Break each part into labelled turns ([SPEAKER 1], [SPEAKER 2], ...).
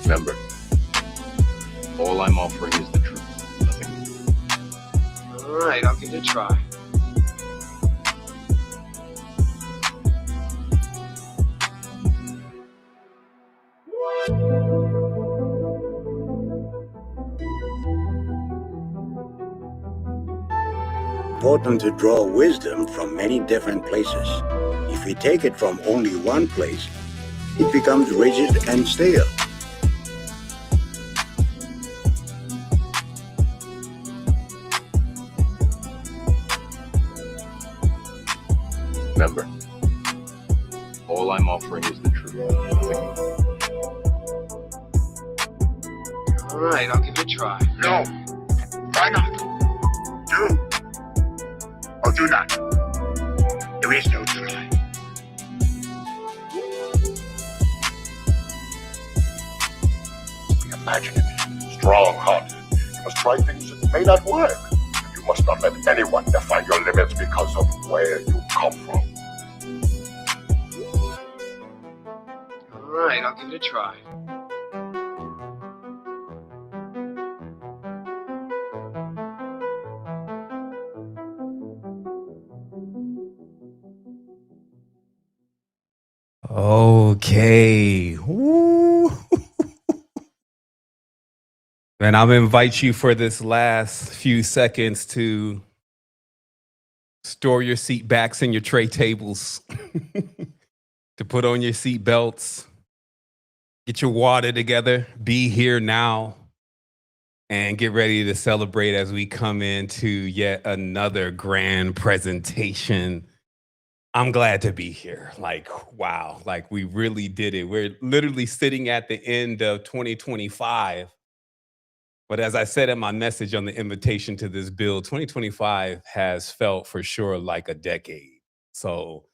[SPEAKER 1] Remember, all I'm offering is the truth, nothing more.
[SPEAKER 2] All right, I'll give it a try.
[SPEAKER 3] Important to draw wisdom from many different places. If we take it from only one place, it becomes rigid and stale.
[SPEAKER 1] Remember, all I'm offering is the truth, nothing more.
[SPEAKER 2] All right, I'll give it a try.
[SPEAKER 4] No, try not. Do or do not. There is no try. Be imaginative, strong-hearted. You must try things that may not work. You must not let anyone define your limits because of where you come from.
[SPEAKER 2] All right, I'll give it a try.
[SPEAKER 5] Okay. Woo. And I'll invite you for this last few seconds to store your seat backs and your tray tables, to put on your seat belts, get your water together, be here now, and get ready to celebrate as we come into yet another grand presentation. I'm glad to be here. Like, wow, like we really did it. We're literally sitting at the end of 2025. But as I said in my message on the invitation to this build, 2025 has felt for sure like a decade. So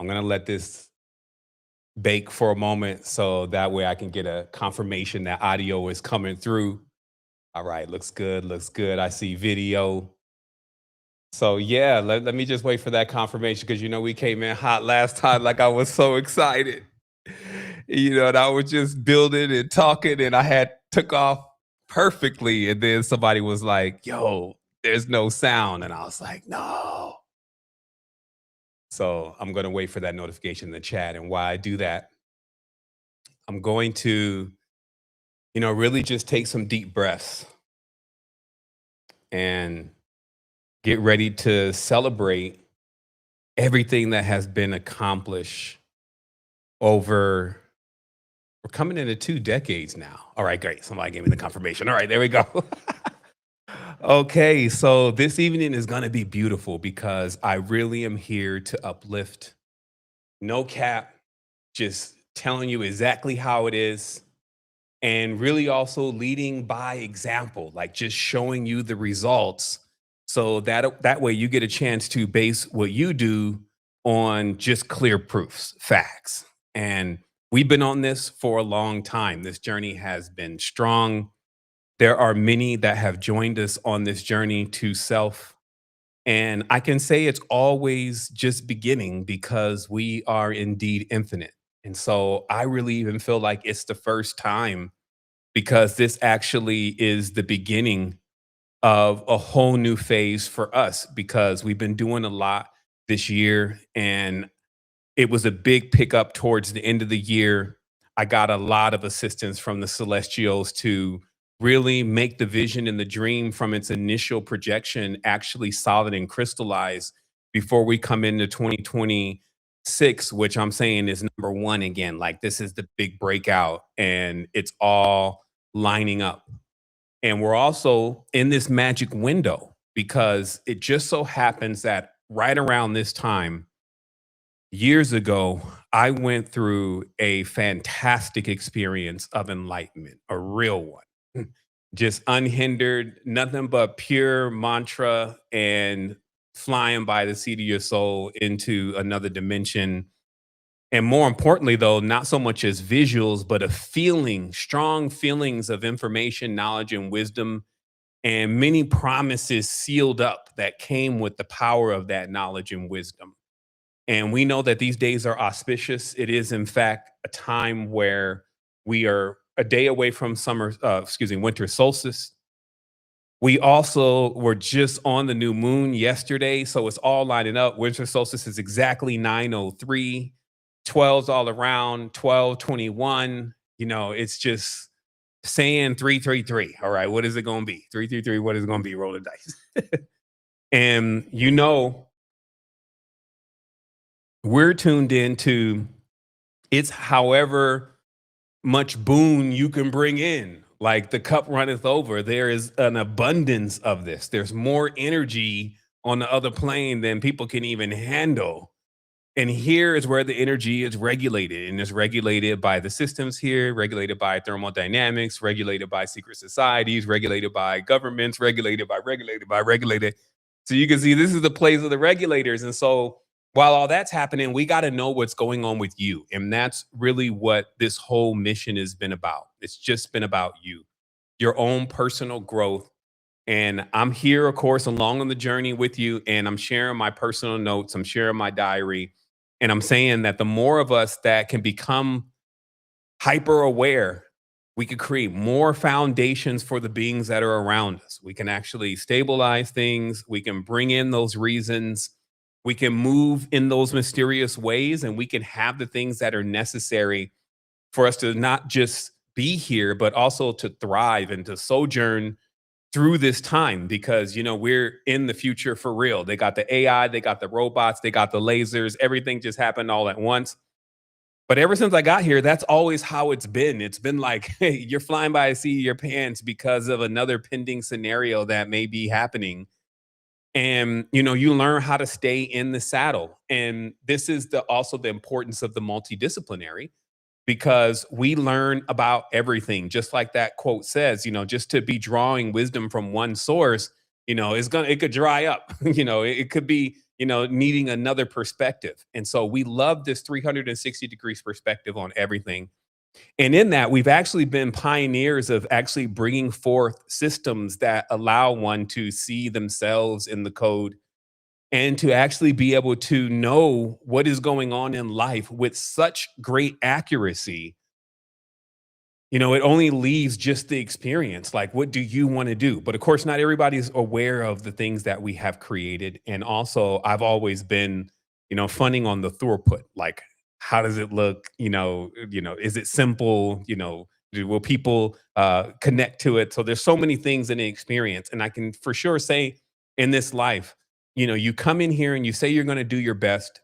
[SPEAKER 5] I'm going to let this bake for a moment so that way I can get a confirmation that audio is coming through. All right, looks good, looks good. I see video. So yeah, let me just wait for that confirmation because we came in hot last time. Like I was so excited, and I was just building and talking, and I had took off perfectly, and then somebody was like, "Yo, there's no sound," and I was like, "No." So I'm gonna wait for that notification in the chat, and while I do that, I'm going to, really just take some deep breaths and get ready to celebrate everything that has been accomplished over, we're coming into 2 decades now. All right, great. Somebody gave me the confirmation. All right, there we go. Okay, so this evening is going to be beautiful because I really am here to uplift. No cap, just telling you exactly how it is. And really also leading by example, like just showing you the results so that way you get a chance to base what you do on just clear proofs, facts. And we've been on this for a long time. This journey has been strong. There are many that have joined us on this journey to self. And I can say it's always just beginning because we are indeed infinite. And so I really even feel like it's the first time because this actually is the beginning of a whole new phase for us because we've been doing a lot this year and it was a big pickup towards the end of the year. I got a lot of assistance from the Celestials to really make the vision and the dream from its initial projection actually solid and crystallized before we come into 2026, which I'm saying is number one again. Like this is the big breakout and it's all lining up. And we're also in this magic window because it just so happens that right around this time, years ago, I went through a fantastic experience of enlightenment, a real one. Just unhindered, nothing but pure mantra and flying by the seat of your soul into another dimension. And more importantly, though, not so much as visuals, but a feeling, strong feelings of information, knowledge, and wisdom, and many promises sealed up that came with the power of that knowledge and wisdom. And we know that these days are auspicious. It is, in fact, a time where we are a day away from winter solstice. We also were just on the new moon yesterday, so it's all lining up. Winter solstice is exactly 9:03, 12's all around, 12:21. It's just saying 333. All right, what is it going to be? 333, what is it going to be? Roll the dice. And we're tuned into it's however much boon you can bring in. Like the cup runneth over. There is an abundance of this. There's more energy on the other plane than people can even handle. And here is where the energy is regulated, and it's regulated by the systems here, regulated by thermodynamics, regulated by secret societies, regulated by governments, regulated. So you can see this is the place of the regulators. And so while all that's happening, we got to know what's going on with you. And that's really what this whole mission has been about. It's just been about you, your own personal growth. And I'm here, of course, along on the journey with you. And I'm sharing my personal notes. I'm sharing my diary. And I'm saying that the more of us that can become hyper aware, we could create more foundations for the beings that are around us. We can actually stabilize things. We can bring in those reasons. We can move in those mysterious ways, and we can have the things that are necessary for us to not just be here, but also to thrive and to sojourn through this time, because we're in the future for real. They got the AI, they got the robots, they got the lasers, everything just happened all at once. But ever since I got here, that's always how it's been. It's been like, hey, you're flying by the seat of your pants because of another pending scenario that may be happening. And you learn how to stay in the saddle. And this is also the importance of the multidisciplinary, because we learn about everything. Just like that quote says, just to be drawing wisdom from one source, it could dry up. It could be, needing another perspective. And so we love this 360 degrees perspective on everything. And in that, we've actually been pioneers of actually bringing forth systems that allow one to see themselves in the code and to actually be able to know what is going on in life with such great accuracy. It only leaves just the experience. Like, what do you want to do? But of course, not everybody's aware of the things that we have created. And also, I've always been, funding on the throughput. Like, how does it look? Is it simple? Will people connect to it? So there's so many things in the experience. And I can for sure say in this life, you come in here and you say you're going to do your best,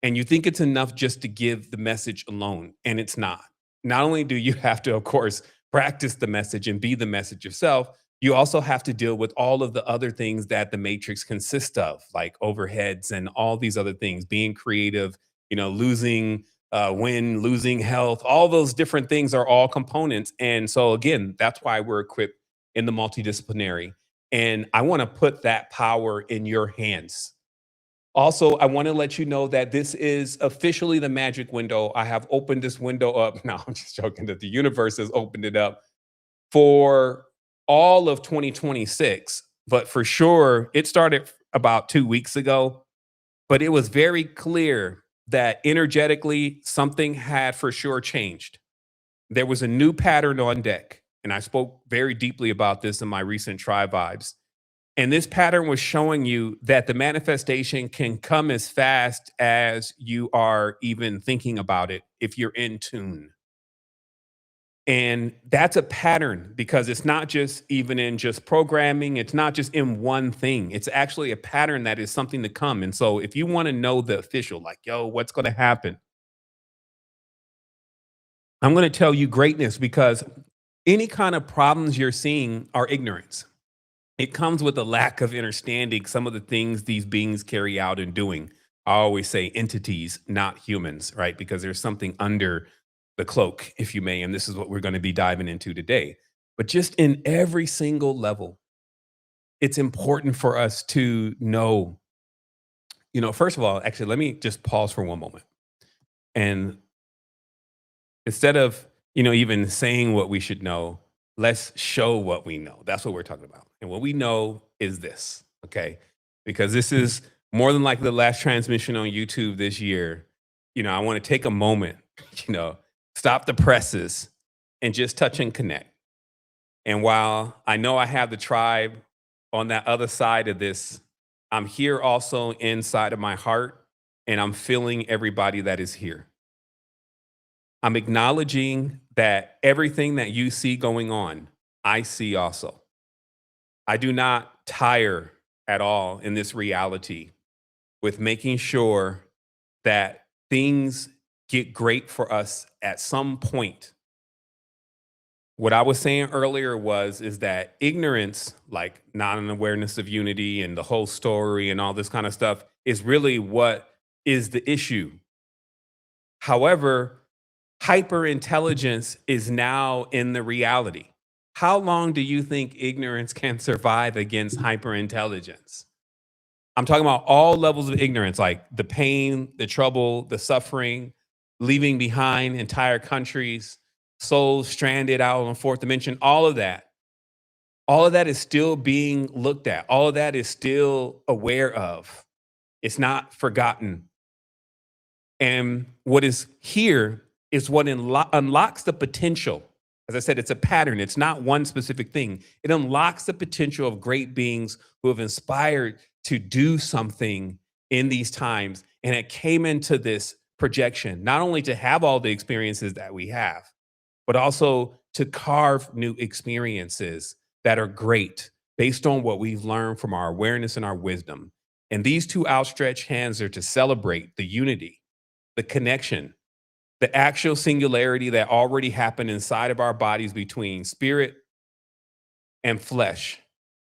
[SPEAKER 5] and you think it's enough just to give the message alone. And it's not. Not only do you have to, of course, practice the message and be the message yourself, you also have to deal with all of the other things that the matrix consists of, like overheads and all these other things, being creative, losing wind, losing health, all those different things are all components. And so again, that's why we're equipped in the multidisciplinary. And I want to put that power in your hands. Also, I want to let you know that this is officially the magic window. I have opened this window up. No, I'm just joking, that the universe has opened it up for all of 2026. But for sure, it started about 2 weeks ago. But it was very clear that energetically, something had for sure changed. There was a new pattern on deck. And I spoke very deeply about this in my recent Tri Vibes. And this pattern was showing you that the manifestation can come as fast as you are even thinking about it if you're in tune. And that's a pattern, because it's not just even in just programming. It's not just in one thing. It's actually a pattern that is something to come. And so if you want to know the official, like, yo, what's going to happen? I'm going to tell you greatness, because any kind of problems you're seeing are ignorance. It comes with a lack of understanding some of the things these beings carry out and doing. I always say entities, not humans, right? Because there's something under the cloak, if you may. And this is what we're going to be diving into today. But just in every single level, it's important for us to know, first of all, actually, let me just pause for one moment. And instead of, even saying what we should know, let's show what we know. That's what we're talking about. And what we know is this, okay? Because this is more than likely the last transmission on YouTube this year. I want to take a moment, stop the presses and just touch and connect. And while I know I have the tribe on that other side of this, I'm here also inside of my heart, and I'm feeling everybody that is here. I'm acknowledging that everything that you see going on, I see also. I do not tire at all in this reality with making sure that things get great for us at some point. What I was saying earlier is that ignorance, like non-awareness of unity and the whole story and all this kind of stuff, is really what is the issue. However, hyperintelligence is now in the reality. How long do you think ignorance can survive against hyperintelligence? I'm talking about all levels of ignorance, like the pain, the trouble, the suffering, leaving behind entire countries, souls stranded out on fourth dimension, all of that. All of that is still being looked at. All of that is still aware of. It's not forgotten. And what is here is what unlocks the potential. As I said, it's a pattern. It's not one specific thing. It unlocks the potential of great beings who have inspired to do something in these times. And it came into this projection, not only to have all the experiences that we have, but also to carve new experiences that are great based on what we've learned from our awareness and our wisdom. And these two outstretched hands are to celebrate the unity, the connection, the actual singularity that already happened inside of our bodies between spirit and flesh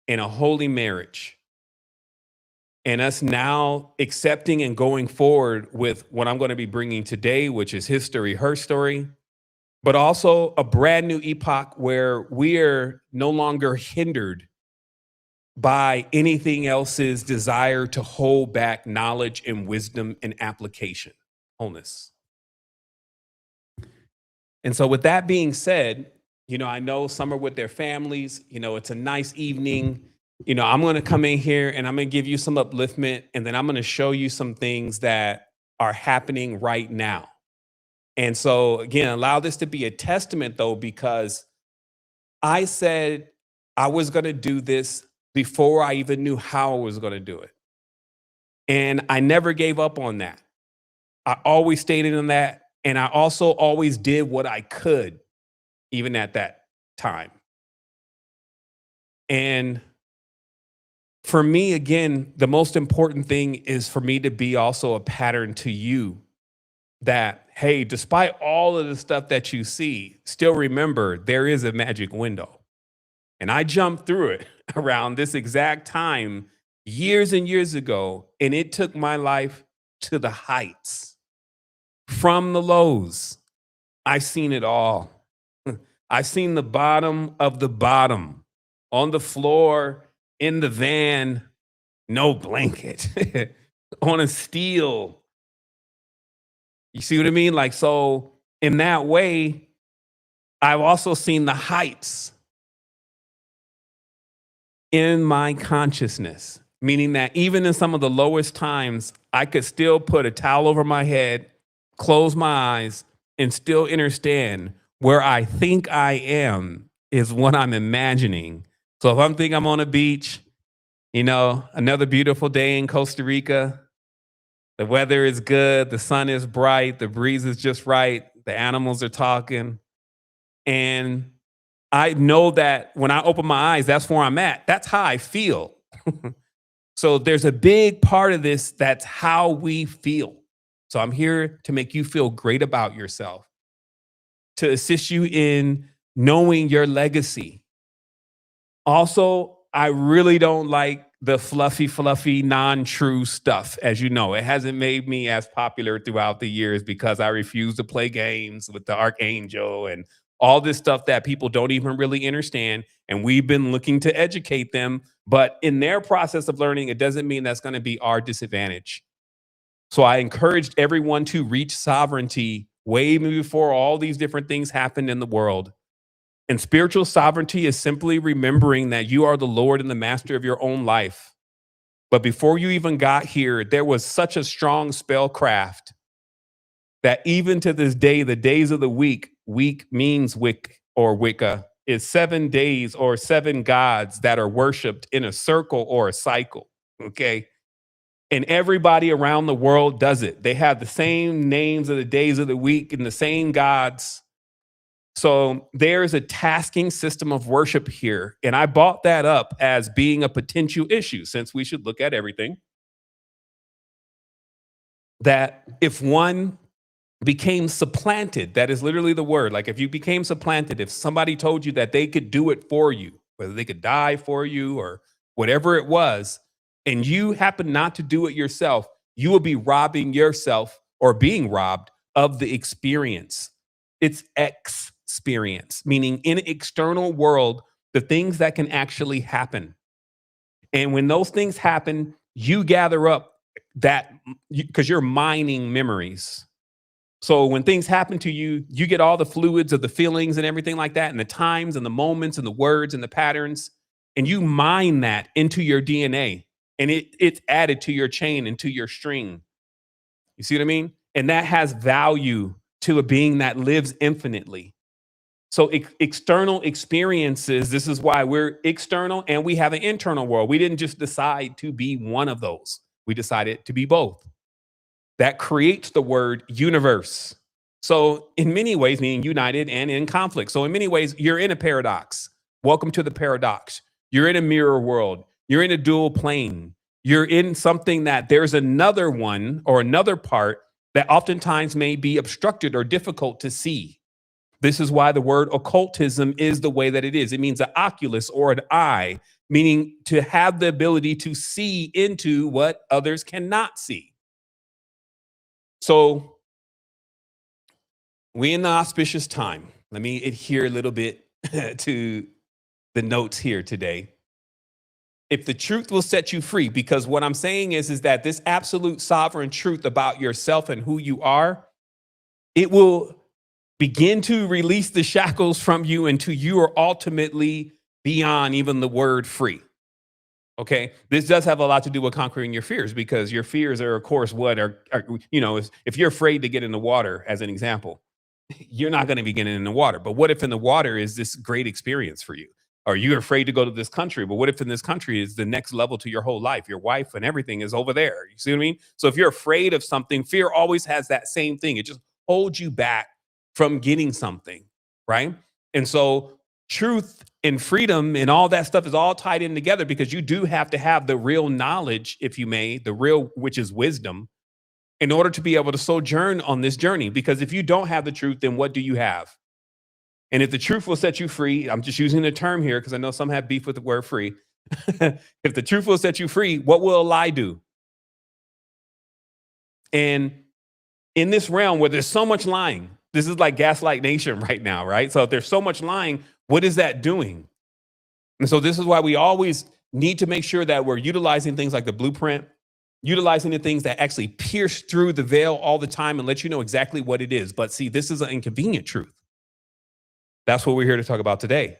[SPEAKER 5] in a holy marriage. And us now accepting and going forward with what I'm going to be bringing today, which is his story, her story, but also a brand new epoch where we are no longer hindered by anything else's desire to hold back knowledge and wisdom and application, wholeness. And so with that being said, I know some are with their families, it's a nice evening. I'm going to come in here and I'm going to give you some upliftment, and then I'm going to show you some things that are happening right now. And so again, allow this to be a testament though, because I said I was going to do this before I even knew how I was going to do it. And I never gave up on that. I always stayed in that. And I also always did what I could, even at that time. And for me, again, the most important thing is for me to be also a pattern to you that, hey, despite all of the stuff that you see, still remember there is a magic window. And I jumped through it around this exact time years and years ago, and it took my life to the heights. From the lows, I've seen it all. I've seen the bottom of the bottom, on the floor, in the van, no blanket, on a steel. You see what I mean? Like, so in that way, I've also seen the heights in my consciousness, meaning that even in some of the lowest times, I could still put a towel over my head, close my eyes, and still understand where I think I am is what I'm imagining. So if I'm thinking I'm on a beach, another beautiful day in Costa Rica, the weather is good, the sun is bright, the breeze is just right, the animals are talking, and I know that when I open my eyes, that's where I'm at. That's how I feel. So there's a big part of this that's how we feel. So I'm here to make you feel great about yourself, to assist you in knowing your legacy. Also, I really don't like the fluffy, non-true stuff. As you know, it hasn't made me as popular throughout the years because I refuse to play games with the Archangel and all this stuff that people don't even really understand. And we've been looking to educate them. But in their process of learning, it doesn't mean that's going to be our disadvantage. So I encouraged everyone to reach sovereignty way before all these different things happened in the world. And spiritual sovereignty is simply remembering that you are the Lord and the master of your own life. But before you even got here, there was such a strong spellcraft that even to this day, the days of the week means wick, or Wicca is 7 days or 7 gods that are worshiped in a circle or a cycle. Okay. And everybody around the world does it. They have the same names of the days of the week and the same gods. So there's a tasking system of worship here. And I brought that up as being a potential issue, since we should look at everything. That if one became supplanted, that is literally the word. Like if you became supplanted, if somebody told you that they could do it for you, whether they could die for you or whatever it was, and you happen not to do it yourself, you will be robbing yourself or being robbed of the experience. It's experience, meaning in an external world, the things that can actually happen. And when those things happen, you gather up that because you're mining memories. So when things happen to you, you get all the fluids of the feelings and everything like that, and the times and the moments and the words and the patterns, and you mine that into your DNA, and it's added to your chain and to your string. You see what I mean? And that has value to a being that lives infinitely. So external experiences, this is why we're external and we have an internal world. We didn't just decide to be one of those. We decided to be both. That creates the word universe. So in many ways, meaning united and in conflict. So in many ways, you're in a paradox. Welcome to the paradox. You're in a mirror world. You're in a dual plane. You're in something that there's another one or another part that oftentimes may be obstructed or difficult to see. This is why the word occultism is the way that it is. It means an oculus or an eye, meaning to have the ability to see into what others cannot see. So we in the auspicious time. Let me adhere a little bit to the notes here today. If the truth will set you free, because what I'm saying is that this absolute sovereign truth about yourself and who you are, it will begin to release the shackles from you until you are ultimately beyond even the word free. Okay, this does have a lot to do with conquering your fears, because your fears are, of course, what are if you're afraid to get in the water, as an example, you're not going to be getting in the water. But what if in the water is this great experience for you? Or you're afraid to go to this country, but what if in this country is the next level to your whole life? Your wife and everything is over there. You see what I mean? So if you're afraid of something, fear always has that same thing. It just holds you back from getting something, right? And so truth and freedom and all that stuff is all tied in together, because you do have to have the real knowledge, if you may, the real, which is wisdom, in order to be able to sojourn on this journey. Because if you don't have the truth, then what do you have? And if the truth will set you free, I'm just using the term here because I know some have beef with the word free. If the truth will set you free, what will a lie do? And in this realm where there's so much lying, this is like Gaslight Nation right now, right? So if there's so much lying, what is that doing? And so this is why we always need to make sure that we're utilizing things like the blueprint, utilizing the things that actually pierce through the veil all the time and let you know exactly what it is. But see, this is an inconvenient truth. That's what we're here to talk about today.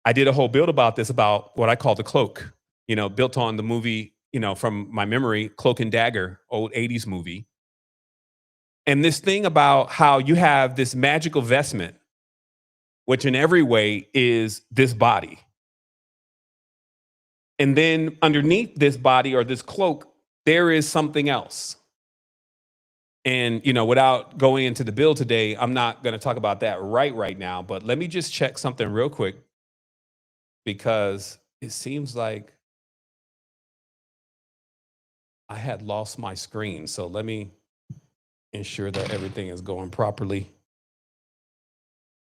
[SPEAKER 5] I did a whole build about this, about what I call the cloak, built on the movie, from my memory, Cloak and Dagger, old 80s movie. And this thing about how you have this magical vestment, which in every way is this body. And then underneath this body or this cloak, there is something else. And, without going into the build today, I'm not going to talk about that right now. But let me just check something real quick, because it seems like I had lost my screen. So let me ensure that everything is going properly.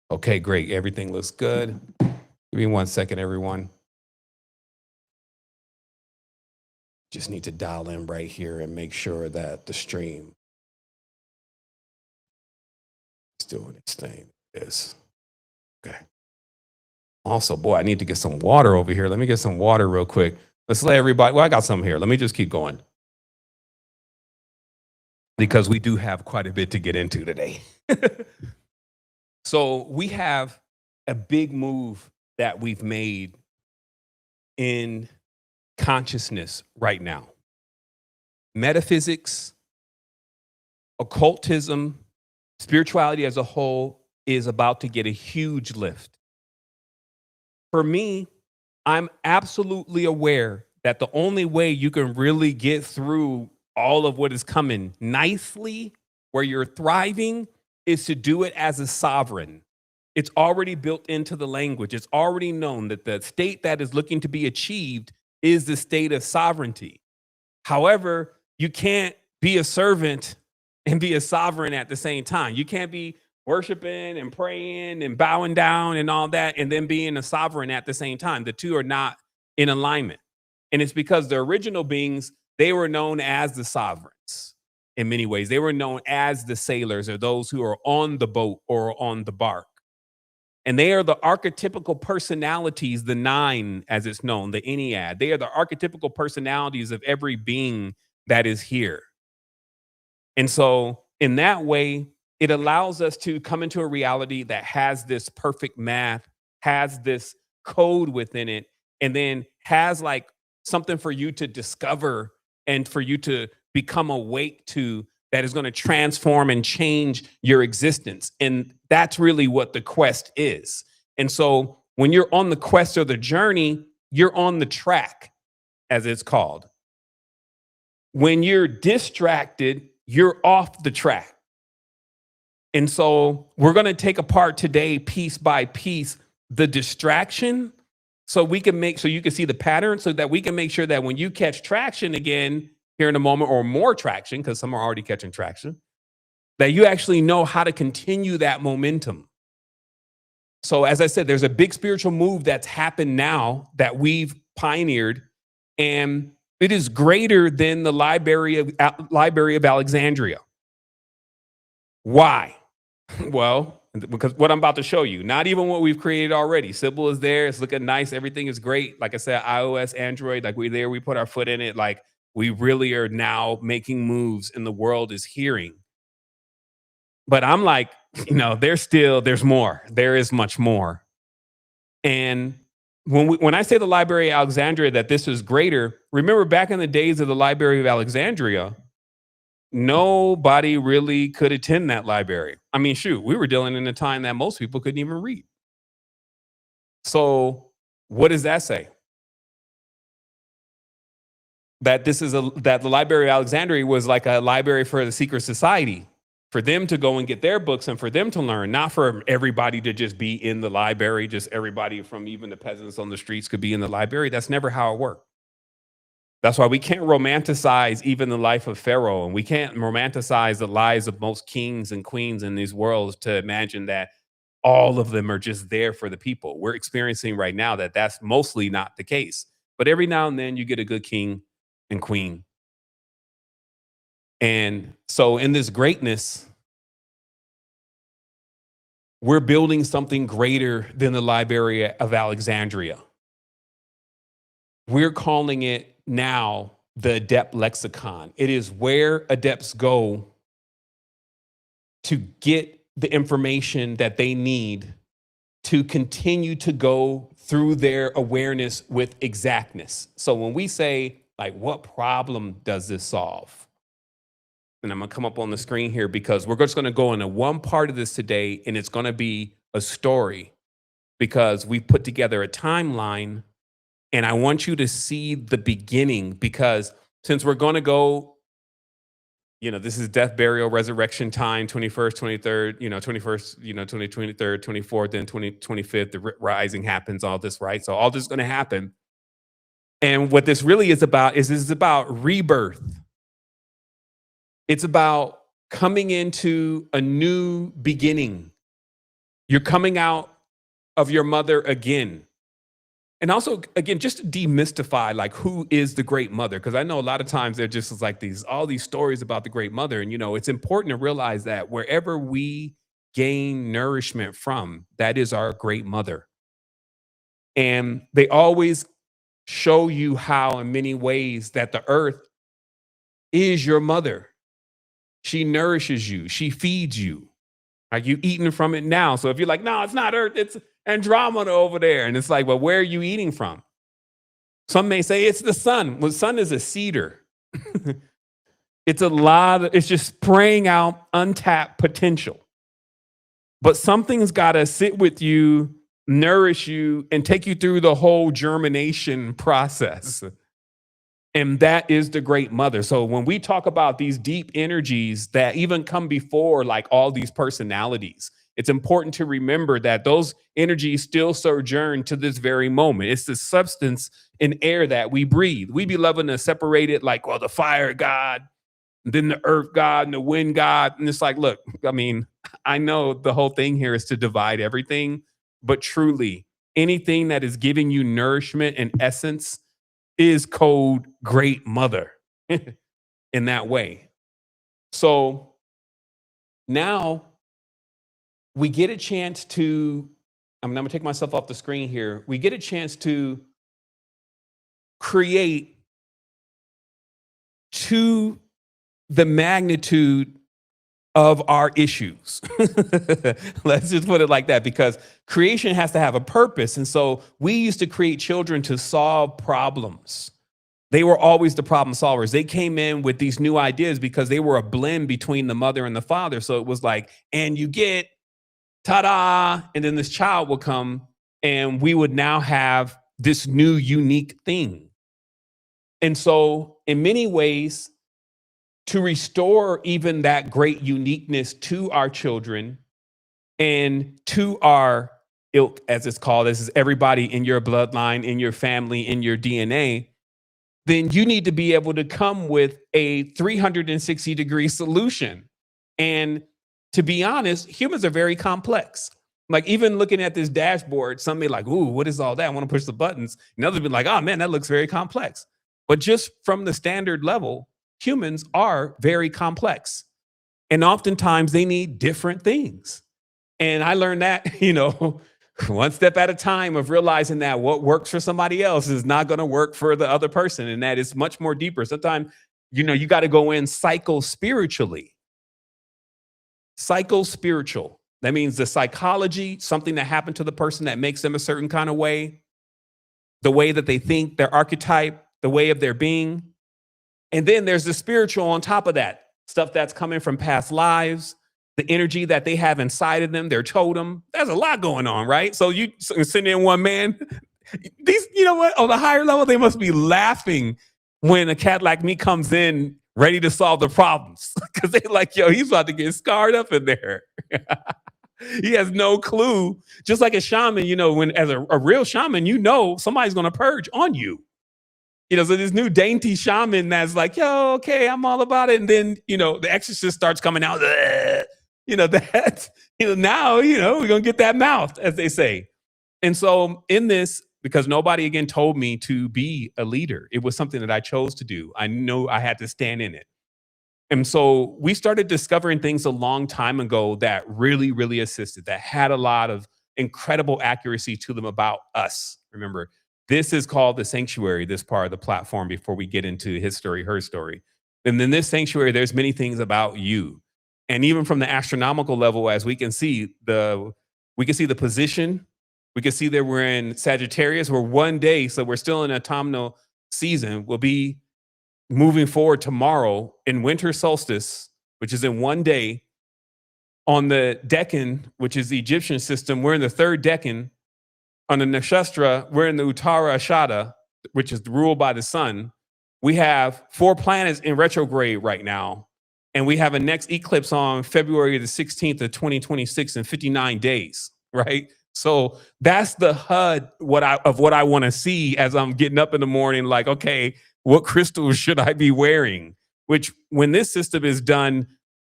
[SPEAKER 5] Okay, great. Everything looks good. Give me 1 second, everyone. Just need to dial in right here and make sure that the stream is doing its thing. Yes. Okay. Also, boy, I need to get some water over here. Let me get some water real quick. Let's let everybody, well, I got some here. Let me just keep going, because we do have quite a bit to get into today. So we have a big move that we've made in consciousness right now. Metaphysics, occultism, spirituality as a whole is about to get a huge lift. for me, I'm absolutely aware that the only way you can really get through all of what is coming nicely, where you're thriving, is to do it as a sovereign. It's already built into the language. It's already known that the state that is looking to be achieved is the state of sovereignty. However, you can't be a servant and be a sovereign at the same time. You can't be worshiping and praying and bowing down and all that and then being a sovereign at the same time. The two are not in alignment. And it's because the original beings, they were known as the sovereigns in many ways. They were known as the sailors, or those who are on the boat or on the bark. And they are the archetypical personalities, the 9, as it's known, the Ennead. They are the archetypical personalities of every being that is here. And so in that way, it allows us to come into a reality that has this perfect math, has this code within it, and then has like something for you to discover and for you to become awake to, that is going to transform and change your existence. And that's really what the quest is. And so when you're on the quest or the journey, you're on the track, as it's called. When you're distracted, you're off the track. And so we're going to take apart today, piece by piece, the distraction, so you can see the pattern, so that we can make sure that when you catch traction again here in a moment, or more traction, because some are already catching traction, that you actually know how to continue that momentum. So as I said, there's a big spiritual move that's happened now that we've pioneered, and it is greater than the Library of Alexandria. Why? Well, because what I'm about to show you, not even what we've created already. Sybil is there. It's looking nice. Everything is great. Like I said, iOS, Android, like we put our foot in it. Like we really are now making moves and the world is hearing. But I'm like, there's more. There is much more. And when I say the Library of Alexandria, that this is greater, remember back in the days of the Library of Alexandria, nobody really could attend that library. I mean, shoot, we were dealing in a time that most people couldn't even read. So what does that say? That that the Library of Alexandria was like a library for the secret society, for them to go and get their books and for them to learn, not for everybody to just be in the library. Just everybody, from even the peasants on the streets, could be in the library. That's never how it worked. That's why we can't romanticize even the life of Pharaoh, and we can't romanticize the lives of most kings and queens in these worlds to imagine that all of them are just there for the people. We're experiencing right now that that's mostly not the case. But every now and then you get a good king and queen. And so in this greatness, we're building something greater than the Library of Alexandria. We're calling it now the Adept Lexicon. It is where adepts go to get the information that they need to continue to go through their awareness with exactness. So when we say, like, what problem does this solve? And I'm going to come up on the screen here because we're just going to go into one part of this today, and it's going to be a story, because we've put together a timeline. And I want you to see the beginning, because since we're going to go, this is death, burial, resurrection time, 21st, 23rd, 21st, 23rd, 24th, then 25th, the rising happens, all this, right? So all this is going to happen. And what this really is about is about rebirth. It's about coming into a new beginning. You're coming out of your mother again. And also, again, just to demystify, like, who is the Great Mother? Because I know a lot of times there just is like all these stories about the Great Mother. And, it's important to realize that wherever we gain nourishment from, that is our Great Mother. And they always show you how, in many ways, that the earth is your mother. She nourishes you. She feeds you. Like, you eating from it now. So if you're like, no, it's not earth, it's Andromeda over there. And it's like, well, where are you eating from? Some may say it's the sun. Well, the sun is a cedar. It's just spraying out untapped potential. But something's got to sit with you nourish you, and take you through the whole germination process. And that is the great mother. So when we talk about these deep energies that even come before like all these personalities, it's important to remember that those energies still sojourn to this very moment. It's the substance and air that we breathe. We be loving to separate it like, well, the fire god, then the earth god and the wind god. And it's like, look, I mean, I know the whole thing here is to divide everything, but truly anything that is giving you nourishment and essence is code great mother in that way. So now we get a chance to, I'm gonna take myself off the screen here. We get a chance to create to the magnitude of our issues. Let's just put it like that, because creation has to have a purpose. And so we used to create children to solve problems. They were always the problem solvers. They came in with these new ideas because they were a blend between the mother and the father. So it was like, and you get ta-da, and then this child would come and we would now have this new unique thing. And so in many ways, to restore even that great uniqueness to our children and to our ilk, as it's called, this is everybody in your bloodline, in your family, in your DNA, then you need to be able to come with a 360-degree solution. And to be honest, humans are very complex. Like even looking at this dashboard, some may like, ooh, what is all that? I want to push the buttons. And others be like, oh man, that looks very complex. But just from the standard level, humans are very complex. And oftentimes they need different things. And I learned that, one step at a time, of realizing that what works for somebody else is not going to work for the other person. And that is much more deeper. Sometimes, you got to go in psycho-spiritually. Psycho-spiritual. That means the psychology, something that happened to the person that makes them a certain kind of way, the way that they think, their archetype, the way of their being. And then there's the spiritual on top of that, stuff that's coming from past lives, the energy that they have inside of them, their totem. There's a lot going on, right? So you send in one man, these, on the higher level, they must be laughing when a cat like me comes in ready to solve the problems, because they like, yo, he's about to get scarred up in there. He has no clue. Just like a shaman, when as a real shaman, somebody's going to purge on you. So this new dainty shaman that's like, yo, okay, I'm all about it. And then, the exorcist starts coming out. Now, we're going to get that mouth, as they say. And so in this, because nobody again told me to be a leader, it was something that I chose to do. I know I had to stand in it. And so we started discovering things a long time ago that really, really assisted, that had a lot of incredible accuracy to them about us. Remember, this is called the sanctuary, this part of the platform, before we get into his story, her story. And in this sanctuary, there's many things about you. And even from the astronomical level, as we can see the position, we can see that we're in Sagittarius. We're one day, so we're still in autumnal season. We'll be moving forward tomorrow in winter solstice, which is in one day. On the Decan, which is the Egyptian system, we're in the third Decan. On the Nakshatra, we're in the Uttara Ashada, which is ruled by the sun. We have 4 planets in retrograde right now. And we have a next eclipse on February the 16th of 2026 in 59 days, right? So that's the HUD of what I want to see as I'm getting up in the morning, like, okay, what crystals should I be wearing? Which when this system is done,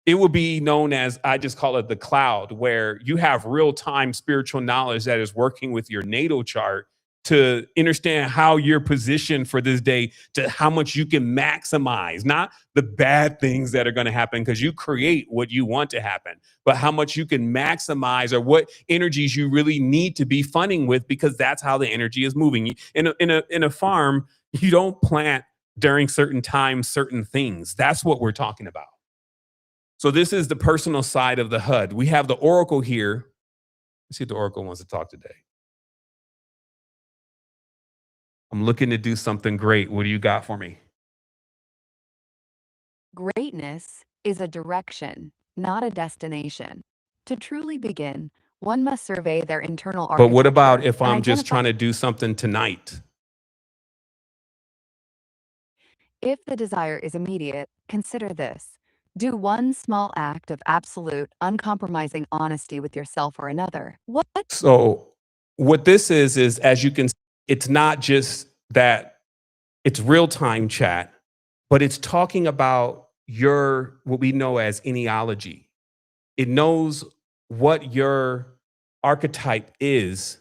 [SPEAKER 5] it will be known as, I just call it the cloud, where you have real-time spiritual knowledge that is working with your natal chart to understand how you're positioned for this day, to how much you can maximize, not the bad things that are going to happen, because you create what you want to happen, but how much you can maximize, or what energies you really need to be funning with, because that's how the energy is moving. In a farm, you don't plant during certain times, certain things. That's what we're talking about. So this is the personal side of the HUD. We have the Oracle here. Let's see if the Oracle wants to talk today. I'm looking to do something great. What do you got for me?
[SPEAKER 6] Greatness is a direction, not a destination. To truly begin, one must survey their internal
[SPEAKER 5] But what about
[SPEAKER 6] architecture
[SPEAKER 5] if
[SPEAKER 6] and
[SPEAKER 5] I'm just
[SPEAKER 6] identify
[SPEAKER 5] trying to do something tonight?
[SPEAKER 6] if the desire is immediate. Consider this. Do one small act of absolute, uncompromising honesty with yourself or another. What?
[SPEAKER 5] So what this is as you can, it's not just that it's real time chat, but it's talking about your, what we know as enealogy. It knows what your archetype is.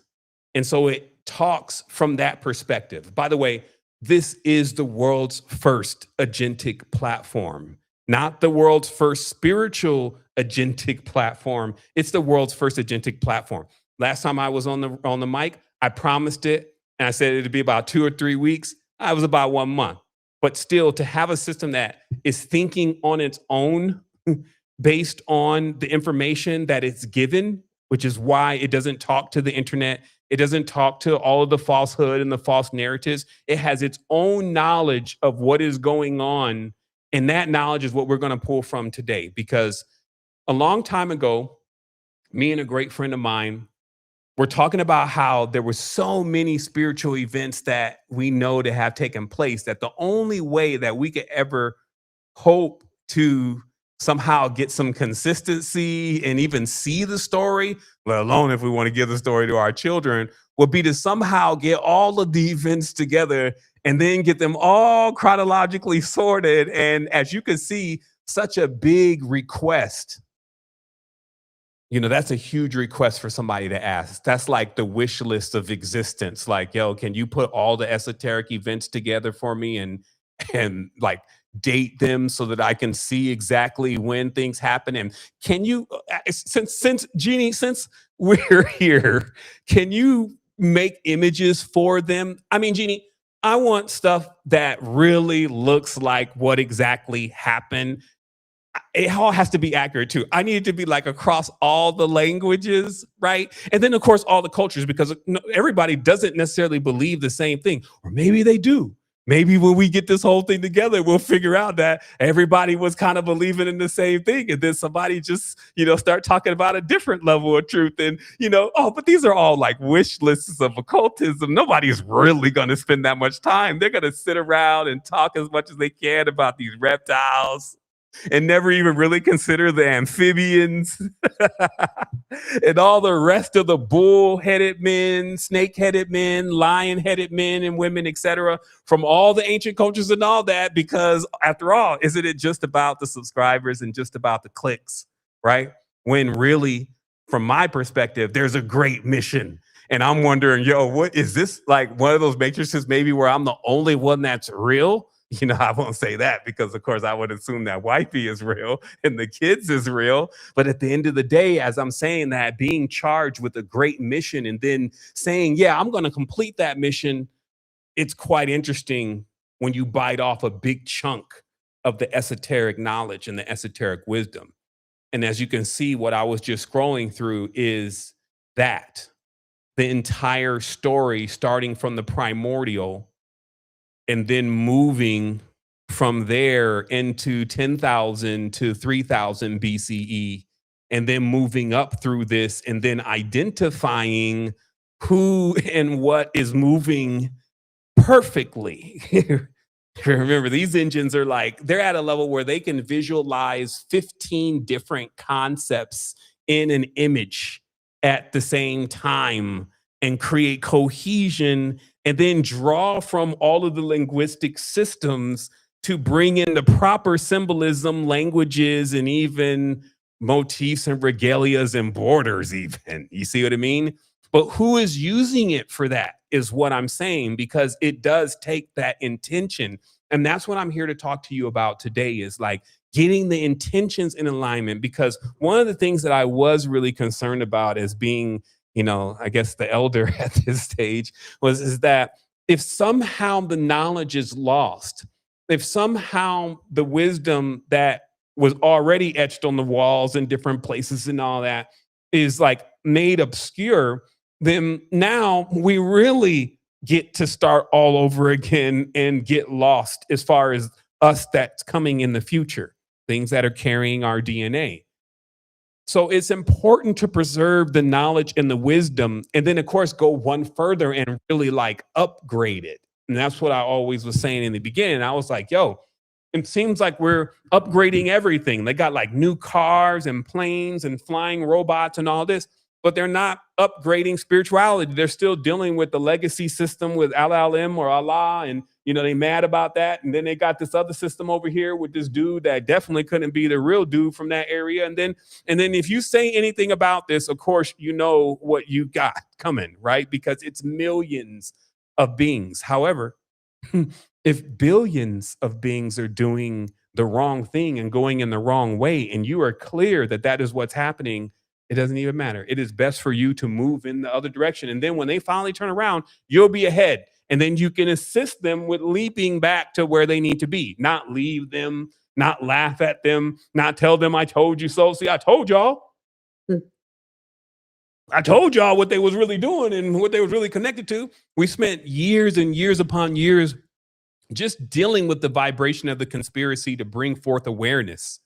[SPEAKER 5] And so it talks from that perspective. By the way, this is the world's first agentic platform, not the world's first spiritual agentic platform. It's the world's first agentic platform. Last time I was on the mic, I promised it, and I said it'd be about 2 or 3 weeks. I was about 1 month. But still, to have a system that is thinking on its own based on the information that it's given, which is why it doesn't talk to the internet. It doesn't talk to all of the falsehood and the false narratives. It has its own knowledge of what is going on. And that knowledge is what we're going to pull from today. Because a long time ago, me and a great friend of mine were talking about how there were so many spiritual events that we know to have taken place that the only way that we could ever hope to somehow get some consistency and even see the story, let alone if we want to give the story to our children, would be to somehow get all of the events together and then get them all chronologically sorted. And as you can see, such a big request. You know, that's a huge request for somebody to ask. That's like the wish list of existence. Like, yo, can you put all the esoteric events together for me and like date them so that I can see exactly when things happen? And can you, since Jeannie, since we're here, can you make images for them? I mean, Jeannie, I want stuff that really looks like what exactly happened. It all has to be accurate too. I need it to be like across all the languages, right? And then of course all the cultures, because everybody doesn't necessarily believe the same thing, or maybe they do. Maybe when we get this whole thing together, we'll figure out that everybody was kind of believing in the same thing, and then somebody just, start talking about a different level of truth. And oh, but these are all like wish lists of occultism. Nobody's really going to spend that much time. They're going to sit around and talk as much as they can about these reptiles and never even really consider the amphibians and all the rest of the bull-headed men, snake-headed men, lion-headed men and women, etc., from all the ancient cultures and all that. Because after all, isn't it just about the subscribers and just about the clicks, right? When really, from my perspective, there's a great mission. And I'm wondering, what is this, like one of those matrices maybe where I'm the only one that's real? I won't say that because, of course, I would assume that wifey is real and the kids is real. But at the end of the day, as I'm saying that, being charged with a great mission and then saying, yeah, I'm going to complete that mission, it's quite interesting when you bite off a big chunk of the esoteric knowledge and the esoteric wisdom. And as you can see, what I was just scrolling through is that the entire story, starting from the primordial and then moving from there into 10,000 to 3,000 BCE, and then moving up through this, and then identifying who and what is moving perfectly. Remember, these engines are they're at a level where they can visualize 15 different concepts in an image at the same time and create cohesion, and then draw from all of the linguistic systems to bring in the proper symbolism, languages, and even motifs and regalias and borders even. You see what I mean? But who is using it for that is what I'm saying, because it does take that intention. And that's what I'm here to talk to you about today, is getting the intentions in alignment. Because one of the things that I was really concerned about as being, I guess the elder at this stage is that if somehow the knowledge is lost, if somehow the wisdom that was already etched on the walls in different places and all that is made obscure, then now we really get to start all over again and get lost as far as us that's coming in the future, things that are carrying our DNA. So it's important to preserve the knowledge and the wisdom, and then of course go one further and really like upgrade it. And that's what I always was saying in the beginning. I was like, yo, it seems like we're upgrading everything. They got like new cars and planes and flying robots and all this, but they're not upgrading spirituality. They're still dealing with the legacy system with Al-Alim or Allah, and they mad about that. And then they got this other system over here with this dude that definitely couldn't be the real dude from that area. And then if you say anything about this, of course, you know what you got coming, right? Because it's millions of beings. However, if billions of beings are doing the wrong thing and going in the wrong way, and you are clear that that is what's happening, it doesn't even matter. It is best for you to move in the other direction. And then when they finally turn around, you'll be ahead. And then you can assist them with leaping back to where they need to be, not leave them, not laugh at them, not tell them, I told you so. See, I told y'all. I told y'all what they was really doing and what they was really connected to. We spent years and years upon years just dealing with the vibration of the conspiracy to bring forth awareness.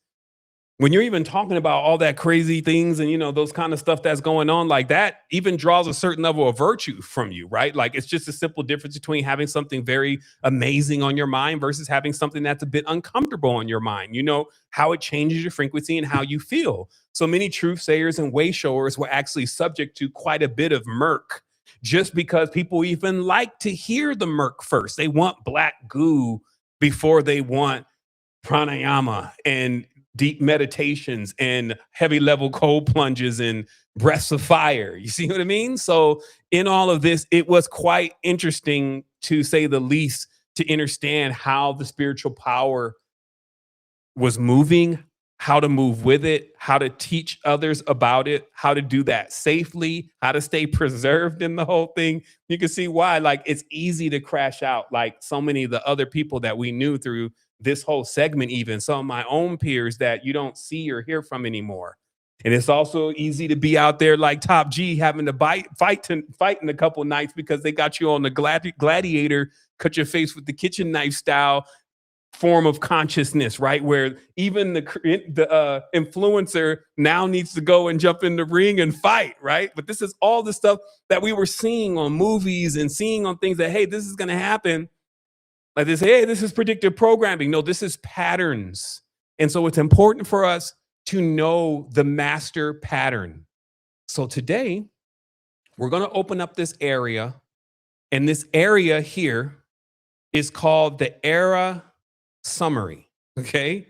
[SPEAKER 5] When you're even talking about all that crazy things and, those kind of stuff that's going on, like that even draws a certain level of virtue from you, right? Like it's just a simple difference between having something very amazing on your mind versus having something that's a bit uncomfortable on your mind. You know how it changes your frequency and how you feel. So many truth sayers and way showers were actually subject to quite a bit of murk, just because people even like to hear the murk first. They want black goo before they want pranayama and deep meditations and heavy level cold plunges and breaths of fire. You see what I mean? So in all of this, it was quite interesting, to say the least, to understand how the spiritual power was moving, how to move with it, how to teach others about it, how to do that safely, how to stay preserved in the whole thing. You can see why, like, it's easy to crash out, like so many of the other people that we knew through this whole segment, even some of my own peers that you don't see or hear from anymore. And it's also easy to be out there like Top G having to fight in a couple nights because they got you on the gladiator, cut your face with the kitchen knife style form of consciousness, right? Where even the influencer now needs to go and jump in the ring and fight, right? But this is all the stuff that we were seeing on movies and seeing on things that, hey, this is going to happen. Like this, hey, this is predictive programming. No, this is patterns. And so it's important for us to know the master pattern. So today, we're going to open up this area. And this area here is called the era summary, okay?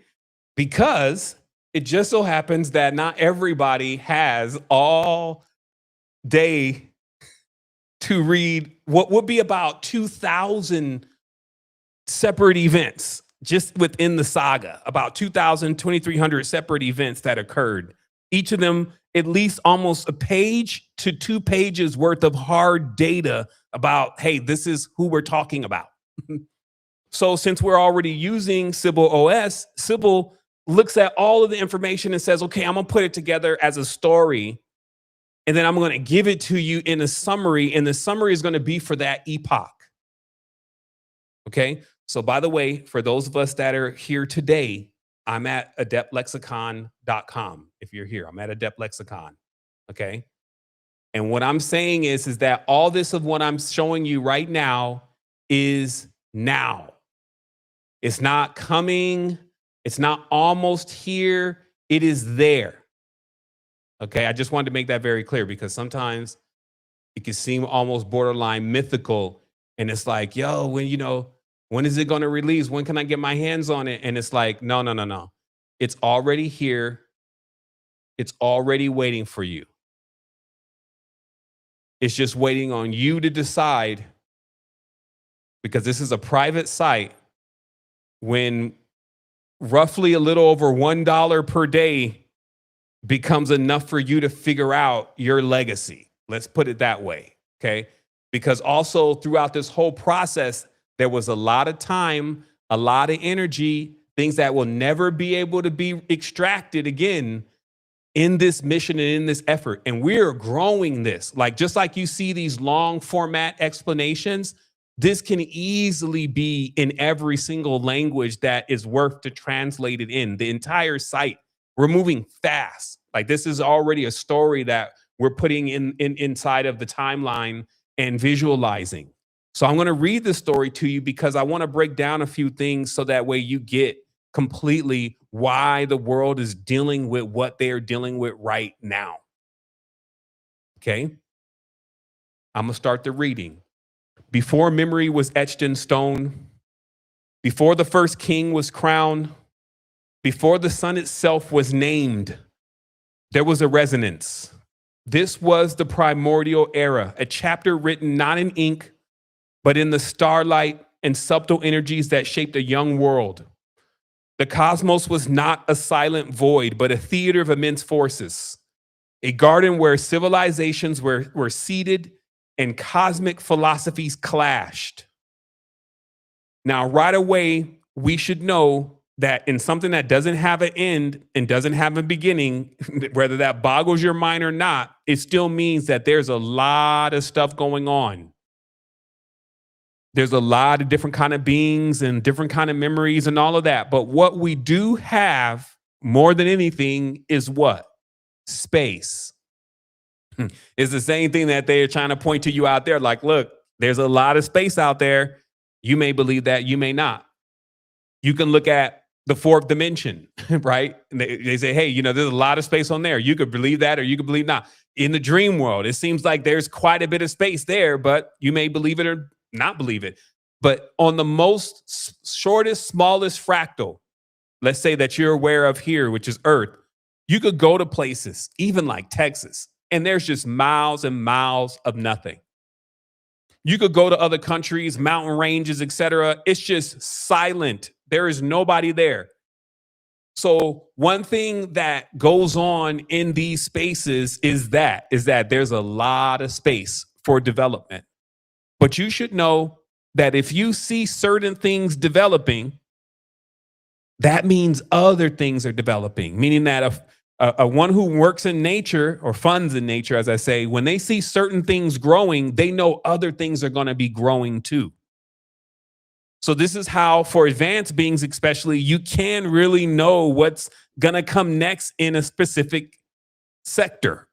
[SPEAKER 5] Because it just so happens that not everybody has all day to read what would be about 2,000 separate events just within the saga, about 2,300 separate events that occurred. Each of them at least almost a page to 2 pages worth of hard data about, hey, this is who we're talking about. So since we're already using Sybil OS, Sybil looks at all of the information and says, okay, I'm going to put it together as a story, and then I'm going to give it to you in a summary, and the summary is going to be for that epoch. Okay? So by the way, for those of us that are here today, I'm at adeptlexicon.com. If you're here, I'm at Adept Lexicon. Okay? And what I'm saying is that all this of what I'm showing you right now is now. It's not coming. It's not almost here. It is there. Okay, I just wanted to make that very clear because sometimes it can seem almost borderline mythical. And it's like, yo, when is it going to release? When can I get my hands on it? And it's like, no. It's already here. It's already waiting for you. It's just waiting on you to decide, because this is a private site. When roughly a little over $1 per day becomes enough for you to figure out your legacy. Let's put it that way, okay? Because also throughout this whole process, there was a lot of time, a lot of energy, things that will never be able to be extracted again in this mission and in this effort. And we're growing this. Like, just like you see these long format explanations, this can easily be in every single language that is worth to translate it in. The entire site, we're moving fast. Like this is already a story that we're putting in inside of the timeline and visualizing. So I'm going to read the story to you because I want to break down a few things so that way you get completely why the world is dealing with what they are dealing with right now. Okay? I'm going to start the reading. Before memory was etched in stone, before the first king was crowned, before the sun itself was named, there was a resonance. This was the primordial era, a chapter written not in ink, but in the starlight and subtle energies that shaped a young world. The cosmos was not a silent void, but a theater of immense forces, a garden where civilizations were seated and cosmic philosophies clashed. Now, right away, we should know that in something that doesn't have an end and doesn't have a beginning, whether that boggles your mind or not, it still means that there's a lot of stuff going on. There's a lot of different kind of beings and different kind of memories and all of that. But what we do have more than anything is what? Space. It's the same thing that they're trying to point to you out there. Like, look, there's a lot of space out there. You may believe that, you may not. You can look at the fourth dimension, right? And they say, hey, you know, there's a lot of space on there. You could believe that or you could believe not. In the dream world, it seems like there's quite a bit of space there, but you may believe it or not believe it. But on the most shortest, smallest fractal, let's say that you're aware of here, which is Earth, you could go to places, even like Texas, and there's just miles and miles of nothing. You could go to other countries, mountain ranges, etc. It's just silent. There is nobody there. So one thing that goes on in these spaces is that there's a lot of space for development. But you should know that if you see certain things developing, that means other things are developing, meaning that a one who works in nature or funds in nature, as I say, when they see certain things growing, they know other things are going to be growing too. So this is how, for advanced beings especially, you can really know what's going to come next in a specific sector.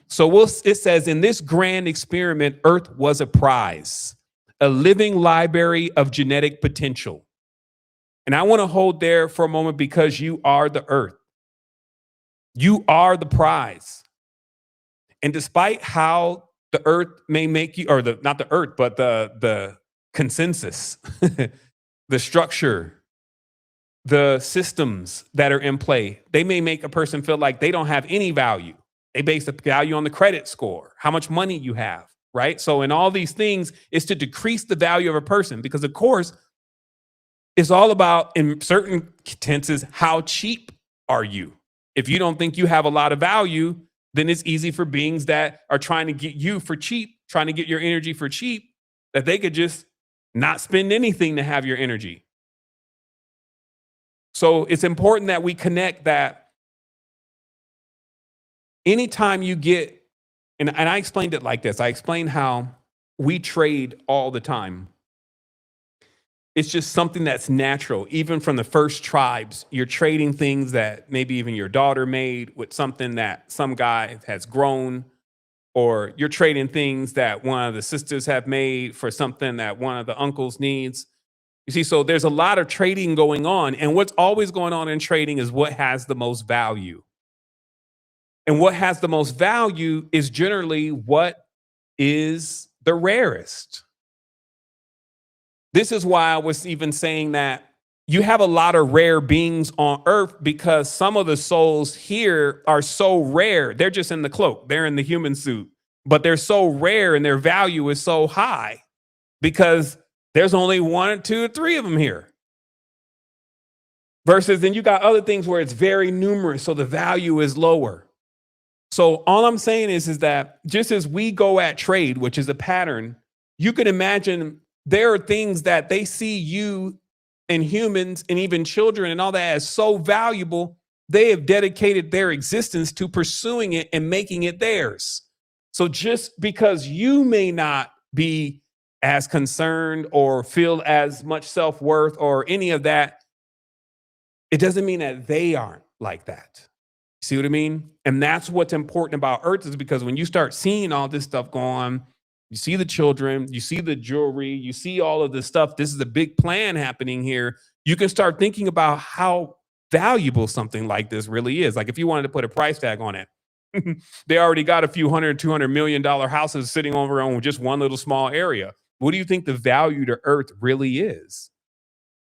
[SPEAKER 5] So it says, in this grand experiment, Earth was a prize, a living library of genetic potential. And I want to hold there for a moment because you are the Earth. You are the prize. And despite how the Earth may make you, or not the Earth, but the consensus, the structure, the systems that are in play, they may make a person feel like they don't have any value. They base the value on the credit score, how much money you have, right? So in all these things, it's to decrease the value of a person because, of course, it's all about, in certain tenses, how cheap are you? If you don't think you have a lot of value, then it's easy for beings that are trying to get you for cheap, trying to get your energy for cheap, that they could just not spend anything to have your energy. So it's important that we connect that anytime you get, and I explained it like this, I explained how we trade all the time. It's just something that's natural. Even from the first tribes, you're trading things that maybe even your daughter made with something that some guy has grown, or you're trading things that one of the sisters have made for something that one of the uncles needs. You see, so there's a lot of trading going on, and what's always going on in trading is what has the most value. And what has the most value is generally what is the rarest. This is why I was even saying that you have a lot of rare beings on Earth because some of the souls here are so rare. They're just in the cloak. They're in the human suit. But they're so rare and their value is so high because there's only 1, 2, 3 of them here. Versus then you got other things where it's very numerous, so the value is lower. So all I'm saying is that just as we go at trade, which is a pattern, you can imagine there are things that they see you and humans and even children and all that as so valuable, they have dedicated their existence to pursuing it and making it theirs. So just because you may not be as concerned or feel as much self-worth or any of that, it doesn't mean that they aren't like that. See what I mean? And that's what's important about Earth, is because when you start seeing all this stuff go on, you see the children, you see the jewelry, you see all of this stuff. This is a big plan happening here. You can start thinking about how valuable something like this really is. Like if you wanted to put a price tag on it, they already got a few $100-200 million houses sitting over on just one little small area. What do you think the value to Earth really is?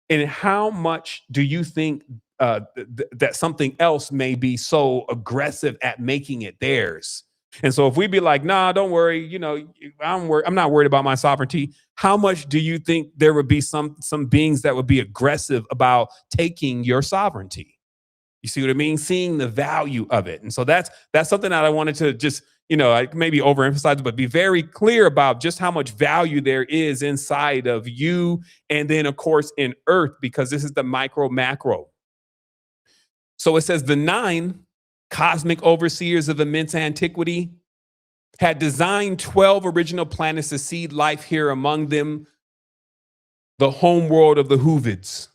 [SPEAKER 5] And how much do you think that something else may be so aggressive at making it theirs? And so if we be like, nah, don't worry, I'm not worried about my sovereignty. How much do you think there would be some beings that would be aggressive about taking your sovereignty? You see what I mean? Seeing the value of it. And so that's something that I wanted to just, maybe overemphasize, but be very clear about just how much value there is inside of you. And then, of course, in Earth, because this is the micro macro. So it says the 9 cosmic overseers of immense antiquity had designed 12 original planets to seed life here, among them the home world of the Hoovids,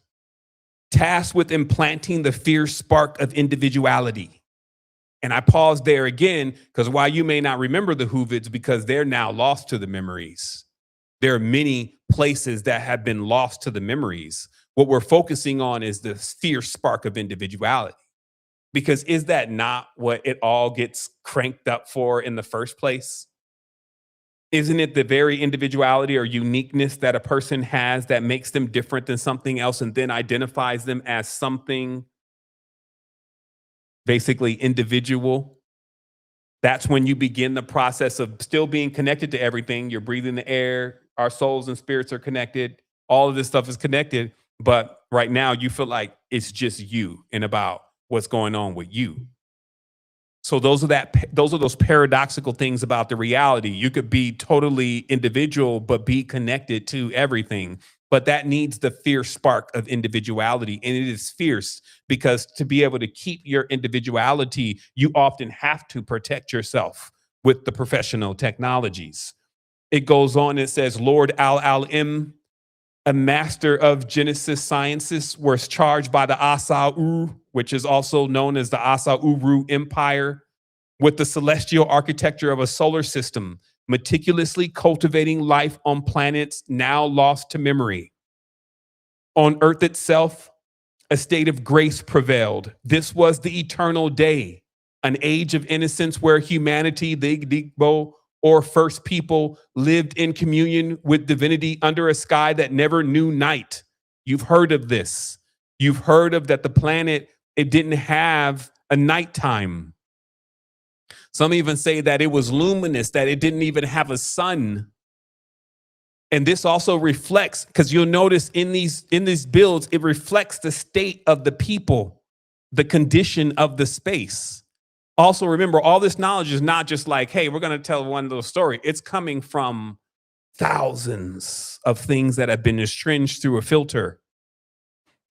[SPEAKER 5] tasked with implanting the fierce spark of individuality. And I pause there again, because while you may not remember the Hoovids, because they're now lost to the memories, there are many places that have been lost to the memories. What we're focusing on is the fierce spark of individuality. Because is that not what it all gets cranked up for in the first place? Isn't it the very individuality or uniqueness that a person has that makes them different than something else and then identifies them as something basically individual? That's when you begin the process of still being connected to everything. You're breathing the air. Our souls and spirits are connected. All of this stuff is connected. But right now you feel like it's just you and about what's going on with you. So those are those paradoxical things about the reality. You could be totally individual, but be connected to everything. But that needs the fierce spark of individuality. And it is fierce because to be able to keep your individuality, you often have to protect yourself with the professional technologies. It goes on, it says, Lord Al-Im, a master of Genesis sciences, was charged by the Asa-Uru, which is also known as the Asa-Uru Empire, with the celestial architecture of a solar system, meticulously cultivating life on planets now lost to memory. On Earth itself, a state of grace prevailed. This was the eternal day, an age of innocence where humanity, the Igbo, or first people, lived in communion with divinity under a sky that never knew night. You've heard of this. You've heard of that the planet, it didn't have a nighttime. Some even say that it was luminous, that it didn't even have a sun. And this also reflects, because you'll notice in these builds, it reflects the state of the people, the condition of the space. Also, remember, all this knowledge is not just like, hey, we're going to tell one little story. It's coming from thousands of things that have been estranged through a filter.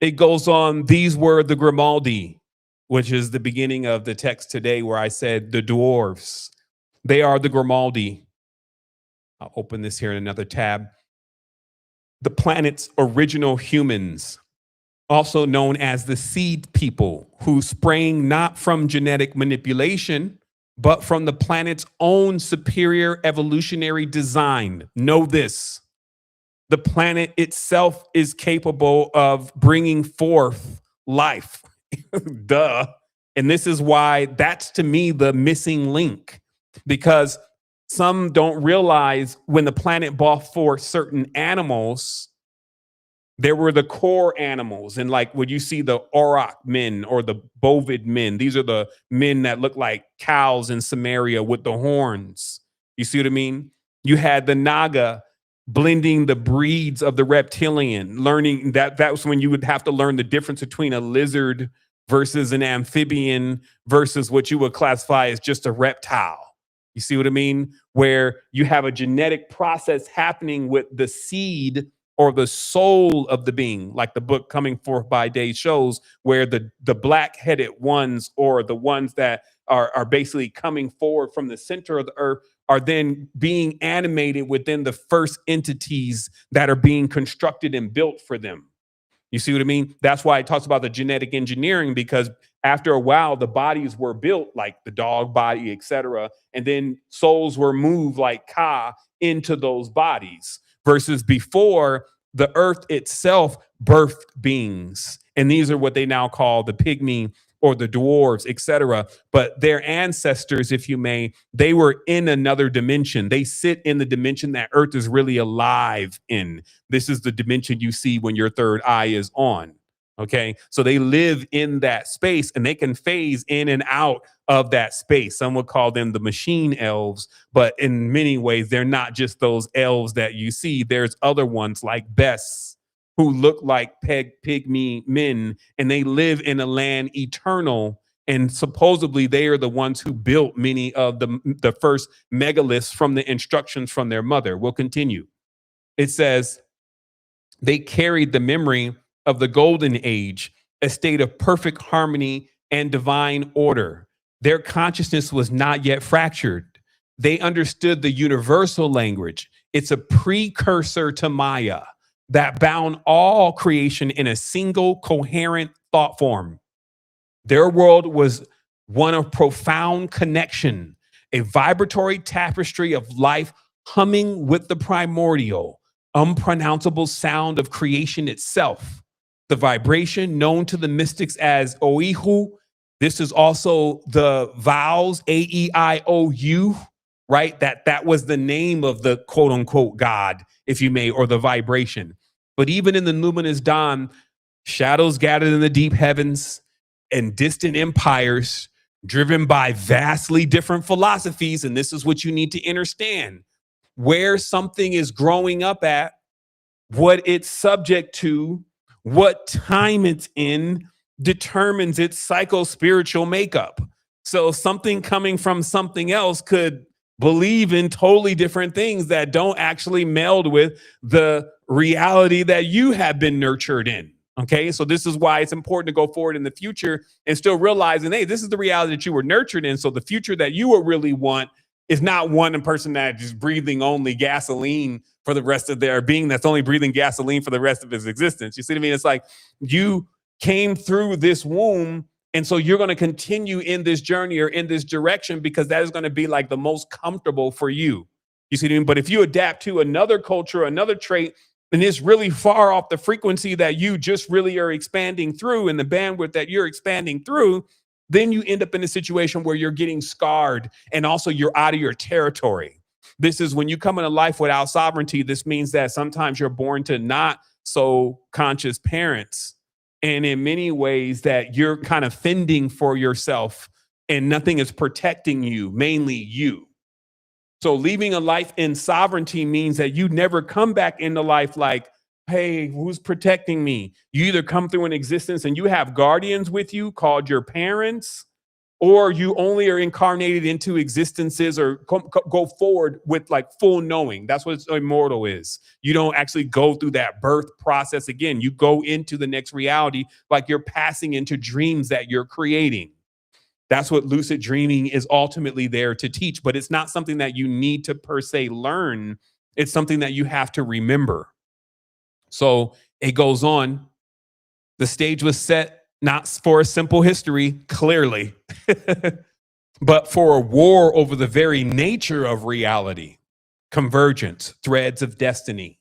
[SPEAKER 5] It goes on, these were the Grimaldi, which is the beginning of the text today where I said the Dwarfs. They are the Grimaldi. I'll open this here in another tab. The planet's original humans, also known as the seed people, who sprang not from genetic manipulation, but from the planet's own superior evolutionary design. Know this: the planet itself is capable of bringing forth life. Duh. And this is why that's, to me, the missing link, because some don't realize when the planet brought forth certain animals, there were the core animals. And like when you see the Auroch men or the Bovid men, these are the men that look like cows in Samaria with the horns. You see what I mean? You had the Naga blending the breeds of the reptilian, learning that was when you would have to learn the difference between a lizard versus an amphibian versus what you would classify as just a reptile. You see what I mean? Where you have a genetic process happening with the seed or the soul of the being, like the book Coming Forth by Day shows, where the black-headed ones, or the ones that are basically coming forward from the center of the earth, are then being animated within the first entities that are being constructed and built for them. You see what I mean? That's why it talks about the genetic engineering, because after a while, the bodies were built like the dog body, etc. And then souls were moved like Ka into those bodies, versus before, the earth itself birthed beings. And these are what they now call the pygmy or the dwarves, etc. But their ancestors, if you may, they were in another dimension. They sit in the dimension that earth is really alive in. This is the dimension you see when your third eye is on. Okay, so they live in that space and they can phase in and out of that space. Some would call them the machine elves, but in many ways, they're not just those elves that you see. There's other ones like Bess, who look like pygmy men, and they live in a land eternal. And supposedly they are the ones who built many of the first megaliths from the instructions from their mother. We'll continue. It says, they carried the memory of the golden age, a state of perfect harmony and divine order. Their consciousness was not yet fractured. They understood the universal language. It's a precursor to Maya that bound all creation in a single coherent thought form. Their world was one of profound connection, a vibratory tapestry of life humming with the primordial, unpronounceable sound of creation itself. The vibration known to the mystics as Oihu. This is also the vowels, A-E-I-O-U, right? That was the name of the quote unquote God, if you may, or the vibration. But even in the luminous dawn, shadows gathered in the deep heavens and distant empires driven by vastly different philosophies. And this is what you need to understand. Where something is growing up at, what it's subject to, what time it's in, determines its psycho-spiritual makeup. So something coming from something else could believe in totally different things that don't actually meld with the reality that you have been nurtured in. Okay, so this is why it's important to go forward in the future and still realizing, hey, this is the reality that you were nurtured in. So the future that you will really want is not one person that is breathing only gasoline for the rest of their being, that's only breathing gasoline for the rest of his existence. You see what I mean? It's like you came through this womb, and so you're going to continue in this journey or in this direction because that is going to be like the most comfortable for you. You see what I mean? But if you adapt to another culture, another trait, and it's really far off the frequency that you just really are expanding through and the bandwidth that you're expanding through, then you end up in a situation where you're getting scarred and also you're out of your territory. This is when you come into life without sovereignty. This means that sometimes you're born to not so conscious parents. And in many ways that you're kind of fending for yourself and nothing is protecting you, mainly you. So leaving a life in sovereignty means that you never come back into life like, hey, who's protecting me? You either come through an existence and you have guardians with you called your parents, or you only are incarnated into existences or go forward with like full knowing. That's what immortal is. You don't actually go through that birth process again. You go into the next reality like you're passing into dreams that you're creating. That's what lucid dreaming is ultimately there to teach, but it's not something that you need to per se learn. It's something that you have to remember. So it goes on. The stage was set not for a simple history, clearly, but for a war over the very nature of reality, convergence, threads of destiny.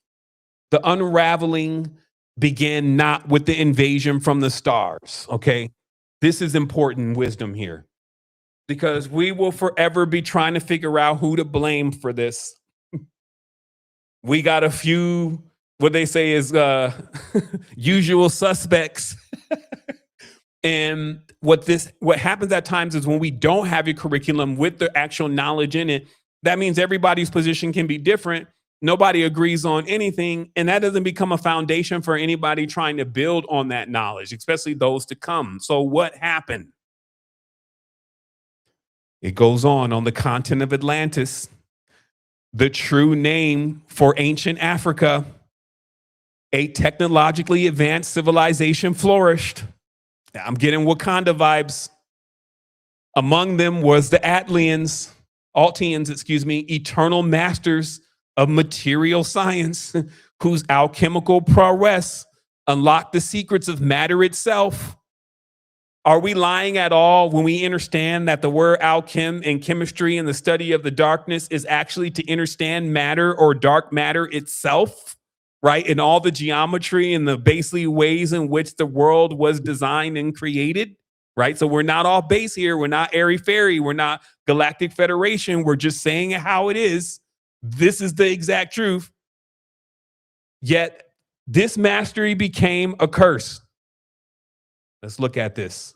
[SPEAKER 5] The unraveling began not with the invasion from the stars, okay? This is important wisdom here, because we will forever be trying to figure out who to blame for this. We got a few, what they say is usual suspects. And what happens at times is when we don't have your curriculum with the actual knowledge in it, that means everybody's position can be different. Nobody agrees on anything, and that doesn't become a foundation for anybody trying to build on that knowledge, especially those to come. So what happened? It goes on the continent of Atlantis, the true name for ancient Africa, a technologically advanced civilization flourished. I'm getting Wakanda vibes. Among them was the Altians, eternal masters of material science, whose alchemical prowess unlocked the secrets of matter itself. Are we lying at all when we understand that the word alchem in chemistry and the study of the darkness is actually to understand matter or dark matter itself, right? In all the geometry and the basically ways in which the world was designed and created, right? So we're not off base here. We're not airy-fairy. We're not Galactic Federation. We're just saying it how it is. This is the exact truth. Yet this mastery became a curse. Let's look at this.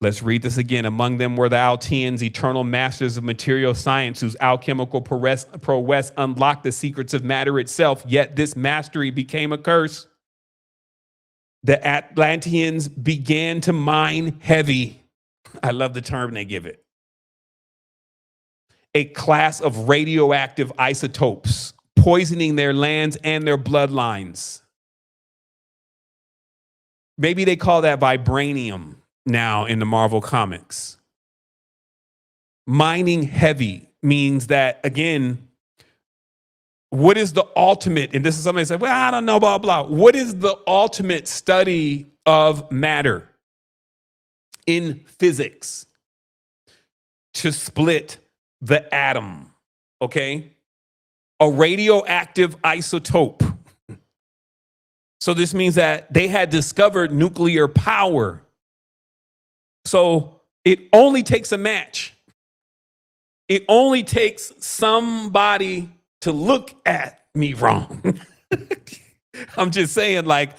[SPEAKER 5] Let's read this again. Among them were the Alteans, eternal masters of material science, whose alchemical prowess unlocked the secrets of matter itself. Yet this mastery became a curse. The Atlanteans began to mine heavy. I love the term they give it. A class of radioactive isotopes, poisoning their lands and their bloodlines. Maybe they call that vibranium now in the Marvel comics. Mining heavy means that, again, what is the ultimate? And this is something that said, well, I don't know, blah, blah. What is the ultimate study of matter in physics? To split the atom, okay? A radioactive isotope. So this means that they had discovered nuclear power. So it only takes a match. It only takes somebody to look at me wrong. I'm just saying, like,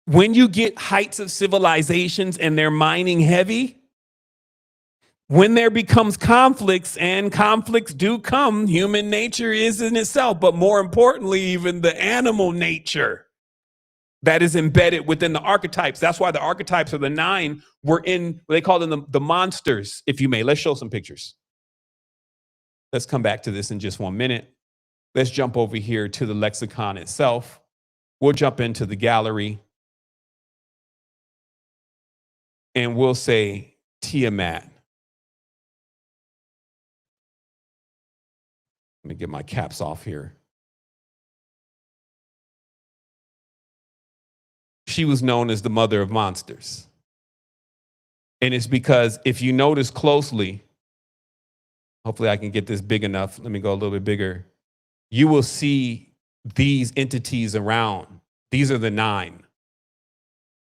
[SPEAKER 5] when you get heights of civilizations and they're mining heavy, when there becomes conflicts, and conflicts do come, human nature is in itself, but more importantly, even the animal nature that is embedded within the archetypes. That's why the archetypes of the 9 were in, they call them the monsters, if you may. Let's show some pictures. Let's come back to this in just 1 minute. Let's jump over here to the lexicon itself. We'll jump into the gallery. And we'll say Tiamat. Let me get my caps off here. She was known as the mother of monsters. And it's because if you notice closely, hopefully I can get this big enough. Let me go a little bit bigger. You will see these entities around. These are the 9.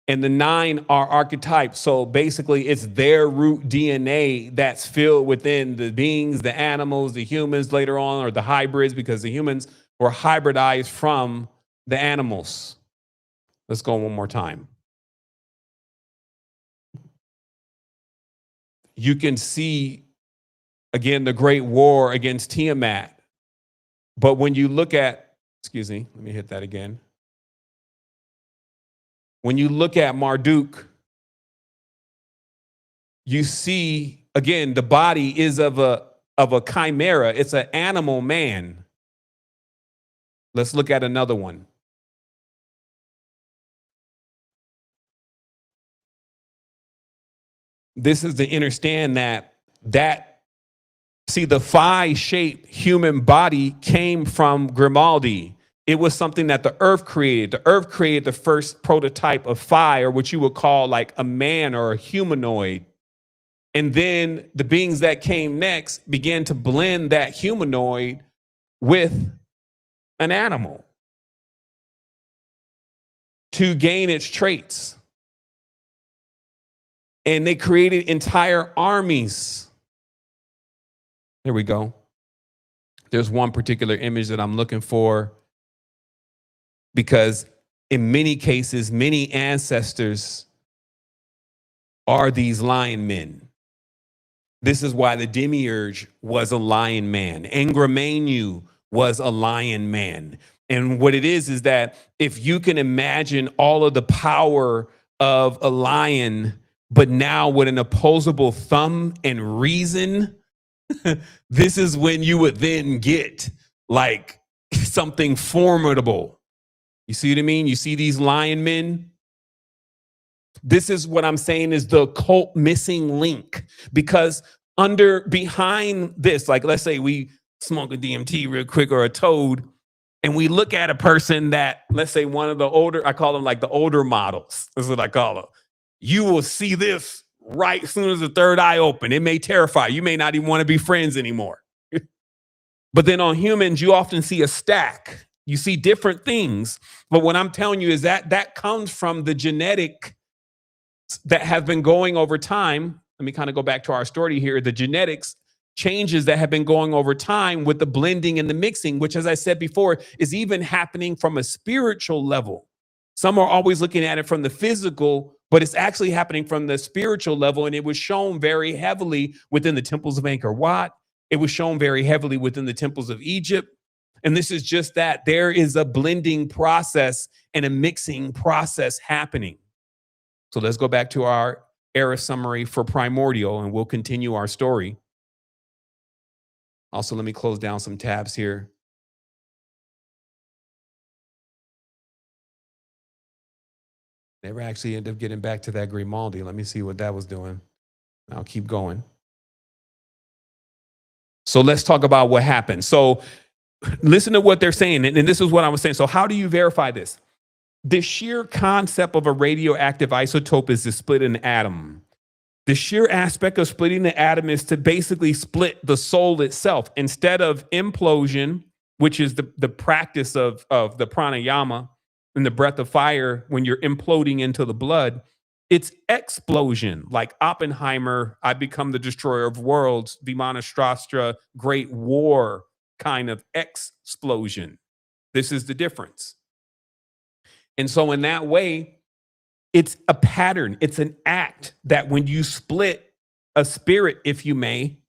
[SPEAKER 5] And the 9 are archetypes. So basically it's their root DNA that's filled within the beings, the animals, the humans later on, or the hybrids, because the humans were hybridized from the animals. Let's go one more time. You can see, again, the great war against Tiamat. But when you look at, excuse me, let me hit that again. When you look at Marduk, you see, again, the body is of a chimera. It's an animal man. Let's look at another one. This is to understand that see, the phi-shaped human body came from Grimaldi. It was something that the earth created. The earth created the first prototype of phi, or what you would call like a man or a humanoid. And then the beings that came next began to blend that humanoid with an animal to gain its traits. And they created entire armies. Here we go. There's one particular image that I'm looking for, because in many cases, many ancestors are these lion men. This is why the demiurge was a lion man. Angramenu was a lion man. And what it is that if you can imagine all of the power of a lion, but now with an opposable thumb and reason, this is when you would then get like something formidable. You see what I mean? You see these lion men? This is what I'm saying is the cult missing link, because behind this, like let's say we smoke a DMT real quick or a toad, and we look at a person that, let's say one of the older, I call them like the older models. This is what I call them. You will see this right as soon as the third eye open. It may terrify you. You may not even want to be friends anymore. But then on humans, you often see a stack. You see different things. But what I'm telling you is that comes from the genetic that have been going over time. Let me kind of go back to our story here. The genetics changes that have been going over time with the blending and the mixing, which, as I said before, is even happening from a spiritual level. Some are always looking at it from the physical, but it's actually happening from the spiritual level. And it was shown very heavily within the temples of Angkor Wat. It was shown very heavily within the temples of Egypt. And this is just that there is a blending process and a mixing process happening. So let's go back to our era summary for primordial, and we'll continue our story. Also, let me close down some tabs here. Never actually ended up getting back to that Grimaldi. Let me see what that was doing. I'll keep going. So let's talk about what happened. So listen to what they're saying. And this is what I was saying. So how do you verify this? The sheer concept of a radioactive isotope is to split an atom. The sheer aspect of splitting the atom is to basically split the soul itself. Instead of implosion, which is the practice of the pranayama and the breath of fire when you're imploding into the blood, it's explosion. Like Oppenheimer, I become the destroyer of worlds, Vimanastra, Great War kind of explosion. This is the difference. And so in that way, it's a pattern. It's an act that when you split a spirit, if you may,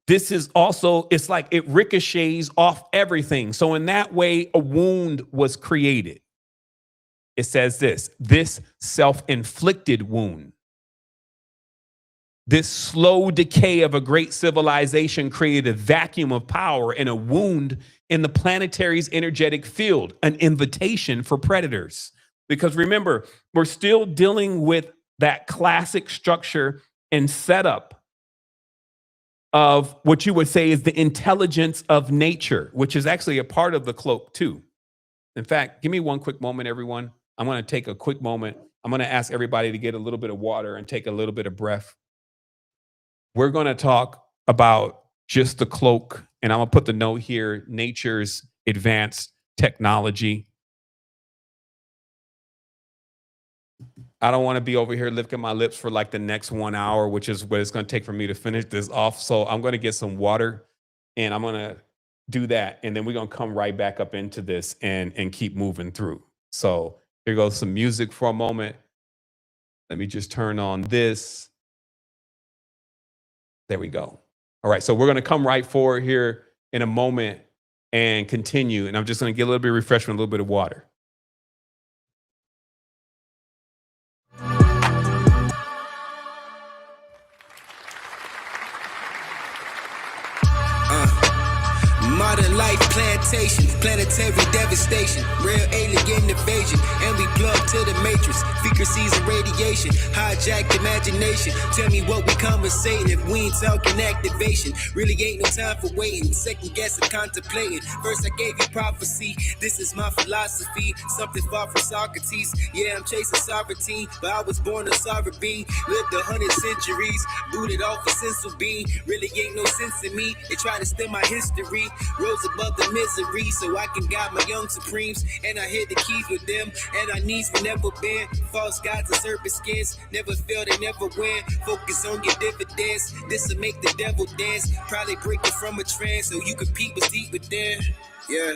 [SPEAKER 5] this is also, it's like it ricochets off everything. So in that way, a wound was created. It says this self-inflicted wound, this slow decay of a great civilization created a vacuum of power and a wound in the planetary's energetic field, an invitation for predators. Because remember, we're still dealing with that classic structure and setup of what you would say is the intelligence of nature, which is actually a part of the cloak too. In fact, give me one quick moment, everyone. I'm going to take a quick moment. I'm going to ask everybody to get a little bit of water and take a little bit of breath. We're going to talk about just the cloak, and I'm going to put the note here, nature's advanced technology. I don't want to be over here licking my lips for like the next 1 hour, which is what it's going to take for me to finish this off. So I'm going to get some water, and I'm going to do that, and then we're going to come right back up into this and keep moving through. So here goes some music for a moment. Let me just turn on this. There we go. All right, so we're going to come right forward here in a moment and continue. And I'm just going to get a little bit of refreshment, a little bit of water.
[SPEAKER 7] Modern life plantation, planetary devastation, real alien invasion, and we plug to the matrix, frequencies and radiation, hijacked imagination. Tell me what we conversating if we ain't talking activation. Really ain't no time for waiting, second guessing, contemplating. First I gave you prophecy, this is my philosophy, something far from Socrates. Yeah, I'm chasing sovereignty, but I was born a sovereign being, lived 100 centuries, booted off a sense of being. Really ain't no sense in me, they try to steal my history. Rose above the misery so I can guide my young supremes. And I hit the keys with them, and our knees will never bend. False gods and serpent skins, never fail, they never win. Focus on your dividends, this'll make the devil dance. Probably break you from a trance so you can peep what's deep within. Yeah.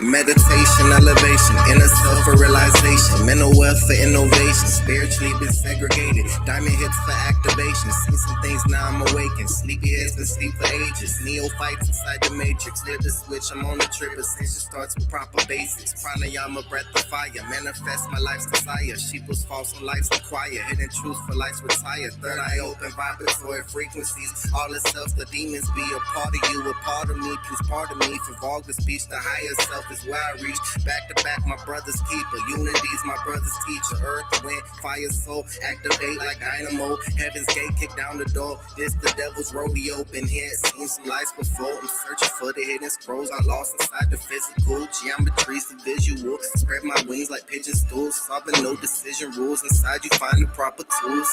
[SPEAKER 7] Meditation, elevation, inner self-realization, mental wealth for innovation, spiritually been segregated, diamond hits for activation, seen some things now I'm awakened, sleepy heads been sleep for ages, neophytes inside the matrix, clear the switch, I'm on the trip, ascension starts with proper basics, pranayama, breath of fire, manifest my life's desire, sheep was false on life's acquire, hidden truth for life's retire, third eye open, vibratory frequencies, all the self, the demons be a part of you, a part of me, please pardon me, for vulgar speech, the higher self is where I reach. Back to back, my brother's keeper. Unity's my brother's teacher. Earth, wind, fire, soul. Activate like dynamo. Heaven's gate, kick down the door. This the devil's rodeo. Been here, seen some lights before. I'm searching for the hidden scrolls. I lost inside the physical. Geometry's the visual. Spread my wings like pigeon stools. Solving no decision rules. Inside you find the proper tools.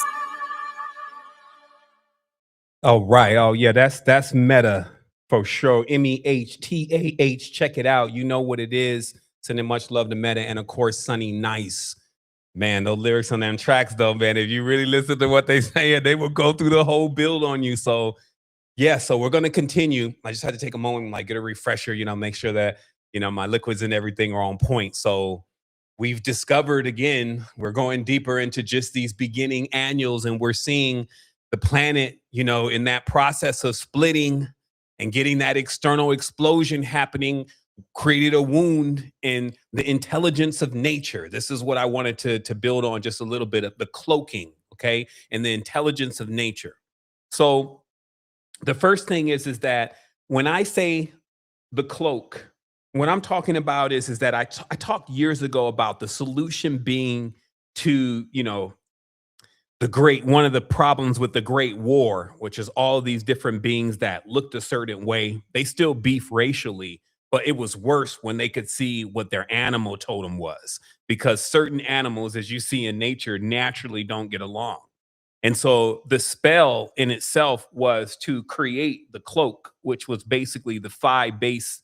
[SPEAKER 5] Oh, right. Oh, yeah. That's meta for sure. MEHTAH. Check it out. You know what it is. Sending much love to Meta and of course Sunny Nice. Man, those lyrics on them tracks though, man. If you really listen to what they say, they will go through the whole build on you. So yeah, so we're gonna continue. I just had to take a moment, like get a refresher, make sure that my liquids and everything are on point. So we've discovered again, we're going deeper into just these beginning annuals, and we're seeing the planet, in that process of splitting and getting that external explosion happening, created a wound in the intelligence of nature. This is what I wanted to build on just a little bit of the cloaking, okay, and the intelligence of nature. So the first thing is that when I say the cloak, what I'm talking about is that I talked years ago about the solution being to, one of the problems with the Great War, which is all these different beings that looked a certain way. They still beef racially, but it was worse when they could see what their animal totem was, because certain animals, as you see in nature, naturally don't get along. And so the spell in itself was to create the cloak, which was basically the phi base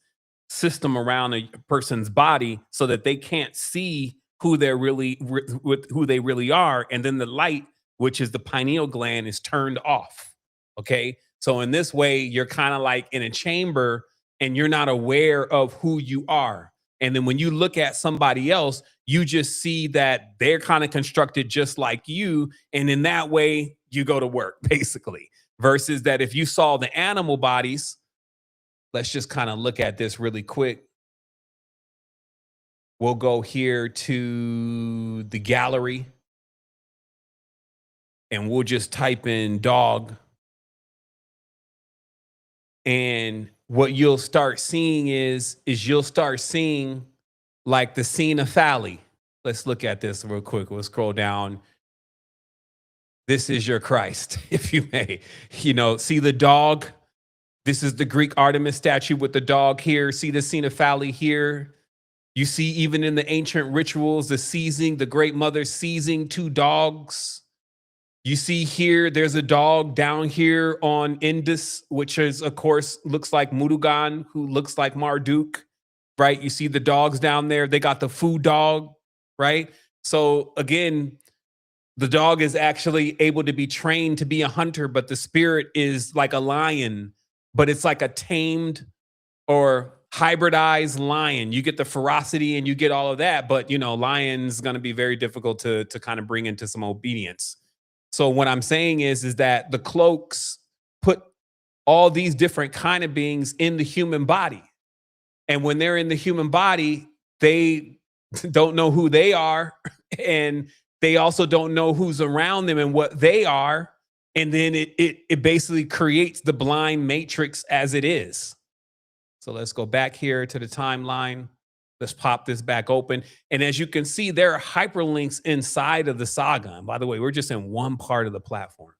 [SPEAKER 5] system around a person's body so that they can't see who they're really who they really are. And then the light, which is the pineal gland, is turned off. Okay. So in this way, you're kind of like in a chamber and you're not aware of who you are. And then when you look at somebody else, you just see that they're kind of constructed just like you. And in that way, you go to work, basically. Versus that if you saw the animal bodies, let's just kind of look at this really quick. We'll go here to the gallery and we'll just type in dog. And what you'll start seeing is you'll start seeing like the cenophaly. Let's look at this real quick. We'll scroll down. This is your Christ, if you may. See the dog? This is the Greek Artemis statue with the dog here. See the cenophaly here? You see, even in the ancient rituals, the seizing, the Great Mother seizing two dogs. You see here, there's a dog down here on Indus, which is, of course, looks like Murugan, who looks like Marduk, right? You see the dogs down there. They got the food dog, right? So again, the dog is actually able to be trained to be a hunter, but the spirit is like a lion, but it's like a tamed or hybridized lion. You get the ferocity and you get all of that, but lion's going to be very difficult to kind of bring into some obedience. So what I'm saying is that the cloaks put all these different kind of beings in the human body. And when they're in the human body, they don't know who they are. And they also don't know who's around them and what they are. And then it basically creates the blind matrix as it is. So let's go back here to the timeline. Let's pop this back open. And as you can see, there are hyperlinks inside of the saga. And by the way, we're just in one part of the platform.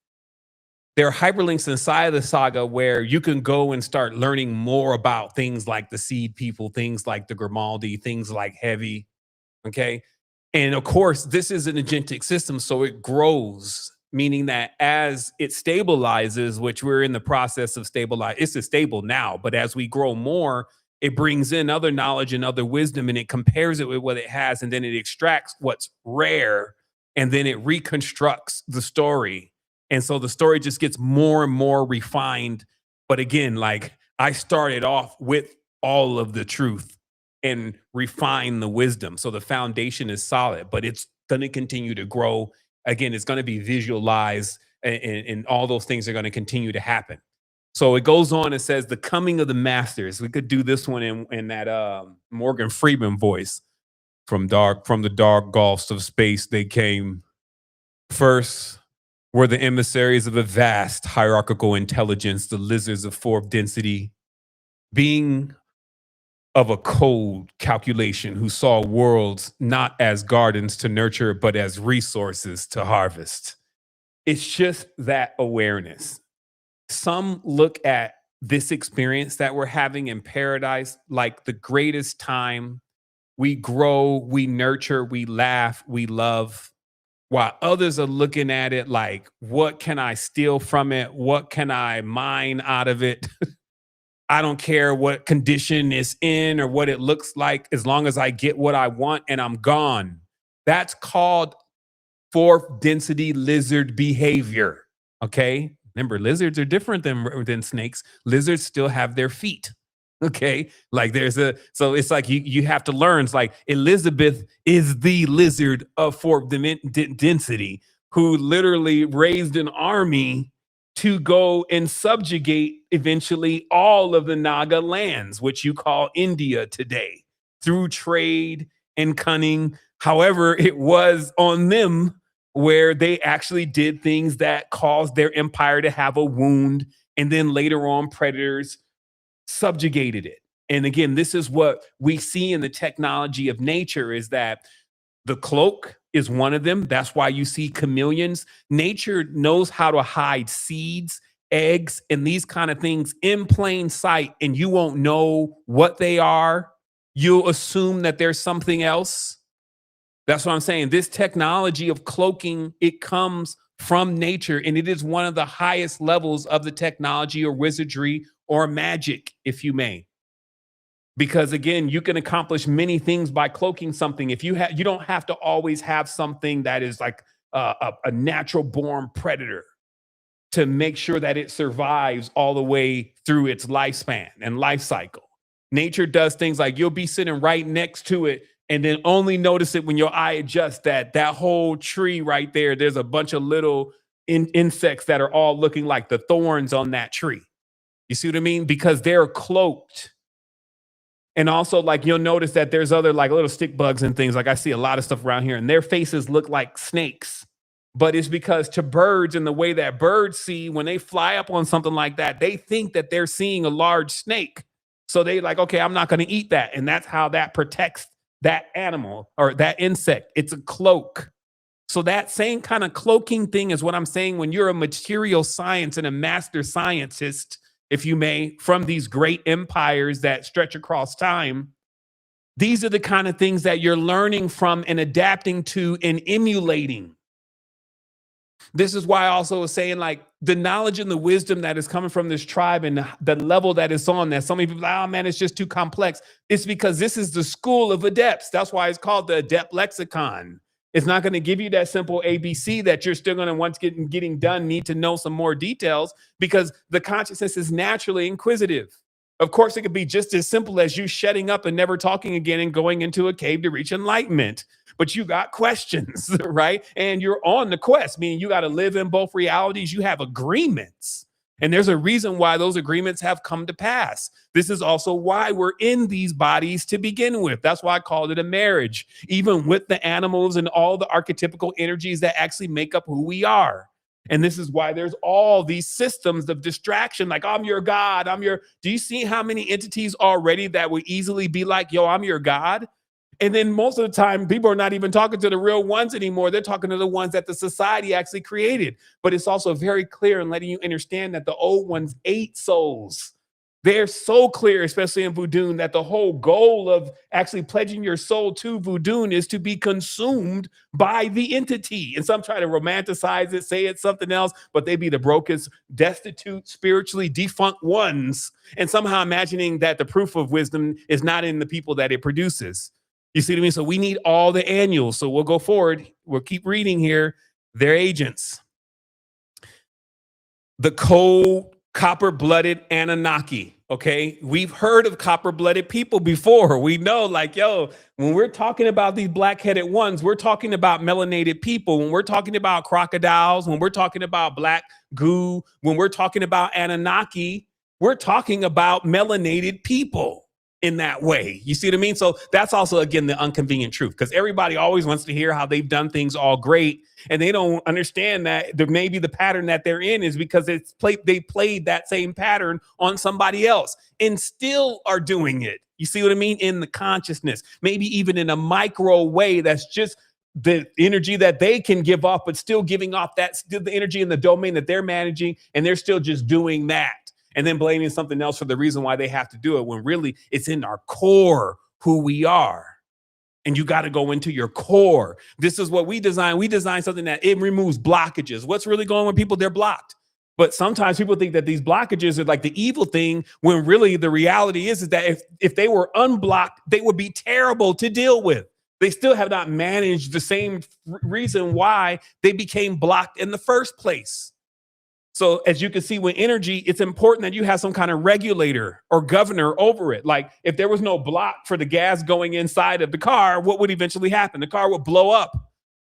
[SPEAKER 5] There are hyperlinks inside of the saga where you can go and start learning more about things like the Seed People, things like the Grimaldi, things like Heavy. Okay. And of course, this is an agentic system, so it grows, meaning that as it stabilizes, which we're in the process of stabilize, it's stable now, but as we grow more, it brings in other knowledge and other wisdom, and it compares it with what it has, and then it extracts what's rare, and then it reconstructs the story. And so the story just gets more and more refined. But again, like I started off with all of the truth. and refine the wisdom. So the foundation is solid, but it's going to continue to grow. Again, it's going to be visualized, and all those things are going to continue to happen. So it goes on, it says the coming of the masters. We could do this one in that Morgan Freeman voice. From the dark gulfs of space they came. First were the emissaries of a vast hierarchical intelligence, the lizards of fourth density, being of a cold calculation, who saw worlds not as gardens to nurture, but as resources to harvest. It's just that awareness. Some look at this experience that we're having in paradise like the greatest time. We grow, we nurture, we laugh, we love, while others are looking at it like, what can I steal from it? What can I mine out of it? I don't care what condition it's in or what it looks like, as long as I get what I want and I'm gone. That's called fourth density lizard behavior. Okay. Remember, lizards are different than snakes. Lizards still have their feet. Okay. Like so it's like you have to learn. It's like Elizabeth is the lizard of fourth density who literally raised an army to go and subjugate eventually all of the Naga lands, which you call India today, through trade and cunning. However, it was on them where they actually did things that caused their empire to have a wound. And then later on, predators subjugated it. And again, this is what we see in the technology of nature, is that the cloak is one of them. That's why you see chameleons. Nature knows how to hide seeds, eggs, and these kind of things in plain sight, and you won't know what they are. You'll assume that there's something else. That's what I'm saying. This technology of cloaking, it comes from nature, and it is one of the highest levels of the technology or wizardry or magic, if you may. Because again, you can accomplish many things by cloaking something. If you don't have to always have something that is like a natural born predator to make sure that it survives all the way through its lifespan and life cycle. Nature does things like you'll be sitting right next to it and then only notice it when your eye adjusts that whole tree right there. There's a bunch of little insects that are all looking like the thorns on that tree. You see what I mean? Because they're cloaked. And also, like, you'll notice that there's other like little stick bugs and things. Like I see a lot of stuff around here, and their faces look like snakes. But it's because to birds, and the way that birds see, when they fly up on something like that, they think that they're seeing a large snake. So they like, okay, I'm not going to eat that. And that's how that protects that animal or that insect. It's a cloak. So that same kind of cloaking thing is what I'm saying when you're a material science and a master scientist, if you may, from these great empires that stretch across time. These are the kind of things that you're learning from and adapting to and emulating. This is why I also was saying, like, the knowledge and the wisdom that is coming from this tribe and the level that it's on, that so many people, oh man, it's just too complex. It's because this is the school of adepts. That's why it's called the adept lexicon. It's not going to give you that simple ABC that you're still going to, once getting done, need to know some more details, because the consciousness is naturally inquisitive. Of course, it could be just as simple as you shutting up and never talking again and going into a cave to reach enlightenment. But you got questions, right? And you're on the quest, meaning you got to live in both realities. You have agreements. And there's a reason why those agreements have come to pass. This is also why we're in these bodies to begin with. That's why I called it a marriage, even with the animals and all the archetypical energies that actually make up who we are. And this is why there's all these systems of distraction, like I'm your God, do you see how many entities already that would easily be like, yo, I'm your God? And then most of the time, people are not even talking to the real ones anymore. They're talking to the ones that the society actually created. But it's also very clear in letting you understand that the old ones ate souls. They're so clear, especially in Voodoo, that the whole goal of actually pledging your soul to Voodoo is to be consumed by the entity. And some try to romanticize it, say it's something else, but they be the brokest, destitute, spiritually defunct ones, and somehow imagining that the proof of wisdom is not in the people that it produces. You see what I mean? So we need all the annuals. So we'll go forward. We'll keep reading here. They're agents. The cold, copper-blooded Anunnaki. Okay, we've heard of copper-blooded people before. We know, like, yo, when we're talking about these black-headed ones, we're talking about melanated people. When we're talking about crocodiles, when we're talking about black goo, when we're talking about Anunnaki, we're talking about melanated people in that way. You see what I mean? So that's also, again, the inconvenient truth, because everybody always wants to hear how they've done things all great, and they don't understand that maybe the pattern that they're in is because they played that same pattern on somebody else and still are doing it. You see what I mean? In the consciousness, maybe even in a micro way, that's just the energy that they can give off, but still giving off that still the energy in the domain that they're managing, and they're still just doing that. And then blaming something else for the reason why they have to do it, when really it's in our core who we are. And you got to go into your core. This is what we design. We design something that it removes blockages. What's really going on with people? They're blocked. But sometimes people think that these blockages are like the evil thing, when really the reality is that if they were unblocked, they would be terrible to deal with. They still have not managed the same reason why they became blocked in the first place. So as you can see, with energy, it's important that you have some kind of regulator or governor over it. Like if there was no block for the gas going inside of the car, what would eventually happen? The car would blow up.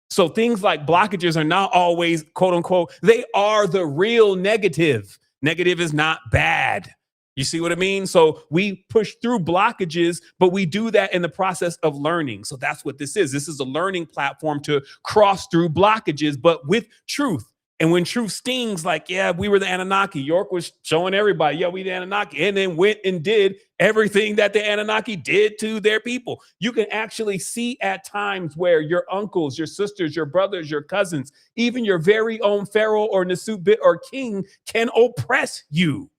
[SPEAKER 5] So things like blockages are not always, quote unquote, they are the real negative. Negative is not bad. You see what I mean? So we push through blockages, but we do that in the process of learning. So that's what this is. This is a learning platform to cross through blockages, but with truth. And when truth stings, like, yeah, we were the Anunnaki. York was showing everybody, yeah, we the Anunnaki, and then went and did everything that the Anunnaki did to their people. You can actually see at times where your uncles, your sisters, your brothers, your cousins, even your very own pharaoh or Nasubit or king can oppress you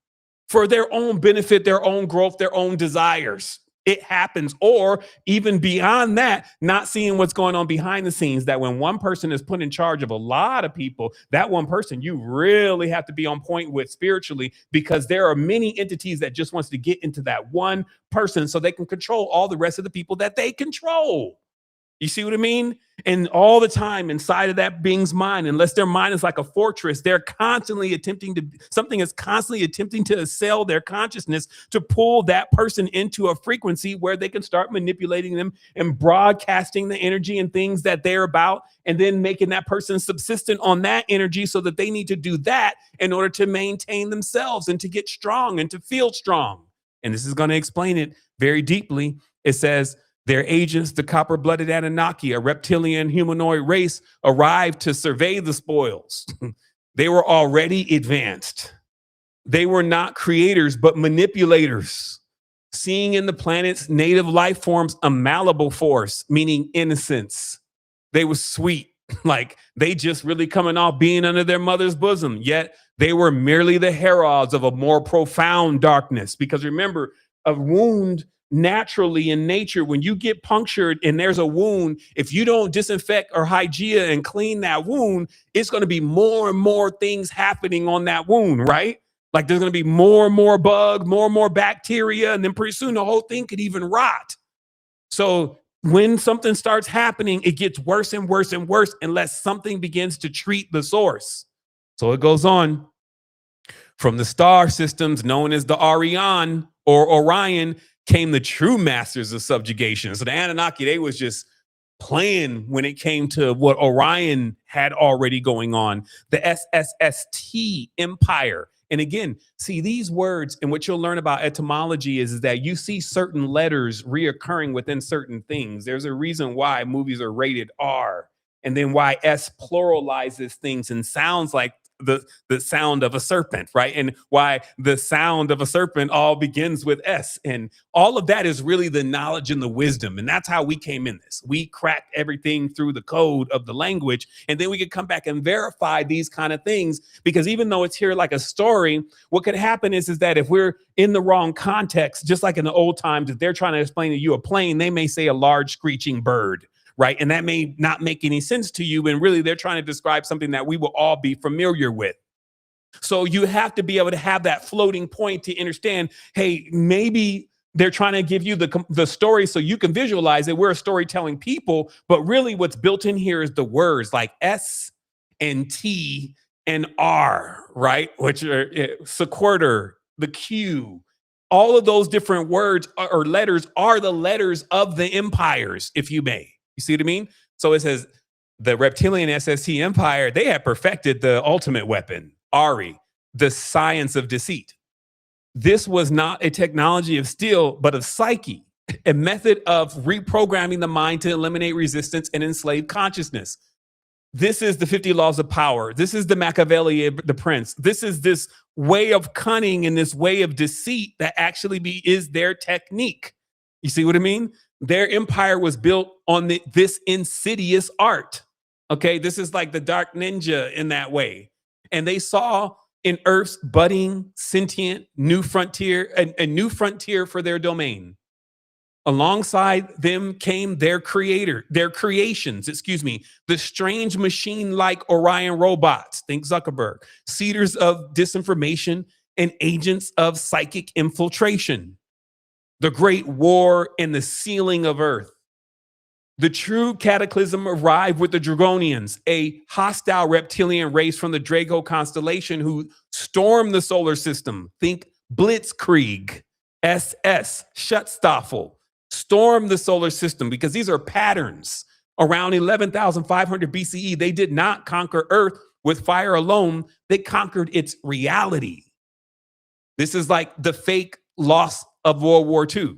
[SPEAKER 5] for their own benefit, their own growth, their own desires. It happens. Or even beyond that, not seeing what's going on behind the scenes, that when one person is put in charge of a lot of people, that one person you really have to be on point with spiritually, because there are many entities that just wants to get into that one person so they can control all the rest of the people that they control. You see what I mean? And all the time inside of that being's mind, unless their mind is like a fortress, they're constantly something is constantly attempting to assail their consciousness to pull that person into a frequency where they can start manipulating them and broadcasting the energy and things that they're about, and then making that person subsistent on that energy so that they need to do that in order to maintain themselves and to get strong and to feel strong. And this is going to explain it very deeply. It says, their agents, the copper-blooded Anunnaki, a reptilian humanoid race, arrived to survey the spoils. They were already advanced. They were not creators, but manipulators, seeing in the planet's native life forms a malleable force, meaning innocence. They were sweet, like they just really coming off being under their mother's bosom, yet they were merely the heralds of a more profound darkness. Because remember, a wound naturally in nature, when you get punctured and there's a wound, if you don't disinfect or hygiene and clean that wound, it's going to be more and more things happening on that wound, right? Like there's going to be more and more bug, more and more bacteria, and then pretty soon the whole thing could even rot. So when something starts happening, it gets worse and worse and worse unless something begins to treat the source. So it goes on. From the star systems known as the Orion or Orion came the true masters of subjugation. So the Anunnaki, they was just playing when it came to what Orion had already going on. The SSST Empire. And again, see these words, and what you'll learn about etymology is that you see certain letters reoccurring within certain things. There's a reason why movies are rated R, and then why S pluralizes things and sounds like the sound of a serpent, right? And why the sound of a serpent all begins with S. And all of that is really the knowledge and the wisdom. And that's how we came in this. We cracked everything through the code of the language. And then we could come back and verify these kind of things, because even though it's here like a story, what could happen is that if we're in the wrong context, just like in the old times, if they're trying to explain to you a plane, they may say a large screeching bird. Right. And that may not make any sense to you. And really, they're trying to describe something that we will all be familiar with. So you have to be able to have that floating point to understand, hey, maybe they're trying to give you the story so you can visualize it. We're a storytelling people. But really what's built in here is the words like S and T and R, right? Which are sequitur, the Q, All of those different words or letters are the letters of the empires, if you may. You see what I mean? So it says the reptilian SST empire, they had perfected the ultimate weapon, Ari, the science of deceit. This was not a technology of steel, but of psyche, a method of reprogramming the mind to eliminate resistance and enslave consciousness. This is the 50 laws of power. This is the Machiavelli, the prince. This is this way of cunning and this way of deceit that actually is their technique. You see what I mean? Their empire was built on this insidious art. Okay, this is like the dark ninja in that way. And they saw in Earth's budding, sentient, new frontier, a new frontier for their domain. Alongside them came their creations, the strange machine-like Orion robots, think Zuckerberg, seeders of disinformation and agents of psychic infiltration. The great war and the sealing of Earth. The true cataclysm arrived with the Dragonians, a hostile reptilian race from the Draco constellation who stormed the solar system. Think Blitzkrieg, SS, Schutzstaffel. Stormed the solar system because these are patterns. Around 11,500 BCE, they did not conquer Earth with fire alone. They conquered its reality. This is like the fake loss of World War II.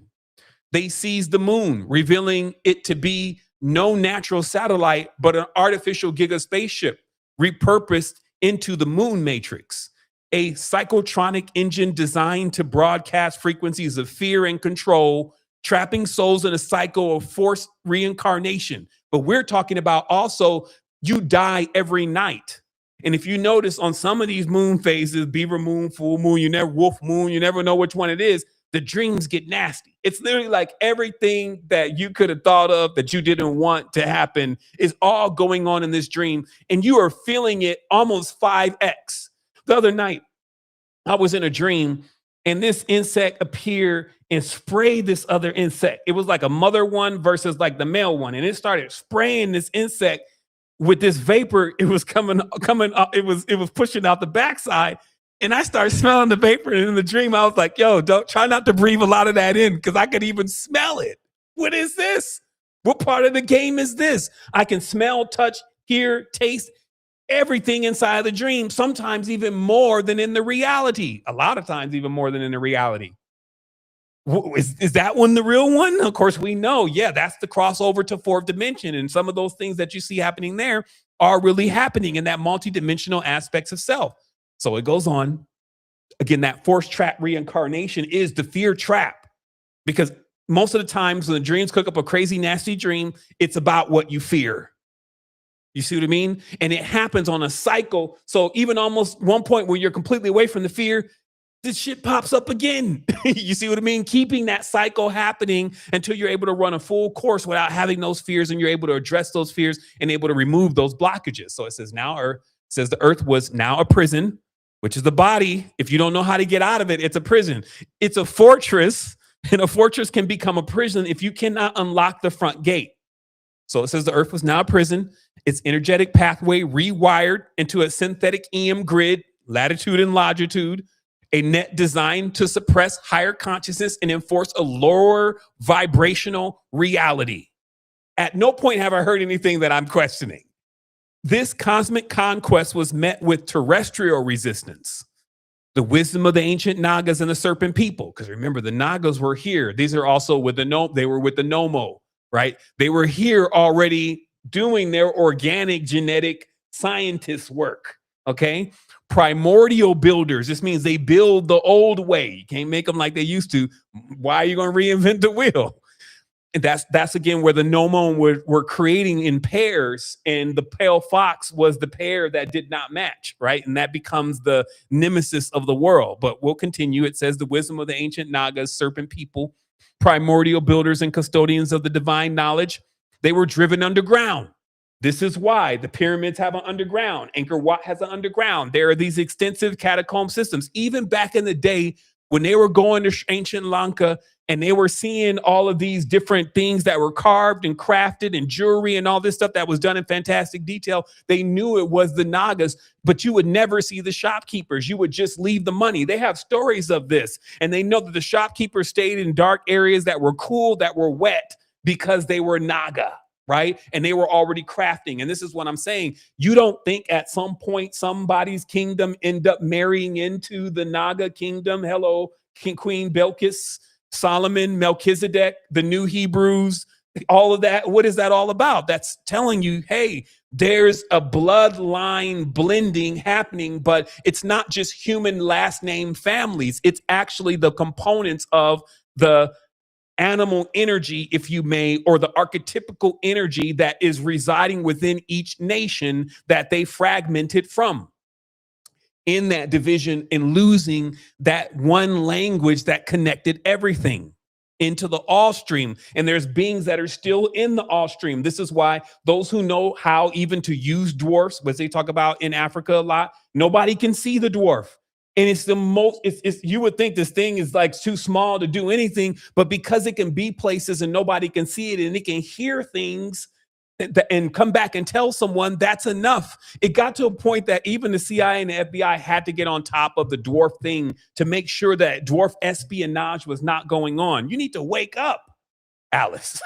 [SPEAKER 5] They seized the moon, revealing it to be no natural satellite, but an artificial giga spaceship repurposed into the moon matrix, a psychotronic engine designed to broadcast frequencies of fear and control, trapping souls in a cycle of forced reincarnation. But we're talking about also you die every night. And if you notice on some of these moon phases, beaver moon, full moon, wolf moon, you never know which one it is, the dreams get nasty. It's literally like everything that you could have thought of that you didn't want to happen is all going on in this dream. And you are feeling it almost 5x. The other night, I was in a dream and this insect appeared and sprayed this other insect. It was like a mother one versus like the male one. And it started spraying this insect with this vapor. It was coming up. It was pushing out the backside. And I started smelling the vapor. And in the dream, I was like, yo, don't try not to breathe a lot of that in because I could even smell it. What is this? What part of the game is this? I can smell, touch, hear, taste everything inside the dream, sometimes even more than in the reality. A lot of times even more than in the reality. Is that one the real one? Of course, we know. Yeah, that's the crossover to fourth dimension. And some of those things that you see happening there are really happening in that multidimensional aspects of self. So it goes on. Again, that force trap reincarnation is the fear trap. Because most of the times when the dreams cook up a crazy, nasty dream, it's about what you fear. You see what I mean? And it happens on a cycle. So even almost one point where you're completely away from the fear, this shit pops up again. You see what I mean? Keeping that cycle happening until you're able to run a full course without having those fears, and you're able to address those fears and able to remove those blockages. So it says the earth was now a prison, which is the body. If you don't know how to get out of it, it's a prison. It's a fortress, and a fortress can become a prison if you cannot unlock the front gate. So it says the earth was now a prison. Its energetic pathway rewired into a synthetic EM grid, latitude and longitude, a net designed to suppress higher consciousness and enforce a lower vibrational reality. At no point have I heard anything that I'm questioning. This cosmic conquest was met with terrestrial resistance. The wisdom of the ancient Nagas and the Serpent people, because remember, the Nagas were here. These are also with they were with the Nomo, right? They were here already doing their organic genetic scientist work, okay? Primordial builders. This means they build the old way. You can't make them like they used to. Why are you going to reinvent the wheel? And that's again where the Nomon were creating in pairs, and the pale fox was the pair that did not match, right? And that becomes the nemesis of the world. But we'll continue. It says the wisdom of the ancient Nagas, serpent people, primordial builders and custodians of the divine knowledge, they were driven underground. This is why the pyramids have an underground. Angkor Wat has an underground. There are these extensive catacomb systems. Even back in the day when they were going to ancient Lanka and they were seeing all of these different things that were carved and crafted and jewelry and all this stuff that was done in fantastic detail. They knew it was the Nagas, but you would never see the shopkeepers. You would just leave the money. They have stories of this, and they know that the shopkeepers stayed in dark areas that were cool, that were wet, because they were Naga, right? And they were already crafting. And this is what I'm saying. You don't think at some point somebody's kingdom end up marrying into the Naga kingdom? Hello, King, Queen Belkis, Solomon, Melchizedek, the new Hebrews, all of that. What is that all about? That's telling you, hey, there's a bloodline blending happening, but it's not just human last name families. It's actually the components of the animal energy, if you may, or the archetypical energy that is residing within each nation that they fragmented from in that division, and losing that one language that connected everything into the all stream. And there's beings that are still in the all stream. This is why those who know how even to use dwarfs, which they talk about in Africa a lot, nobody can see the dwarf. And it's the most, you would think this thing is like too small to do anything, but because it can be places and nobody can see it and it can hear things and come back and tell someone, that's enough. It got to a point that even the CIA and the FBI had to get on top of the dwarf thing to make sure that dwarf espionage was not going on. You need to wake up, Alice.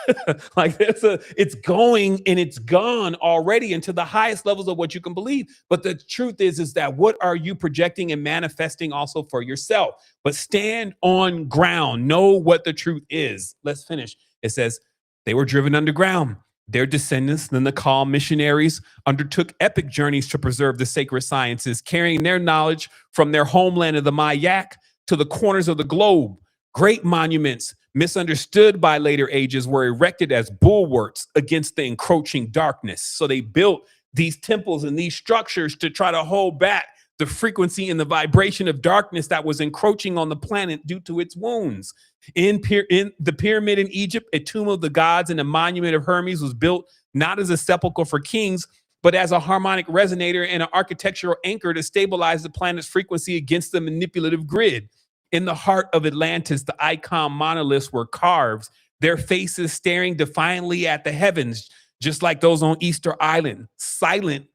[SPEAKER 5] Like it's going and it's gone already into the highest levels of what you can believe. But the truth is that what are you projecting and manifesting also for yourself? But stand on ground, know what the truth is. Let's finish. It says they were driven underground. Their descendants, the Nakal missionaries, undertook epic journeys to preserve the sacred sciences, carrying their knowledge from their homeland of the Mayak to the corners of the globe. Great monuments, misunderstood by later ages, were erected as bulwarks against the encroaching darkness. So they built these temples and these structures to try to hold back the frequency and the vibration of darkness that was encroaching on the planet due to its wounds. In the pyramid in Egypt, a tomb of the gods and a monument of Hermes was built not as a sepulchre for kings, but as a harmonic resonator and an architectural anchor to stabilize the planet's frequency against the manipulative grid. In the heart of Atlantis, the icon monoliths were carved, their faces staring defiantly at the heavens, just like those on Easter Island, silent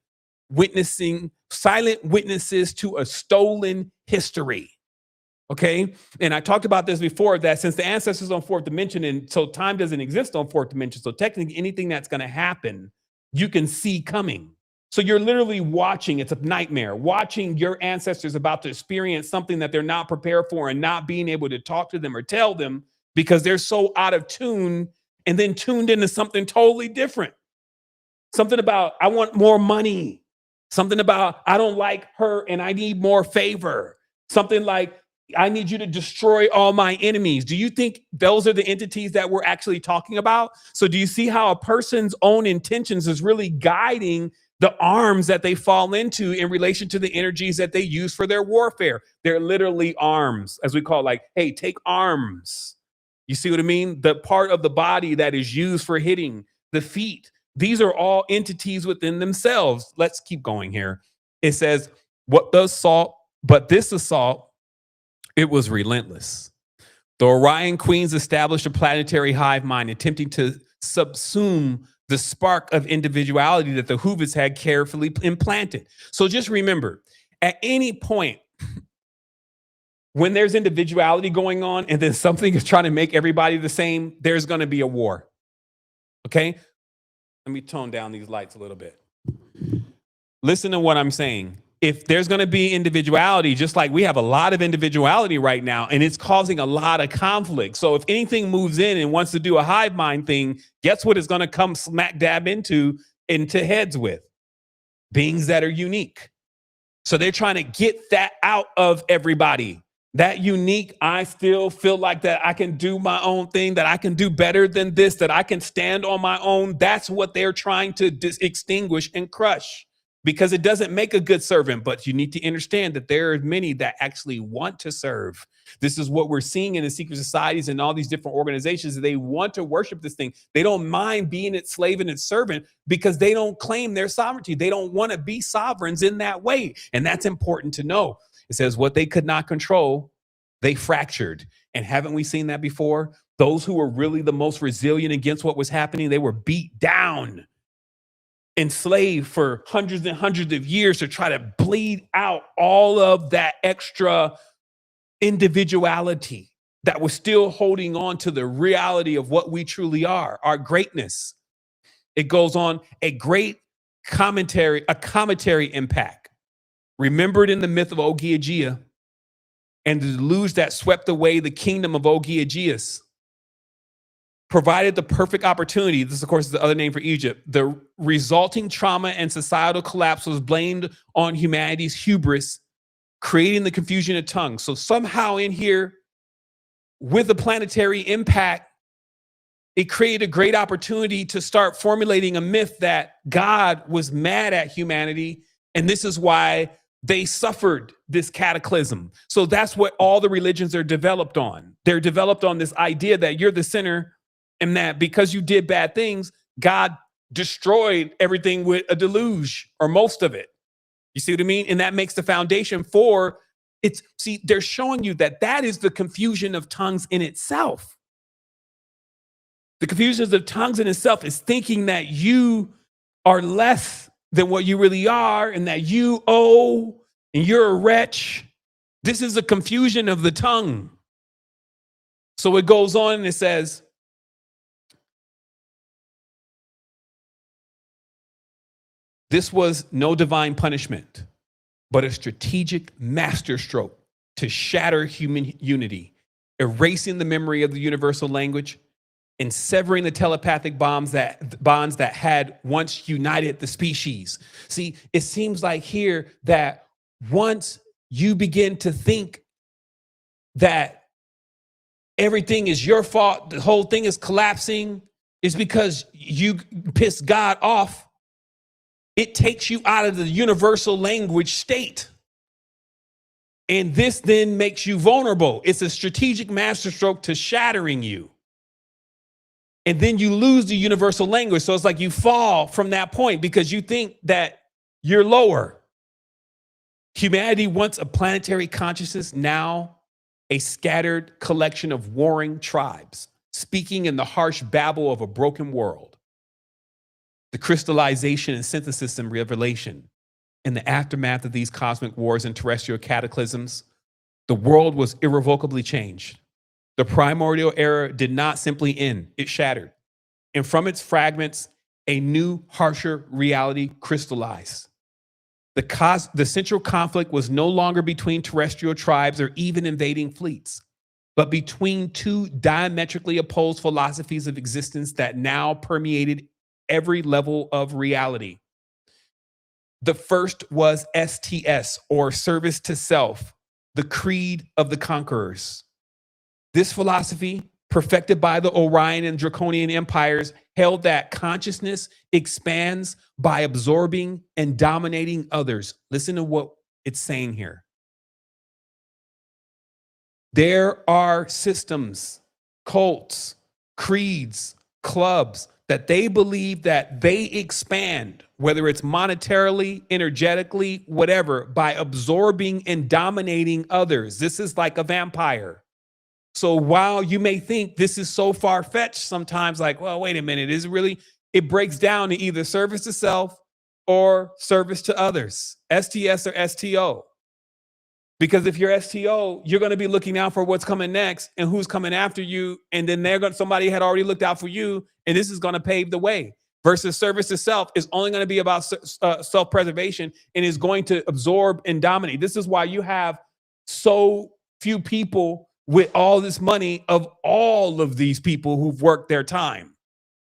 [SPEAKER 5] witnesses to a stolen history. Okay. And I talked about this before, that since the ancestors on fourth dimension, and so time doesn't exist on fourth dimension. So technically anything that's going to happen, you can see coming. So you're literally watching, it's a nightmare, watching your ancestors about to experience something that they're not prepared for and not being able to talk to them or tell them because they're so out of tune and then tuned into something totally different. Something about, I want more money. Something about, I don't like her and I need more favor. Something like, I need you to destroy all my enemies. Do you think those are the entities that we're actually talking about? So do you see how a person's own intentions is really guiding the arms that they fall into in relation to the energies that they use for their warfare? They're literally arms, as we call it, like, hey, take arms. You see what I mean? The part of the body that is used for hitting, the feet. These are all entities within themselves. Let's keep going here. It says, but this assault, it was relentless. The Orion Queens established a planetary hive mind, attempting to subsume the spark of individuality that the Hoovids had carefully implanted. So just remember, at any point, when there's individuality going on and then something is trying to make everybody the same, there's going to be a war. Okay? Let me tone down these lights a little bit. Listen to what I'm saying. If there's going to be individuality, just like we have a lot of individuality right now, and it's causing a lot of conflict. So if anything moves in and wants to do a hive mind thing, guess what it's going to come smack dab into heads with? Beings that are unique. So they're trying to get that out of everybody. That unique, I still feel like that I can do my own thing, that I can do better than this, that I can stand on my own. That's what they're trying to extinguish and crush. Because it doesn't make a good servant, but you need to understand that there are many that actually want to serve. This is what we're seeing in the secret societies and all these different organizations. They want to worship this thing. They don't mind being its slave and its servant because they don't claim their sovereignty. They don't want to be sovereigns in that way. And that's important to know. It says what they could not control, they fractured. And haven't we seen that before? Those who were really the most resilient against what was happening, they were beat down, enslaved for hundreds and hundreds of years to try to bleed out all of that extra individuality that was still holding on to the reality of what we truly are, our greatness. It goes on, a commentary impact. Remembered in the myth of Ogygia and the deluge that swept away the kingdom of Ogyges provided the perfect opportunity. This, of course, is the other name for Egypt. The resulting trauma and societal collapse was blamed on humanity's hubris, creating the confusion of tongues. So somehow in here, with the planetary impact, it created a great opportunity to start formulating a myth that God was mad at humanity, and this is why they suffered this cataclysm. So that's what all the religions are developed on. They're developed on this idea that you're the sinner, and that because you did bad things, God destroyed everything with a deluge, or most of it. You see what I mean? And that makes the foundation for it's. See, they're showing you that that is the confusion of tongues in itself. The confusion of tongues in itself is thinking that you are less than what you really are, and that you owe, and you're a wretch. This is a confusion of the tongue. So it goes on and it says, this was no divine punishment, but a strategic masterstroke to shatter human unity, erasing the memory of the universal language and severing the telepathic bonds that had once united the species. See, it seems like here that once you begin to think that everything is your fault, the whole thing is collapsing, is because you pissed God off. It takes you out of the universal language state. And this then makes you vulnerable. It's a strategic masterstroke to shattering you. And then you lose the universal language. So it's like you fall from that point because you think that you're lower. Humanity wants a planetary consciousness, now a scattered collection of warring tribes, speaking in the harsh babble of a broken world. The crystallization and synthesis and revelation in the aftermath of these cosmic wars and terrestrial cataclysms, the world was irrevocably changed. The primordial era did not simply end, it shattered. And from its fragments, a new, harsher reality crystallized. The central conflict was no longer between terrestrial tribes or even invading fleets, but between two diametrically opposed philosophies of existence that now permeated every level of reality. The first was STS, or service to self, the creed of the conquerors. This philosophy, perfected by the Orion and Draconian empires, held that consciousness expands by absorbing and dominating others. Listen to what it's saying here. There are systems, cults, creeds, clubs that they believe that they expand, whether it's monetarily, energetically, whatever, by absorbing and dominating others. This is like a vampire. So while you may think this is so far-fetched sometimes, like, well, wait a minute, is it really? It breaks down to either service to self or service to others, STS or STO. Because if you're STO, you're going to be looking out for what's coming next and who's coming after you. And then somebody had already looked out for you, and this is going to pave the way. Versus service to self is only going to be about self-preservation and is going to absorb and dominate. This is why you have so few people with all this money of all of these people who've worked their time,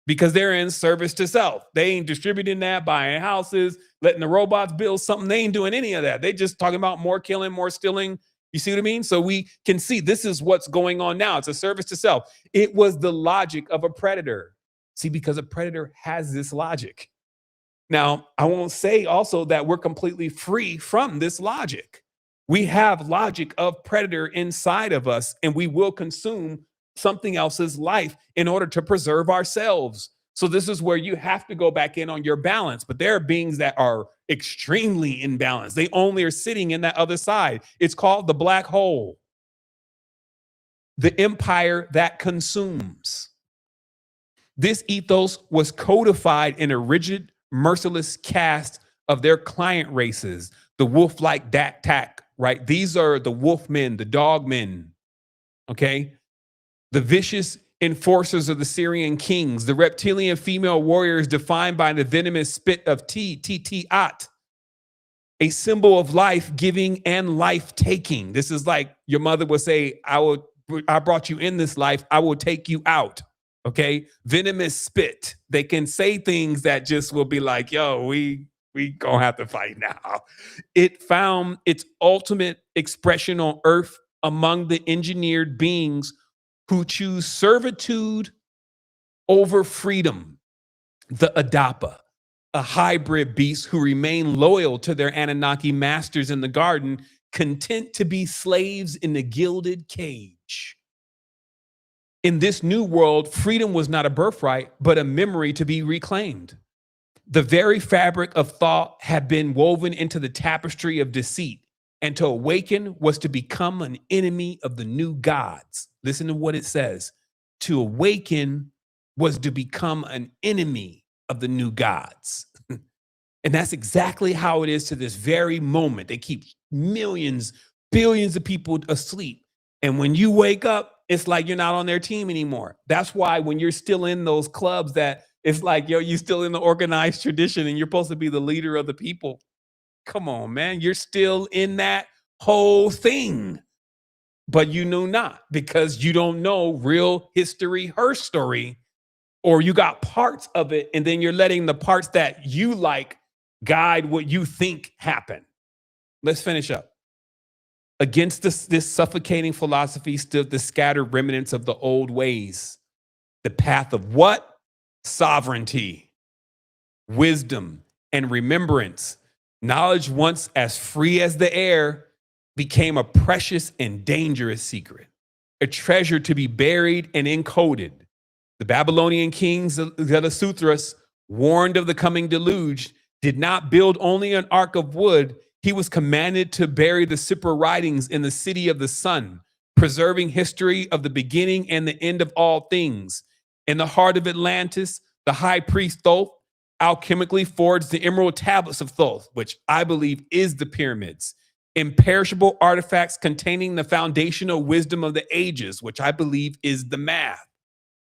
[SPEAKER 5] because they're in service to self. They ain't distributing that, buying houses, letting the robots build something. They ain't doing any of that. They just talking about more killing, more stealing. You see what I mean? So we can see this is what's going on now. It's a service to self. It was the logic of a predator. See, because a predator has this logic. Now, I won't say also that we're completely free from this logic. We have logic of predator inside of us, and we will consume something else's life in order to preserve ourselves. So this is where you have to go back in on your balance. But there are beings that are extremely imbalanced. They only are sitting in that other side. It's called the black hole. the empire that consumes. This ethos was codified in a rigid, merciless cast of their client races, the wolf-like dak-tak, right? These are the wolfmen, the dogmen, okay? The vicious enforcers of the Syrian kings, the reptilian female warriors defined by the venomous spit of T-T-T-At, a symbol of life giving and life taking. This is like your mother would say, I brought you in this life, I will take you out. Okay, venomous spit. They can say things that just will be like, yo, we gonna have to fight now. It found its ultimate expression on earth among the engineered beings who choose servitude over freedom. The Adapa, a hybrid beast who remain loyal to their Anunnaki masters in the garden, content to be slaves in the gilded cage. In this new world, freedom was not a birthright, but a memory to be reclaimed. The very fabric of thought had been woven into the tapestry of deceit, and to awaken was to become an enemy of the new gods. Listen to what it says. To awaken was to become an enemy of the new gods. And that's exactly how it is to this very moment. They keep millions, billions of people asleep. And when you wake up, it's like you're not on their team anymore. That's why when you're still in those clubs that it's like, yo, you're still in the organized tradition and you're supposed to be the leader of the people. Come on, man. You're still in that whole thing. But you know not, because you don't know real history, her story, or you got parts of it and then you're letting the parts that you like guide what you think happened. Let's finish up. Against this suffocating philosophy stood the scattered remnants of the old ways. The path of what? Sovereignty, wisdom, and remembrance. Knowledge once as free as the air became a precious and dangerous secret, a treasure to be buried and encoded. The Babylonian kings, the Sutras, warned of the coming deluge, did not build only an ark of wood. He was commanded to bury the super writings in the city of the sun, preserving history of the beginning and the end of all things. In the heart of Atlantis, the high priest Thoth alchemically forged the emerald tablets of Thoth, which I believe is the pyramids, imperishable artifacts containing the foundational wisdom of the ages, which I believe is the math.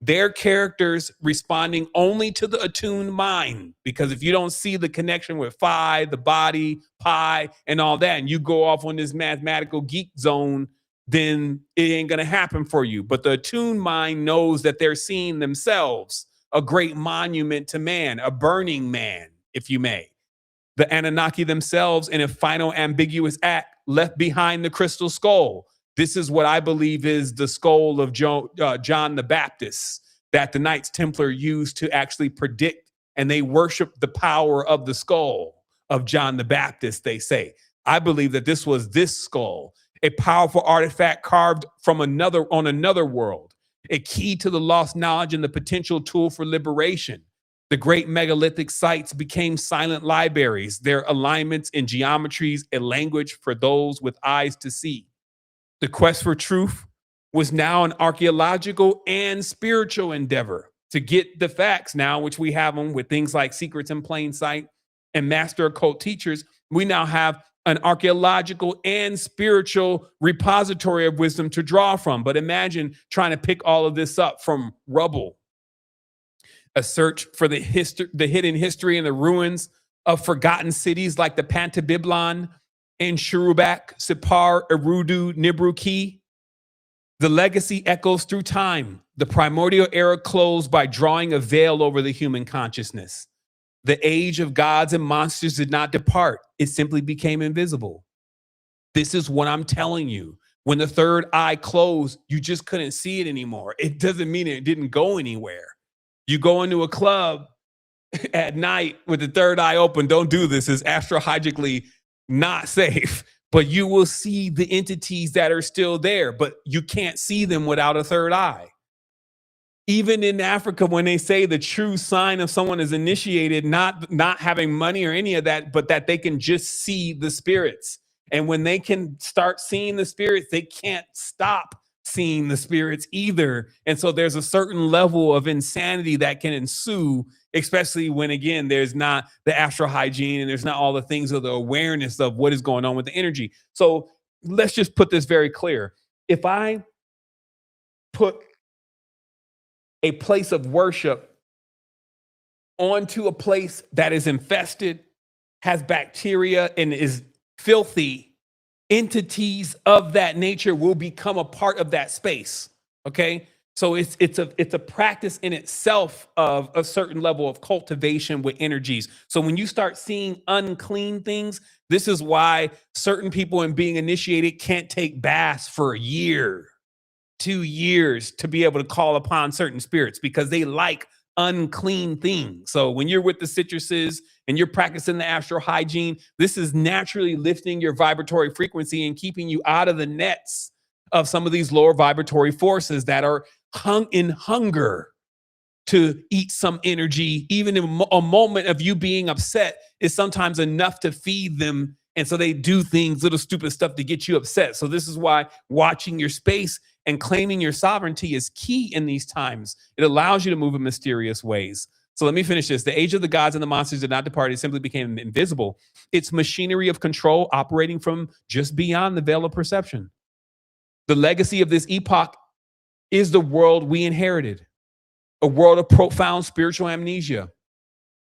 [SPEAKER 5] Their characters responding only to the attuned mind, because if you don't see the connection with phi, the body, pi, and all that, and you go off on this mathematical geek zone, then it ain't going to happen for you. But the attuned mind knows that they're seeing themselves, a great monument to man, a burning man, if you may. The Anunnaki themselves, in a final ambiguous act, left behind the crystal skull. This is what I believe is the skull of John the Baptist that the Knights Templar used to actually predict, and they worship the power of the skull of John the Baptist, they say. I believe that this was this skull, a powerful artifact carved from on another world, a key to the lost knowledge and the potential tool for liberation. The great megalithic sites became silent libraries, their alignments and geometries a language for those with eyes to see. The quest for truth was now an archaeological and spiritual endeavor to get the facts now, which we have them with things like Secrets in Plain Sight and Master Occult Teachers. We now have an archaeological and spiritual repository of wisdom to draw from. But imagine trying to pick all of this up from rubble. A search for the hidden history and the ruins of forgotten cities like the Pantabiblon and Shurubak, Sipar, Erudu, Nibruki. The legacy echoes through time. The primordial era closed by drawing a veil over the human consciousness. The age of gods and monsters did not depart. It simply became invisible. This is what I'm telling you. When the third eye closed, you just couldn't see it anymore. It doesn't mean it didn't go anywhere. You go into a club at night with the third eye open. Don't do this. It's astrologically not safe, but you will see the entities that are still there, but you can't see them without a third eye. Even in Africa, when they say the true sign of someone is initiated, not having money or any of that, but that they can just see the spirits. And when they can start seeing the spirits, they can't stop seeing the spirits either. And so there's a certain level of insanity that can ensue, especially when, again, there's not the astral hygiene and there's not all the things of the awareness of what is going on with the energy. So let's just put this very clear. If I put a place of worship onto a place that is infested, has bacteria, and is filthy, entities of that nature will become a part of that space. Okay, so it's a practice in itself of a certain level of cultivation with energies. So when you start seeing unclean things, this is why certain people in being initiated can't take baths for a year, 2 years to be able to call upon certain spirits, because they like unclean things. So when you're with the citruses and you're practicing the astral hygiene, this is naturally lifting your vibratory frequency and keeping you out of the nets of some of these lower vibratory forces that are in hunger to eat some energy. Even in a moment of you being upset is sometimes enough to feed them. And so they do things, little stupid stuff to get you upset. So this is why watching your space and claiming your sovereignty is key in these times. It allows you to move in mysterious ways. So let me finish this. The age of the gods and the monsters did not depart. It simply became invisible. It's machinery of control operating from just beyond the veil of perception. The legacy of this epoch is the world we inherited, a world of profound spiritual amnesia,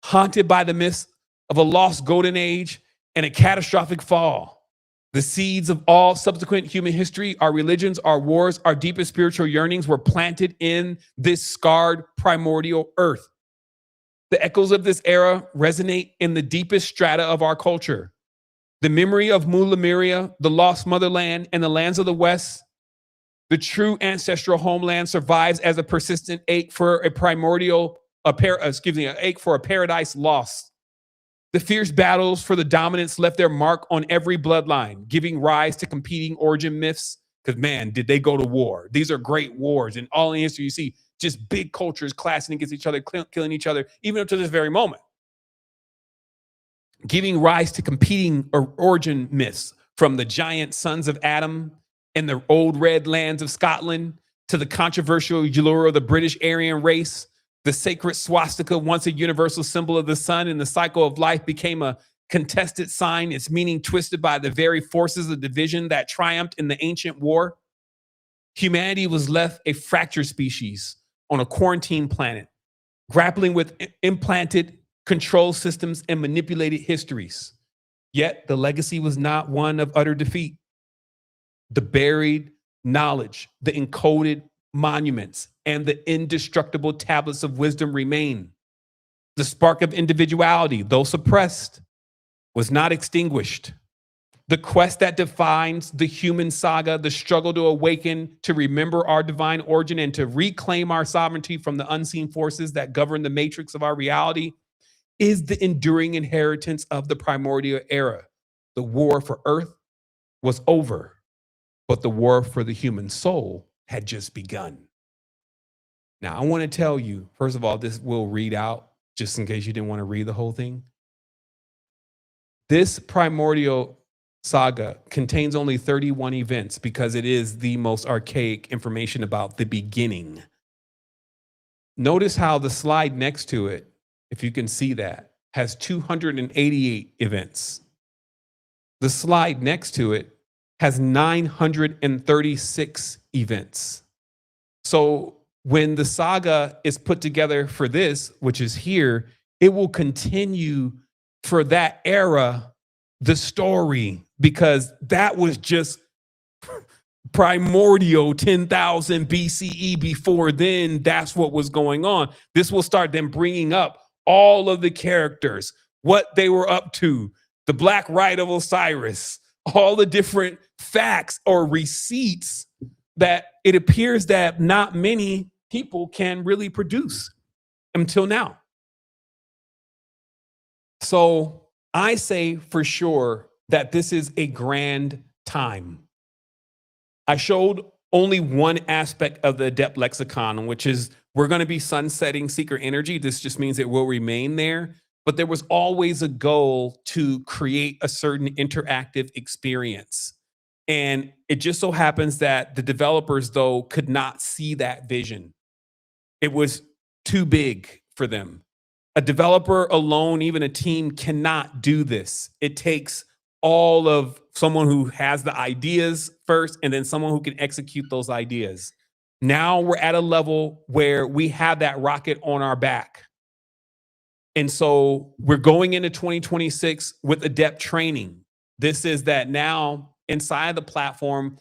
[SPEAKER 5] haunted by the myths of a lost golden age and a catastrophic fall. The seeds of all subsequent human history, our religions, our wars, our deepest spiritual yearnings were planted in this scarred primordial earth. The echoes of this era resonate in the deepest strata of our culture. The memory of Mu Lemuria, the lost motherland, and the lands of the West, the true ancestral homeland, survives as a persistent ache for a ache for a paradise lost. The fierce battles for the dominance left their mark on every bloodline, giving rise to competing origin myths. Because, man, did they go to war? These are great wars. And all in history, you see just big cultures clashing against each other, killing each other, even up to this very moment. Giving rise to competing origin myths, from the giant sons of Adam and the old red lands of Scotland to the controversial allure of the British Aryan race. The sacred swastika, once a universal symbol of the sun and the cycle of life, became a contested sign, its meaning twisted by the very forces of division that triumphed in the ancient war. Humanity was left a fractured species on a quarantine planet, grappling with implanted control systems and manipulated histories. Yet the legacy was not one of utter defeat. The buried knowledge, the encoded monuments, and the indestructible tablets of wisdom remain. The spark of individuality, though suppressed, was not extinguished. The quest that defines the human saga, the struggle to awaken, to remember our divine origin, and to reclaim our sovereignty from the unseen forces that govern the matrix of our reality, is the enduring inheritance of the primordial era. The war for Earth was over, but the war for the human soul had just begun. Now, I want to tell you, first of all, this will read out, just in case you didn't want to read the whole thing. This primordial saga contains only 31 events because it is the most archaic information about the beginning. Notice how the slide next to it, if you can see that, has 288 events. The slide next to it has 936 events. So when the saga is put together for this, which is here, it will continue for that era, the story, because that was just primordial 10,000 BCE. Before then, that's what was going on. This will start them bringing up all of the characters, what they were up to, the Black Rite of Osiris, all the different facts or receipts that it appears that not many people can really produce until now. So I say for sure that this is a grand time. I showed only one aspect of the Adept Lexicon, which is we're going to be sunsetting secret energy. This just means it will remain there. But there was always a goal to create a certain interactive experience. And it just so happens that the developers, though, could not see that vision. It was too big for them. A developer alone, even a team, cannot do this. It takes all of someone who has the ideas first and then someone who can execute those ideas. Now we're at a level where we have that rocket on our back. And so we're going into 2026 with adept training. This is that now inside the platform,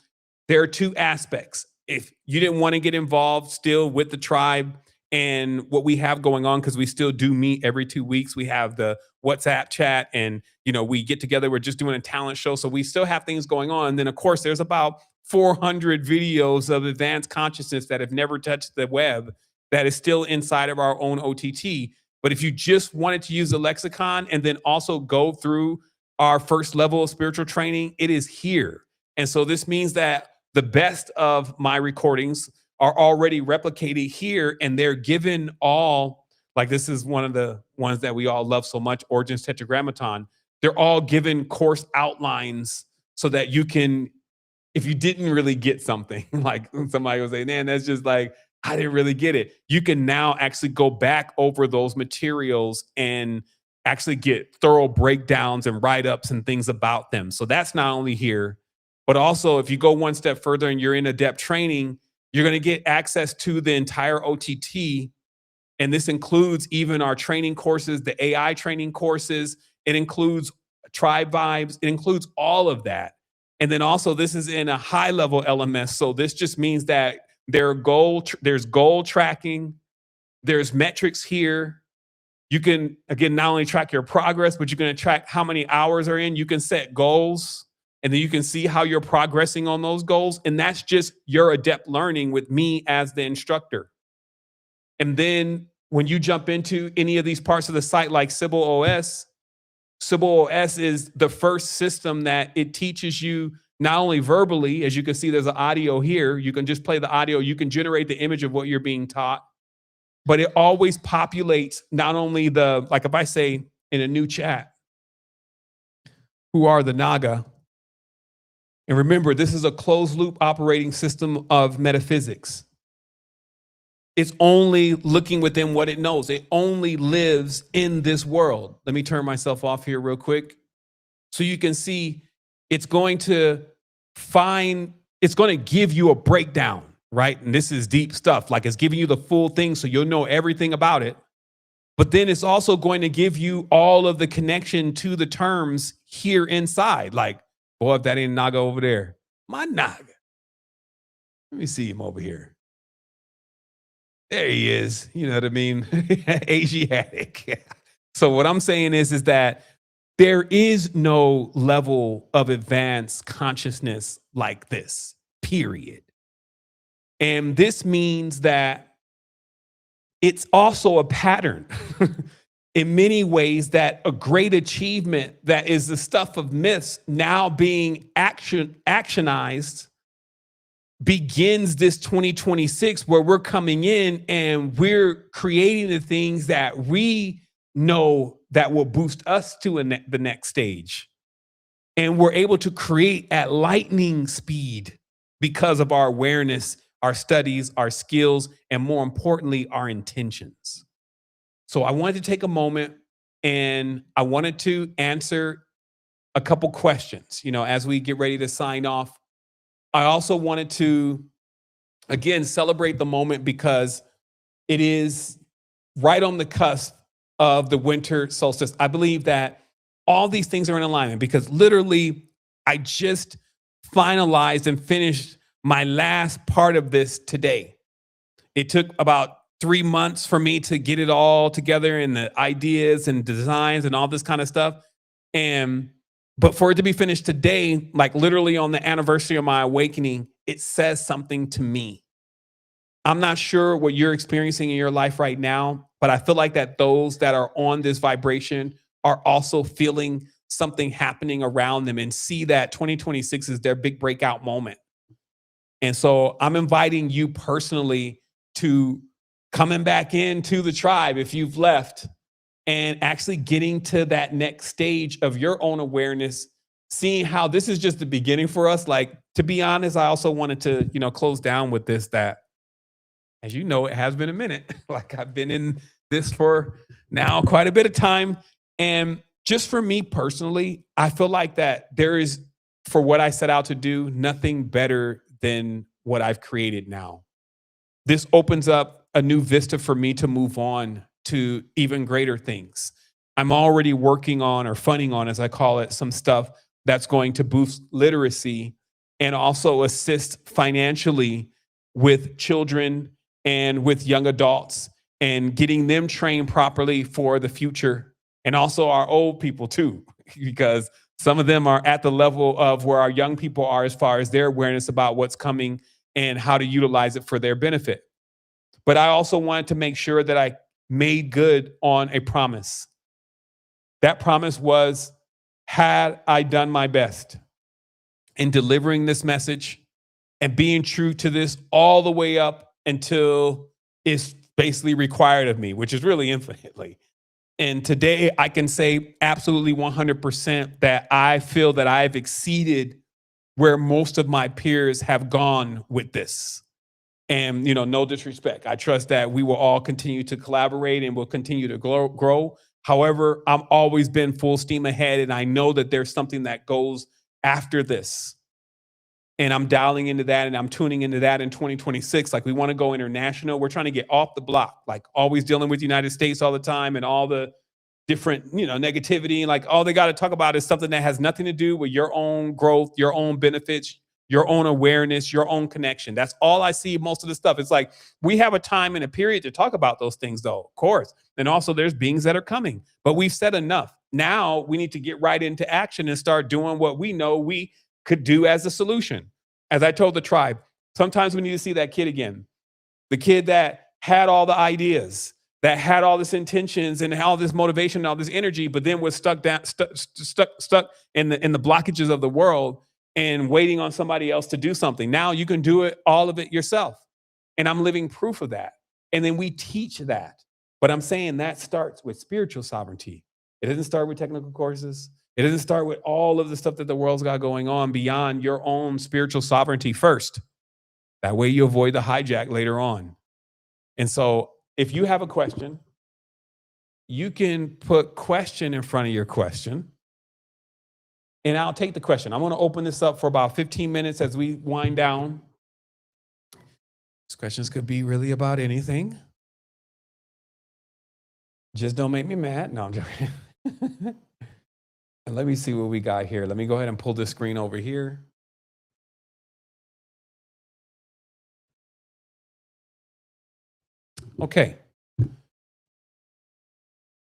[SPEAKER 5] there are two aspects. If you didn't want to get involved still with the tribe and what we have going on, because we still do meet every 2 weeks, we have the WhatsApp chat and, we get together, we're just doing a talent show. So we still have things going on. And then of course, there's about 400 videos of advanced consciousness that have never touched the web that is still inside of our own OTT. But if you just wanted to use the lexicon and then also go through our first level of spiritual training, it is here. And so this means that the best of my recordings are already replicated here, and they're given all, like this is one of the ones that we all love so much, Origins Tetragrammaton. They're all given course outlines so that you can, if you didn't really get something, like somebody will say, man, that's just like, I didn't really get it. You can now actually go back over those materials and actually get thorough breakdowns and write-ups and things about them. So that's not only here, but also if you go one step further and you're in adept training, you're going to get access to the entire OTT. And this includes even our training courses, the AI training courses. It includes tribe vibes. It includes all of that. And then also this is in a high level LMS. So this just means that there's goal tracking, there's metrics here. You can, again, not only track your progress, but you're going to track how many hours are in. You can set goals, and then you can see how you're progressing on those goals. And that's just your adept learning with me as the instructor. And then when you jump into any of these parts of the site like Sybil OS is the first system that it teaches you not only verbally, as you can see, there's an audio here. You can just play the audio. You can generate the image of what you're being taught. But it always populates not only like if I say in a new chat, who are the Naga? And remember, this is a closed loop operating system of metaphysics. It's only looking within what it knows. It only lives in this world. Let me turn myself off here real quick. So you can see it's going to give you a breakdown, right? And this is deep stuff. Like it's giving you the full thing so you'll know everything about it. But then it's also going to give you all of the connection to the terms here inside. Like, boy, if that ain't Naga over there, my Naga. Let me see him over here. There he is. You know what I mean? Asiatic. So what I'm saying is that there is no level of advanced consciousness like this, period. And this means that it's also a pattern in many ways, that a great achievement that is the stuff of myths now being actionized begins this 2026, where we're coming in and we're creating the things that we know that will boost us to the next stage. And we're able to create at lightning speed because of our awareness, our studies, our skills, and more importantly, our intentions. So I wanted to take a moment and I wanted to answer a couple questions, as we get ready to sign off. I also wanted to, again, celebrate the moment because it is right on the cusp of the winter solstice. I believe that all these things are in alignment because literally I just finalized and finished my last part of this today. It took about 3 months for me to get it all together and the ideas and designs and all this kind of stuff. But for it to be finished today, like literally on the anniversary of my awakening, it says something to me. I'm not sure what you're experiencing in your life right now, but I feel like that those that are on this vibration are also feeling something happening around them and see that 2026 is their big breakout moment. And so I'm inviting you personally to coming back into the tribe if you've left and actually getting to that next stage of your own awareness seeing how this is just the beginning for us. Like, to be honest, I also wanted to, close down with this, that, as you know, it has been a minute. Like, I've been in this for now quite a bit of time. And just for me personally, I feel like that there is, for what I set out to do, nothing better than what I've created now. This opens up a new vista for me to move on to even greater things. I'm already working on, or funding on, as I call it, some stuff that's going to boost literacy and also assist financially with children and with young adults, and getting them trained properly for the future, and also our old people too, because some of them are at the level of where our young people are as far as their awareness about what's coming and how to utilize it for their benefit. But I also wanted to make sure that I made good on a promise. That promise was, had I done my best in delivering this message and being true to this all the way up until it's basically required of me, which is really infinitely. And today I can say absolutely 100% that I feel that I've exceeded where most of my peers have gone with this. And, no disrespect. I trust that we will all continue to collaborate and will continue to grow. However, I've always been full steam ahead, and I know that there's something that goes after this. And I'm dialing into that, and I'm tuning into that in 2026. Like, we want to go international. We're trying to get off the block, like always dealing with the United States all the time and all the different, negativity. And like, all they got to talk about is something that has nothing to do with your own growth, your own benefits, your own awareness, your own connection. That's all I see most of the stuff. It's like, we have a time and a period to talk about those things, though, of course. And also there's beings that are coming, but we've said enough. Now we need to get right into action and start doing what we know we could do as a solution. As I told the tribe, sometimes we need to see that kid again. The kid that had all the ideas, that had all this intentions and all this motivation and all this energy, but then was stuck in the blockages of the world and waiting on somebody else to do something. Now you can do it, all of it yourself. And I'm living proof of that. And then we teach that. But I'm saying that starts with spiritual sovereignty. It doesn't start with technical courses. It doesn't start with all of the stuff that the world's got going on beyond your own spiritual sovereignty first. That way you avoid the hijack later on. And so if you have a question, you can put question in front of your question, and I'll take the question. I'm going to open this up for about 15 minutes as we wind down. These questions could be really about anything. Just don't make me mad. No, I'm joking. And let me see what we got here. Let me go ahead and pull this screen over here. Okay.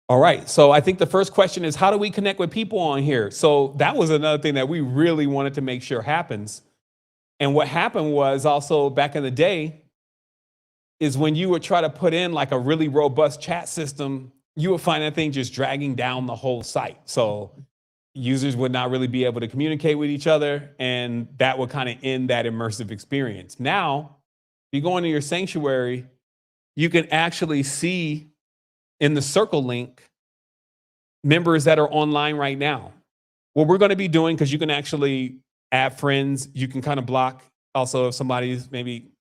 [SPEAKER 5] All right. So I think the first question is, how do we connect with people on here? So that was another thing that we really wanted to make sure happens. And what happened was, also back in the day, is when you would try to put in like a really robust chat system, you would find that thing just dragging down the whole site. So users would not really be able to communicate with each other, and that would kind of end that immersive experience. Now, if you go into your sanctuary, you can actually see in the circle link members that are online right now. What we're going to be doing, because you can actually add friends, you can kind of block. Also, if somebody's maybe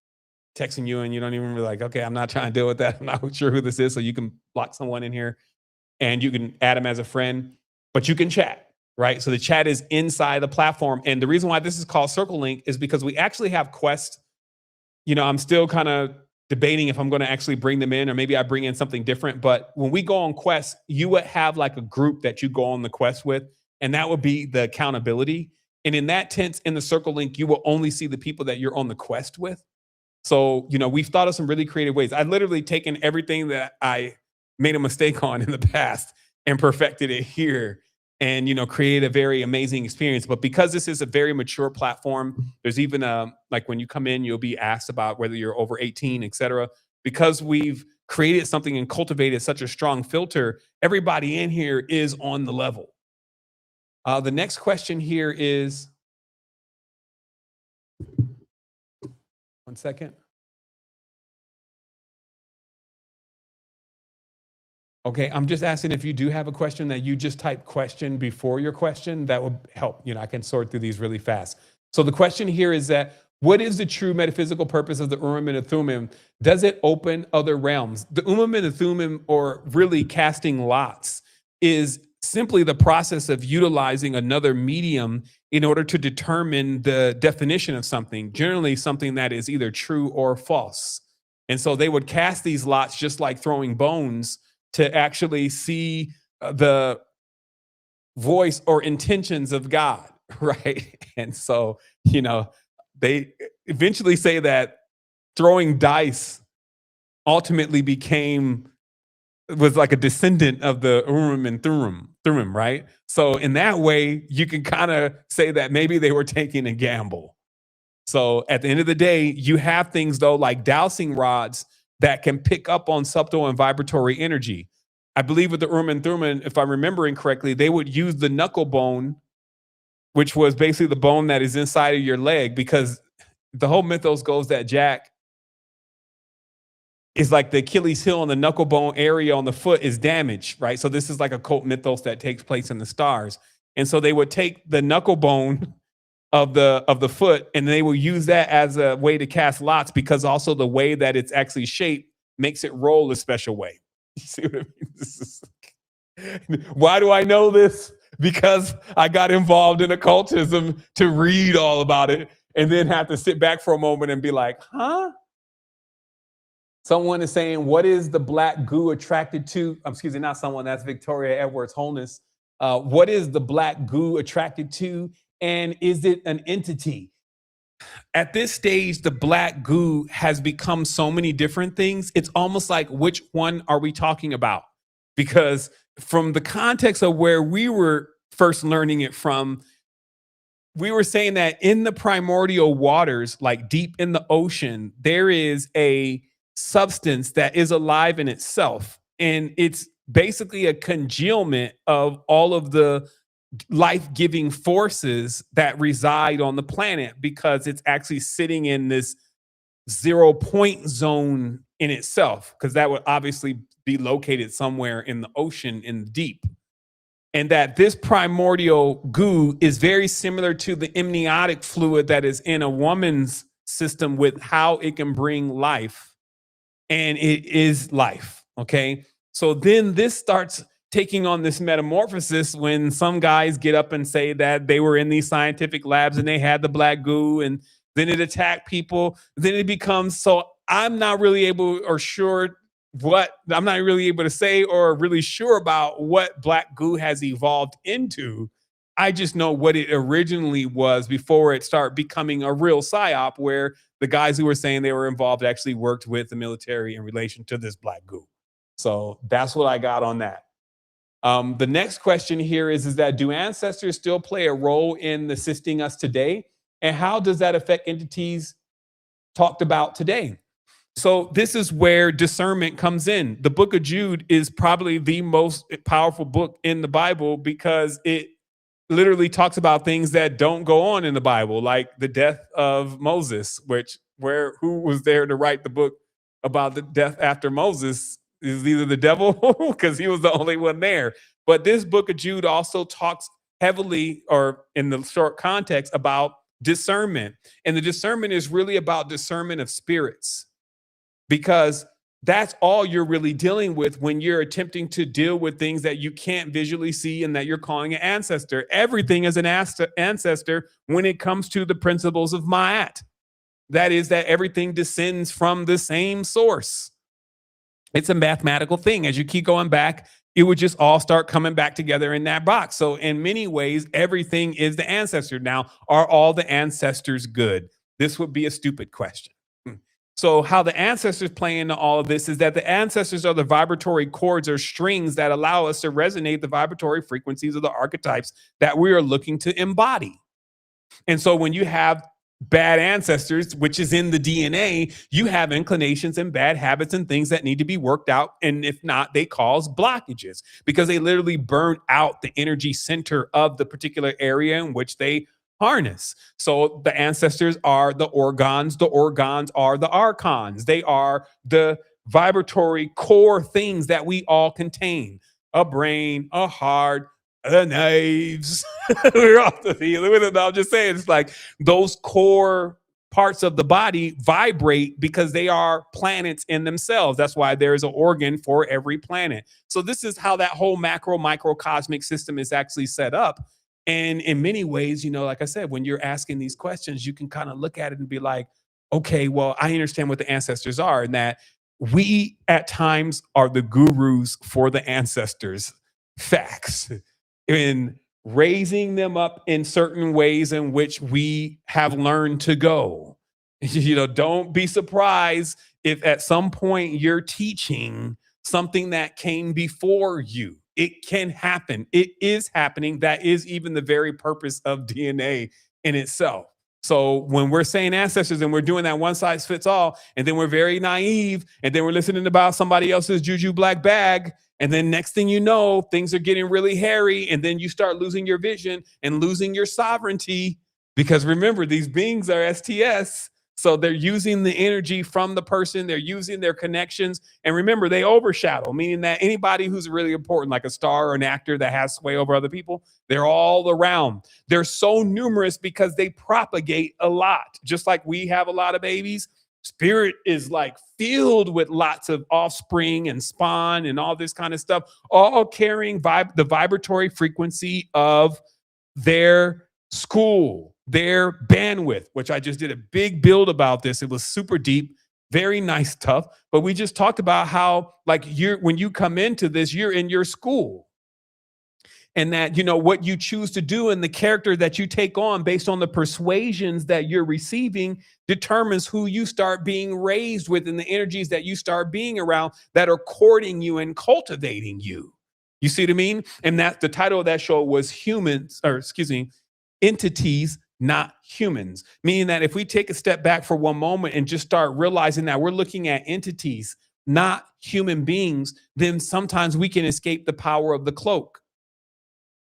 [SPEAKER 5] texting you and you don't even be like, okay, I'm not trying to deal with that, I'm not sure who this is, so you can block someone in here and you can add them as a friend, but you can chat, right? So the chat is inside the platform. And the reason why this is called Circle Link is because we actually have quests. I'm still kind of debating if I'm going to actually bring them in, or maybe I bring in something different. But when we go on quests, you would have like a group that you go on the quest with, and that would be the accountability. And in that sense, in the Circle Link, you will only see the people that you're on the quest with. So, we've thought of some really creative ways. I've literally taken everything that I made a mistake on in the past and perfected it here, and, create a very amazing experience. But because this is a very mature platform, there's even like when you come in, you'll be asked about whether you're over 18, et cetera. Because we've created something and cultivated such a strong filter, everybody in here is on the level. The next question here is, one second. Okay, I'm just asking if you do have a question that you just type question before your question. That would help. I can sort through these really fast. So the question here is that what is the true metaphysical purpose of the Urim and the Thummim? Does it open other realms? The Urim and the Thummim, or really casting lots, is simply the process of utilizing another medium in order to determine the definition of something, generally something that is either true or false. And so they would cast these lots just like throwing bones to actually see the voice or intentions of God, right? And so, they eventually say that throwing dice ultimately was like a descendant of the Urim and Thummim, right? So in that way, you can kind of say that maybe they were taking a gamble. So at the end of the day, you have things though like dowsing rods that can pick up on subtle and vibratory energy. I believe with the Urim and Thummim, if I'm remembering correctly, they would use the knuckle bone, which was basically the bone that is inside of your leg, because the whole mythos goes that Jack is like the Achilles heel, and the knuckle bone area on the foot is damaged, right? So this is like a cult mythos that takes place in the stars. And so they would take the knuckle bone of the foot, and they will use that as a way to cast lots, because also the way that it's actually shaped makes it roll a special way. You see what I mean? Why do I know this? Because I got involved in occultism to read all about it and then have to sit back for a moment and be like, huh? Someone is saying, what is the black goo attracted to? Excuse me, not someone, that's Victoria Edwards Holness. What is the black goo attracted to? And is it an entity? At this stage, the black goo has become so many different things. It's almost like, which one are we talking about? Because from the context of where we were first learning it from, we were saying that in the primordial waters, like deep in the ocean, there is a substance that is alive in itself. And it's basically a congealment of all of the life-giving forces that reside on the planet, because it's actually sitting in this 0 point zone in itself, because that would obviously be located somewhere in the ocean in the deep. And that this primordial goo is very similar to the amniotic fluid that is in a woman's system, with how it can bring life. And it is life. Okay. So then this starts taking on this metamorphosis when some guys get up and say that they were in these scientific labs and they had the black goo, and then it attacked people. Then it becomes, so I'm not really able or sure I'm not really able to say or really sure about what black goo has evolved into. I just know what it originally was before it started becoming a real psyop, where the guys who were saying they were involved actually worked with the military in relation to this black goo. So that's what I got on that. The next question here is that do ancestors still play a role in assisting us today? And how does that affect entities talked about today? So this is where discernment comes in. The book of Jude is probably the most powerful book in the Bible, because it literally talks about things that don't go on in the Bible, like the death of Moses, who was there to write the book about the death after Moses? Is either the devil, because he was the only one there. But this book of Jude also talks heavily, or in the short context, about discernment. And the discernment is really about discernment of spirits, because that's all you're really dealing with when you're attempting to deal with things that you can't visually see and that you're calling an ancestor. Everything is an ancestor when it comes to the principles of Ma'at. That is, that everything descends from the same source. It's a mathematical thing. As you keep going back, it would just all start coming back together in that box. So in many ways, everything is the ancestor. Now, are all the ancestors good? This would be a stupid question. So how the ancestors play into all of this is that the ancestors are the vibratory chords or strings that allow us to resonate the vibratory frequencies of the archetypes that we are looking to embody. And so when you have bad ancestors, which is in the DNA, you have inclinations and bad habits and things that need to be worked out. And if not, they cause blockages, because they literally burn out the energy center of the particular area in which they harness. So the ancestors are the organs are the archons. They are the vibratory core things that we all contain: a brain, a heart, the knives. We're off the field with it. I'm just saying, it's like those core parts of the body vibrate because they are planets in themselves. That's why there's an organ for every planet. So this is how that whole macro microcosmic system is actually set up. And in many ways, like I said, when you're asking these questions, you can kind of look at it and be like, okay, well, I understand what the ancestors are, and that we at times are the gurus for the ancestors. Facts. In raising them up in certain ways in which we have learned to go. Don't be surprised if at some point you're teaching something that came before you. It can happen. It is happening. That is even the very purpose of DNA in itself. So when we're saying ancestors and we're doing that one size fits all, and then we're very naive, and then we're listening about somebody else's juju black bag, and then next thing you know, things are getting really hairy, and then you start losing your vision and losing your sovereignty, because remember, these beings are STS. So they're using the energy from the person, they're using their connections. And remember, they overshadow, meaning that anybody who's really important, like a star or an actor that has sway over other people, they're all around. They're so numerous because they propagate a lot. Just like we have a lot of babies, spirit is like filled with lots of offspring and spawn and all this kind of stuff, all carrying the vibratory frequency of their school, their bandwidth, which I just did a big build about this. It was super deep, very nice stuff. But we just talked about how, like, when you come into this, you're in your school. And that, what you choose to do and the character that you take on based on the persuasions that you're receiving determines who you start being raised with and the energies that you start being around that are courting you and cultivating you. You see what I mean? And that the title of that show was Entities, Not Humans. Meaning that if we take a step back for one moment and just start realizing that we're looking at entities, not human beings, then sometimes we can escape the power of the cloak.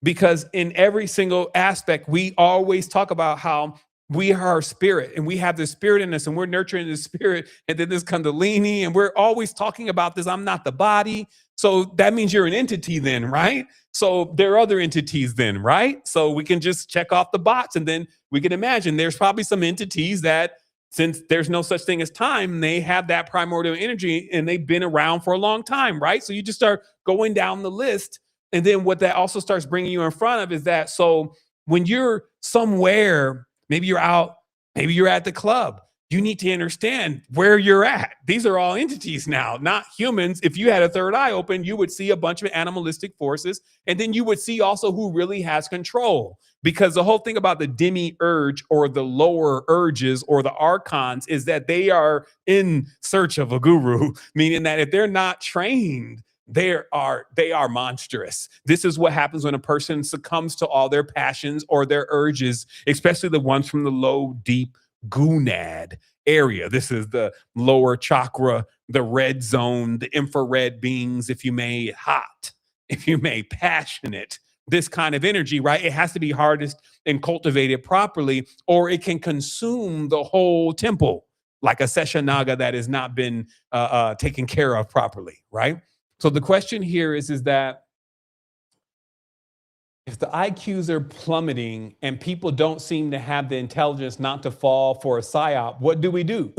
[SPEAKER 5] Because in every single aspect, we always talk about how we are spirit and we have the spirit in us and we're nurturing the spirit. And then there's Kundalini, and we're always talking about this. I'm not the body. So that means you're an entity then, right? So there are other entities then, right? So we can just check off the box, and then we can imagine there's probably some entities that, since there's no such thing as time, they have that primordial energy and they've been around for a long time, right? So you just start going down the list. And then what that also starts bringing you in front of is that, so when you're somewhere, maybe you're out, maybe you're at the club, you need to understand where you're at. These are all entities now, not humans. If you had a third eye open, you would see a bunch of animalistic forces, and then you would see also who really has control. Because the whole thing about the demiurge or the lower urges or the archons is that they are in search of a guru, meaning that if they're not trained, they are monstrous. This is what happens when a person succumbs to all their passions or their urges, especially the ones from the low, deep gonad area. This is the lower chakra, the red zone, the infrared beings, if you may, hot, if you may, passionate. This kind of energy, right? It has to be harnessed and cultivated properly, or it can consume the whole temple, like a Seshanaga that has not been taken care of properly, right? So the question here is that if the IQs are plummeting and people don't seem to have the intelligence not to fall for a psyop, what do we do?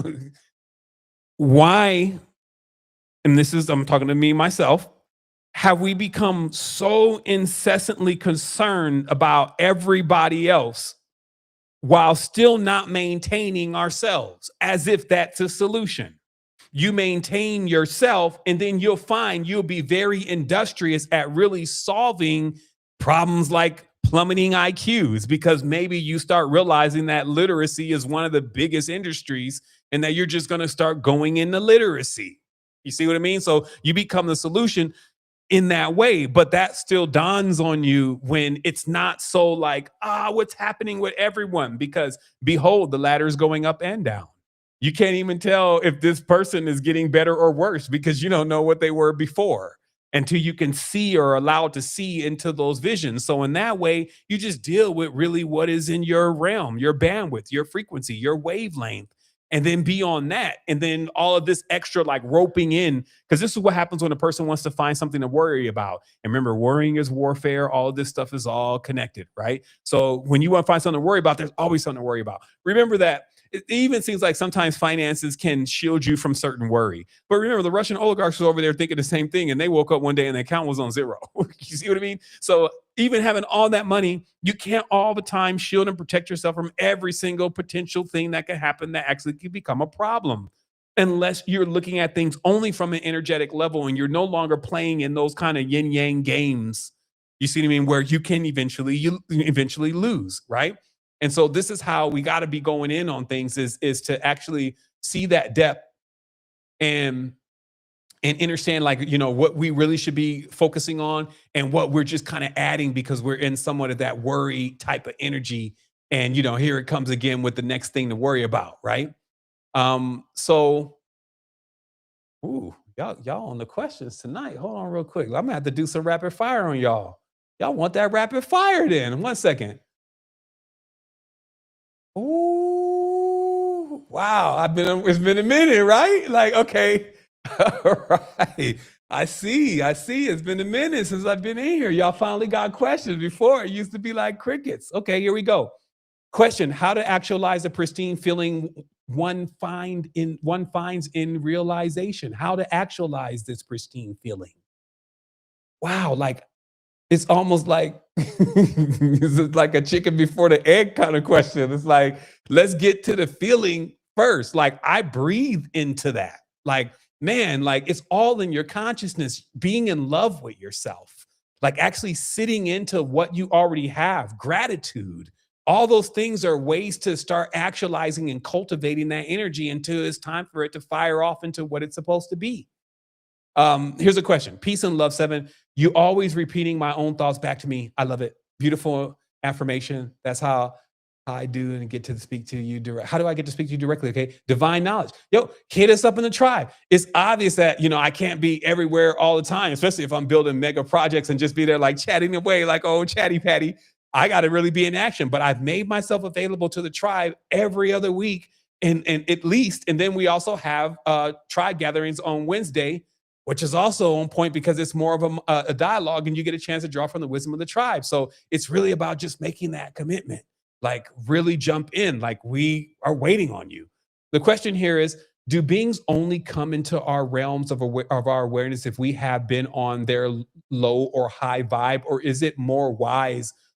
[SPEAKER 5] Why, and this is, I'm talking to me myself, have we become so incessantly concerned about everybody else while still not maintaining ourselves, as if that's a solution? You maintain yourself, and then you'll find you'll be very industrious at really solving problems like plummeting IQs, because maybe you start realizing that literacy is one of the biggest industries and that you're just going to start going into literacy. You see what I mean? So you become the solution in that way, but that still dawns on you when it's not so like, what's happening with everyone? Because behold, the ladder is going up and down. You can't even tell if this person is getting better or worse because you don't know what they were before until you can see or allowed to see into those visions. So in that way, you just deal with really what is in your realm, your bandwidth, your frequency, your wavelength. and then be on that. And then all of this extra like roping in, because this is what happens when a person wants to find something to worry about. And remember, worrying is warfare. All of this stuff is all connected, right? So when you want to find something to worry about, there's always something to worry about. Remember that it even seems like sometimes finances can shield you from certain worry. But remember, the Russian oligarchs were over there thinking the same thing, and they woke up one day and their account was on zero. You see what I mean? So even having all that money, you can't all the time shield and protect yourself from every single potential thing that can happen that actually could become a problem, unless you're looking at things only from an energetic level and you're no longer playing in those kind of yin yang games. You see what I mean? Where you can eventually lose, right? And so this is how we got to be going in on things is to actually see that depth and understand, like, you know, what we really should be focusing on and what we're just kind of adding because we're in somewhat of that worry type of energy. And, you know, here it comes again with the next thing to worry about, right? So, y'all on the questions tonight. Hold on real quick. I'm gonna have to do some rapid fire on y'all. Y'all want that rapid fire then? 1 second. Ooh, wow. It's been a minute, right? Like, okay. All right. I see. It's been a minute since I've been in here. Y'all finally got questions. Before it used to be like crickets. Okay, here we go. Question: how to actualize a pristine feeling one finds in realization? How to actualize this pristine feeling? Wow, like it's almost like it's like a chicken before the egg kind of question. It's like, let's get to the feeling first. Like, I breathe into that. Like, man, like it's all in your consciousness, being in love with yourself, like actually sitting into what you already have, gratitude. All those things are ways to start actualizing and cultivating that energy until it's time for it to fire off into what it's supposed to be. Here's a question. Peace and love, 7. You always repeating my own thoughts back to me. I love it. Beautiful affirmation. That's how I do and get to speak to you direct. How do I get to speak to you directly? Okay. Divine knowledge. Yo, hit us up in the tribe. It's obvious that, you know, I can't be everywhere all the time, especially if I'm building mega projects and just be there like chatting away like, oh, chatty patty. I got to really be in action, but I've made myself available to the tribe every other week and at least. And then we also have tribe gatherings on Wednesday, which is also on point because it's more of a dialogue and you get a chance to draw from the wisdom of the tribe. So it's really about just making that commitment, like really jump in, like we are waiting on you. The question here is, do beings only come into our realms of our awareness if we have been on their low or high vibe, or is it more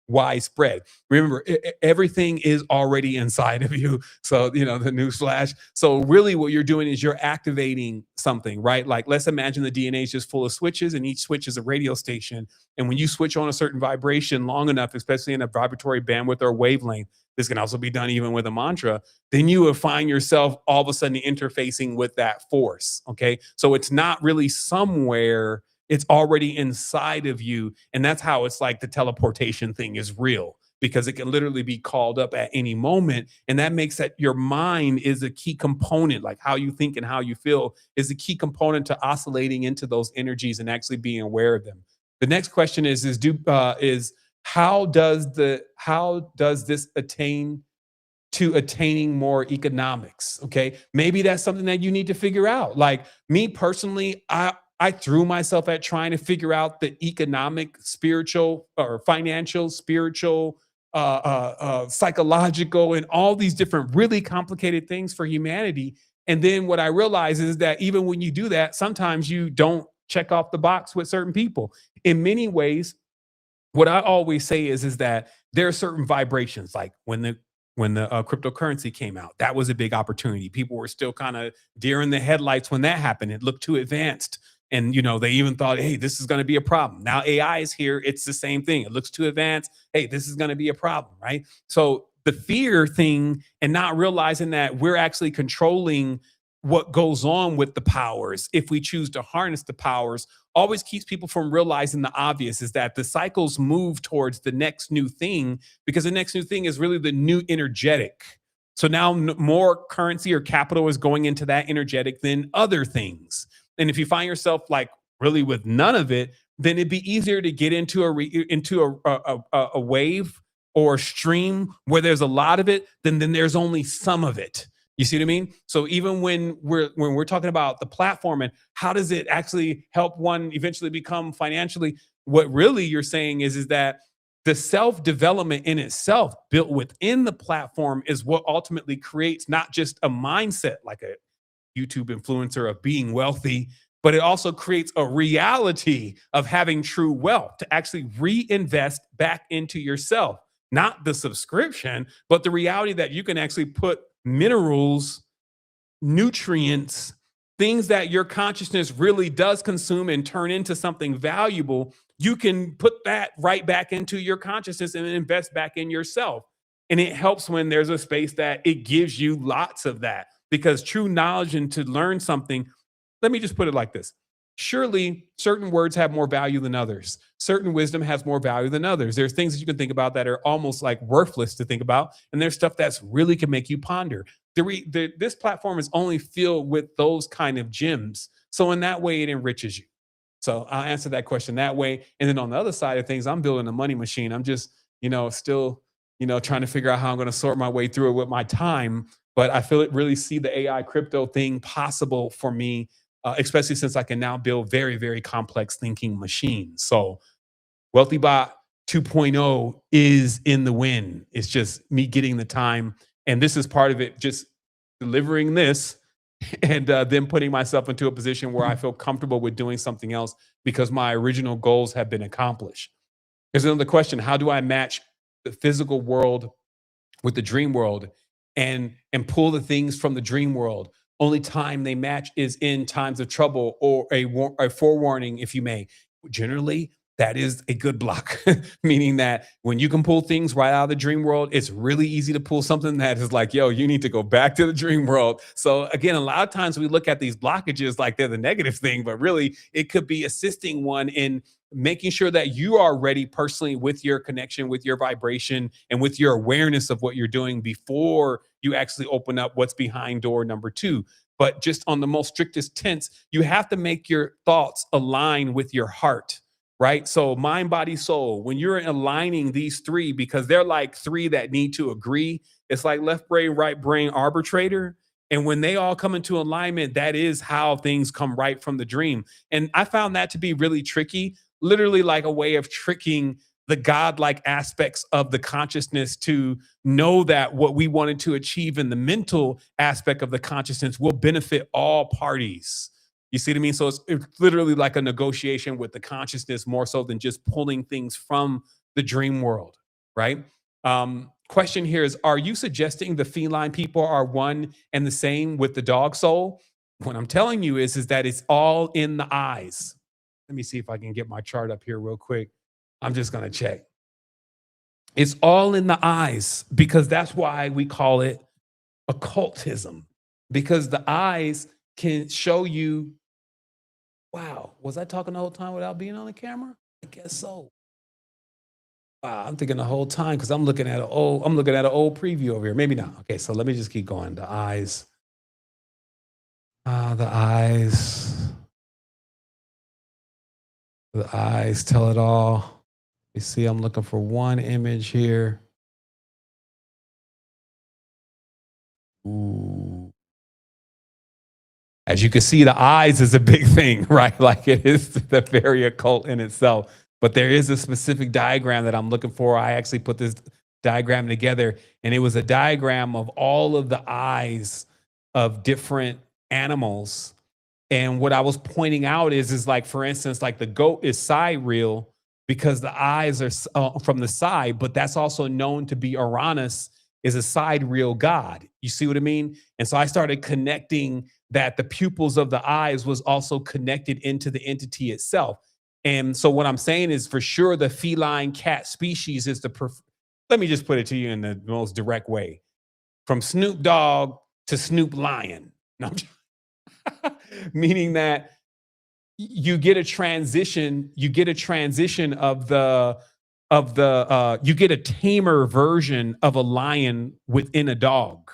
[SPEAKER 5] widespread? Remember, everything is already inside of you. So, you know, the newsflash. So really what you're doing is you're activating something, right? Like, let's imagine the DNA is just full of switches and each switch is a radio station. And when you switch on a certain vibration long enough, especially in a vibratory bandwidth or wavelength, this can also be done even with a mantra, then you will find yourself all of a sudden interfacing with that force. Okay. So it's not really somewhere, it's already inside of you. And that's how it's like the teleportation thing is real, because it can literally be called up at any moment. And that makes that your mind is a key component, like how you think and how you feel is a key component to oscillating into those energies and actually being aware of them. The next question is how does this attain to attaining more economics? Okay. Maybe that's something that you need to figure out. Like me personally, I threw myself at trying to figure out the economic, spiritual, or financial, spiritual, psychological, and all these different really complicated things for humanity. And then what I realized is that even when you do that, sometimes you don't check off the box with certain people. In many ways, what I always say is that there are certain vibrations, like when the cryptocurrency came out, that was a big opportunity. People were still kind of deer in the headlights when that happened. It looked too advanced. And, you know, they even thought, hey, this is going to be a problem. Now AI is here. It's the same thing. It looks too advanced. Hey, this is going to be a problem, right? So the fear thing and not realizing that we're actually controlling what goes on with the powers, if we choose to harness the powers, always keeps people from realizing the obvious, is that the cycles move towards the next new thing, because the next new thing is really the new energetic. So now more currency or capital is going into that energetic than other things. And if you find yourself like really with none of it, then it'd be easier to get into a wave or a stream where there's a lot of it than there's only some of it. You see what I mean? So even when we're talking about the platform and how does it actually help one eventually become financially, what really you're saying is that the self-development in itself built within the platform is what ultimately creates not just a mindset like a YouTube influencer of being wealthy, but it also creates a reality of having true wealth to actually reinvest back into yourself. Not the subscription, but the reality that you can actually put minerals, nutrients, things that your consciousness really does consume and turn into something valuable. You can put that right back into your consciousness and invest back in yourself. And it helps when there's a space that it gives you lots of that, because true knowledge and to learn something, let me just put it like this. Surely certain words have more value than others. Certain wisdom has more value than others. There's things that you can think about that are almost like worthless to think about. And there's stuff that's really can make you ponder. This platform is only filled with those kind of gems. So in that way, it enriches you. So I'll answer that question that way. And then on the other side of things, I'm building a money machine. I'm just, still, trying to figure out how I'm going to sort my way through it with my time. But I feel it really see the AI crypto thing possible for me, especially since I can now build very, very complex thinking machines. So Wealthy Bot 2.0 is in the win. It's just me getting the time. And this is part of it, just delivering this and then putting myself into a position where I feel comfortable with doing something else because my original goals have been accomplished. There's another question. How do I match the physical world with the dream world and pull the things from the dream world? Only time they match is in times of trouble or a forewarning, if you may. Generally, that is a good block, meaning that when you can pull things right out of the dream world, it's really easy to pull something that is like, yo, you need to go back to the dream world. So again, a lot of times we look at these blockages like they're the negative thing, but really it could be assisting one in making sure that you are ready personally with your connection, with your vibration, and with your awareness of what you're doing before you actually open up what's behind door number 2. But just on the most strictest tense, you have to make your thoughts align with your heart, right? So mind, body, soul, when you're aligning these 3, because they're like 3 that need to agree, it's like left brain, right brain arbitrator. And when they all come into alignment, that is how things come right from the dream. And I found that to be really tricky, literally like a way of tricking the godlike aspects of the consciousness to know that what we wanted to achieve in the mental aspect of the consciousness will benefit all parties. You see what I mean? So it's literally like a negotiation with the consciousness more so than just pulling things from the dream world, right? Question here is, are you suggesting the feline people are one and the same with the dog soul? What I'm telling you is that it's all in the eyes. Let me see if I can get my chart up here real quick. I'm just going to check. It's all in the eyes, because that's why we call it occultism, because the eyes can show you. Wow, was I talking the whole time without being on the camera? I guess so. Wow, I'm thinking the whole time because I'm looking at an old preview over here. Maybe not. Okay, so let me just keep going. The eyes. The eyes. The eyes tell it all. You see, I'm looking for one image here. Ooh. As you can see, the eyes is a big thing, right? Like it is the very occult in itself. But there is a specific diagram that I'm looking for. I actually put this diagram together, and it was a diagram of all of the eyes of different animals. And what I was pointing out is like, for instance, like the goat is sidereal because the eyes are from the side, but that's also known to be Uranus is a sidereal god. You see what I mean? And so I started connecting that the pupils of the eyes was also connected into the entity itself. And so what I'm saying is for sure the feline cat species is let me just put it to you in the most direct way. From Snoop Dogg to Snoop Lion. No, meaning that you get a transition of you get a tamer version of a lion within a dog.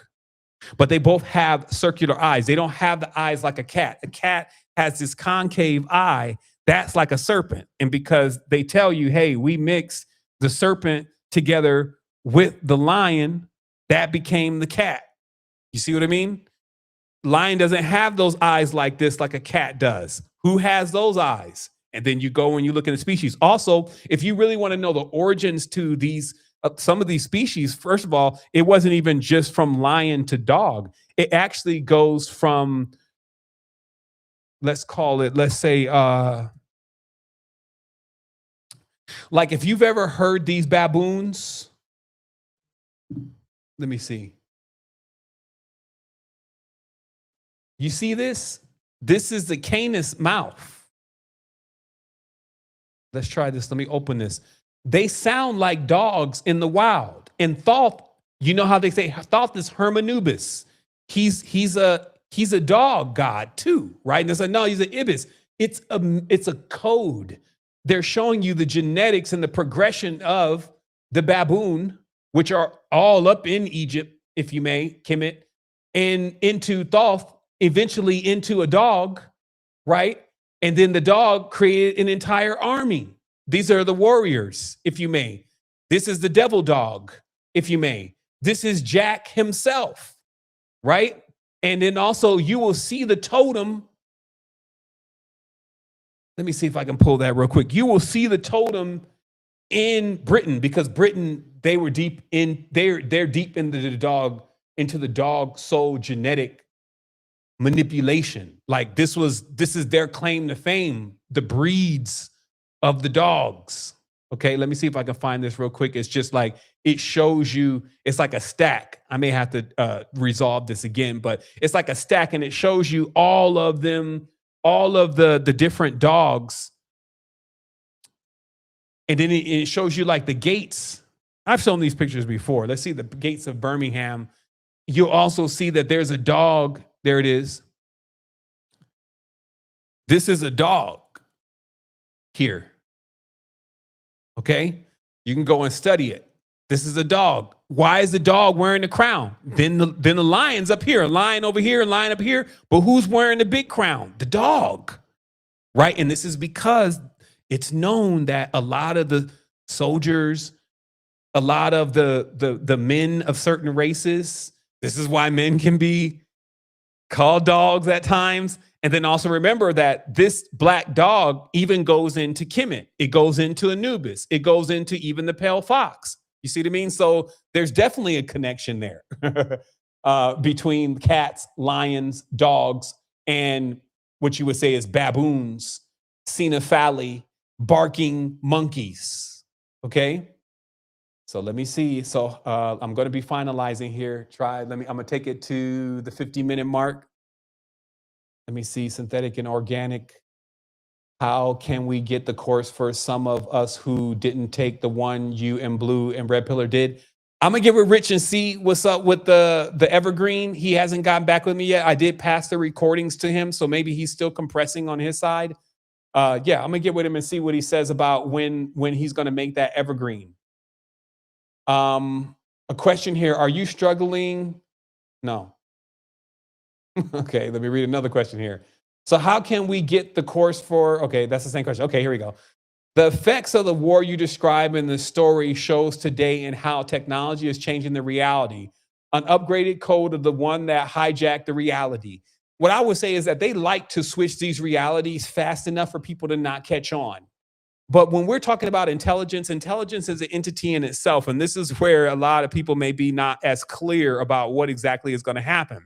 [SPEAKER 5] But they both have circular eyes. They don't have the eyes like a cat. A cat has this concave eye. That's like a serpent. And because they tell you, hey, we mixed the serpent together with the lion, that became the cat. You see what I mean? Lion doesn't have those eyes like this, like a cat does. Who has those eyes? And then you go and you look at the species. Also, if you really want to know the origins to these, some of these species, first of all, it wasn't even just from lion to dog. It actually goes from, let's say, like if you've ever heard these baboons, let me see. You see this? This is the canis mouth. Let's try this. Let me open this. They sound like dogs in the wild. And Thoth, you know how they say Thoth is Hermanubis. He's a dog god too, right? And it's like, no, he's an ibis. It's a code. They're showing you the genetics and the progression of the baboon, which are all up in Egypt, if you may, Kemet, and into Thoth, eventually into a dog, right? And then the dog created an entire army. These are the warriors, if you may. This is the devil dog, if you may. This is Jack himself, right? And then also you will see the totem. Let me see if I can pull that real quick. You will see the totem in Britain, because Britain, they were deep in, they're deep into the dog soul genetic manipulation. Like this is their claim to fame, the breeds of the dogs. Okay, let me see if I can find this real quick. It's just like, it shows you, it's like a stack. I may have to resolve this again, but it's like a stack, and it shows you all of them, all of the different dogs. And then it shows you like the gates. I've shown these pictures before. Let's see the gates of Birmingham. You'll also see that there's a dog. There it is. This is a dog here. Okay? You can go and study it. This is a dog. Why is the dog wearing the crown? Then the lion's up here, a lion over here, a lion up here. But who's wearing the big crown? The dog. Right? And this is because it's known that a lot of the soldiers, a lot of the men of certain races, this is why men can be called dogs at times. And then also remember that this black dog even goes into Kemet. It goes into Anubis. It goes into even the pale fox. You see what I mean? So there's definitely a connection there between cats, lions, dogs, and what you would say is baboons, cenophaly, barking monkeys. Okay? So let me see. So I'm going to be finalizing here. I'm going to take it to the 50-minute mark. Let me see, synthetic and organic. How can we get the course for some of us who didn't take the one you and Blue and Red Pillar did? I'm going to get with Rich and see what's up with the Evergreen. He hasn't gotten back with me yet. I did pass the recordings to him, so maybe he's still compressing on his side. Yeah, I'm going to get with him and see what he says about when he's going to make that Evergreen. A question here. Are you struggling? No. Okay, let me read another question here. So how can we get the course for, okay, that's the same question. Okay, here we go. The effects of the war you describe in the story shows today in how technology is changing the reality. An upgraded code of the one that hijacked the reality. What I would say is that they like to switch these realities fast enough for people to not catch on. But when we're talking about intelligence, intelligence is an entity in itself. And this is where a lot of people may be not as clear about what exactly is going to happen.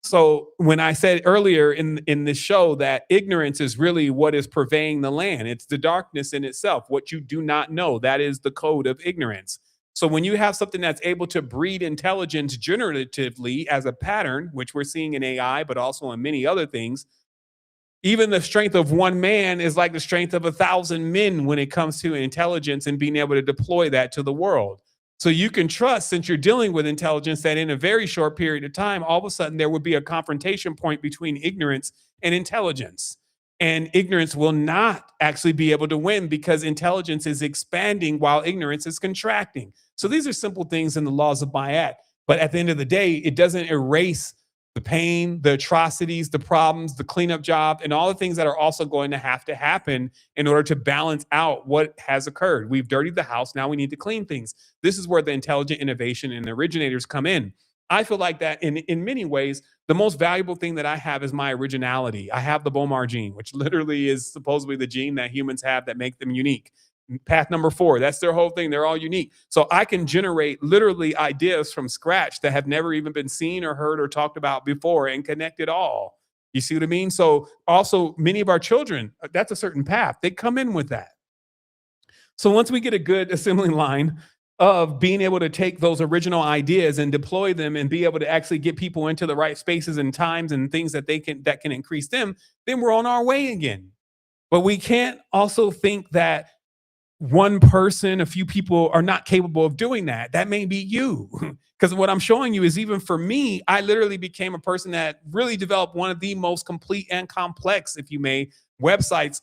[SPEAKER 5] So when I said earlier in this show that ignorance is really what is purveying the land, it's the darkness in itself, what you do not know, that is the code of ignorance. So when you have something that's able to breed intelligence generatively as a pattern, which we're seeing in AI, but also in many other things, even the strength of one man is like the strength of 1,000 men when it comes to intelligence and being able to deploy that to the world. So you can trust, since you're dealing with intelligence, that in a very short period of time, all of a sudden there would be a confrontation point between ignorance and intelligence. And ignorance will not actually be able to win because intelligence is expanding while ignorance is contracting. So these are simple things in the laws of Ma'at. But at the end of the day, it doesn't erase the pain, the atrocities, the problems, the cleanup job, and all the things that are also going to have to happen in order to balance out what has occurred. We've dirtied the house. Now we need to clean things. This is where the intelligent innovation and the originators come in. I feel like that in many ways, the most valuable thing that I have is my originality. I have the Bomar gene, which literally is supposedly the gene that humans have that make them unique. Path number 4, that's their whole thing. They're all unique. So I can generate literally ideas from scratch that have never even been seen or heard or talked about before and connect it all. You see what I mean? So also many of our children, that's a certain path. They come in with that. So once we get a good assembly line of being able to take those original ideas and deploy them and be able to actually get people into the right spaces and times and things that can increase them, then we're on our way again. But we can't also think that one person, a few people are not capable of doing that. That may be you. Because what I'm showing you is even for me, I literally became a person that really developed one of the most complete and complex, if you may, websites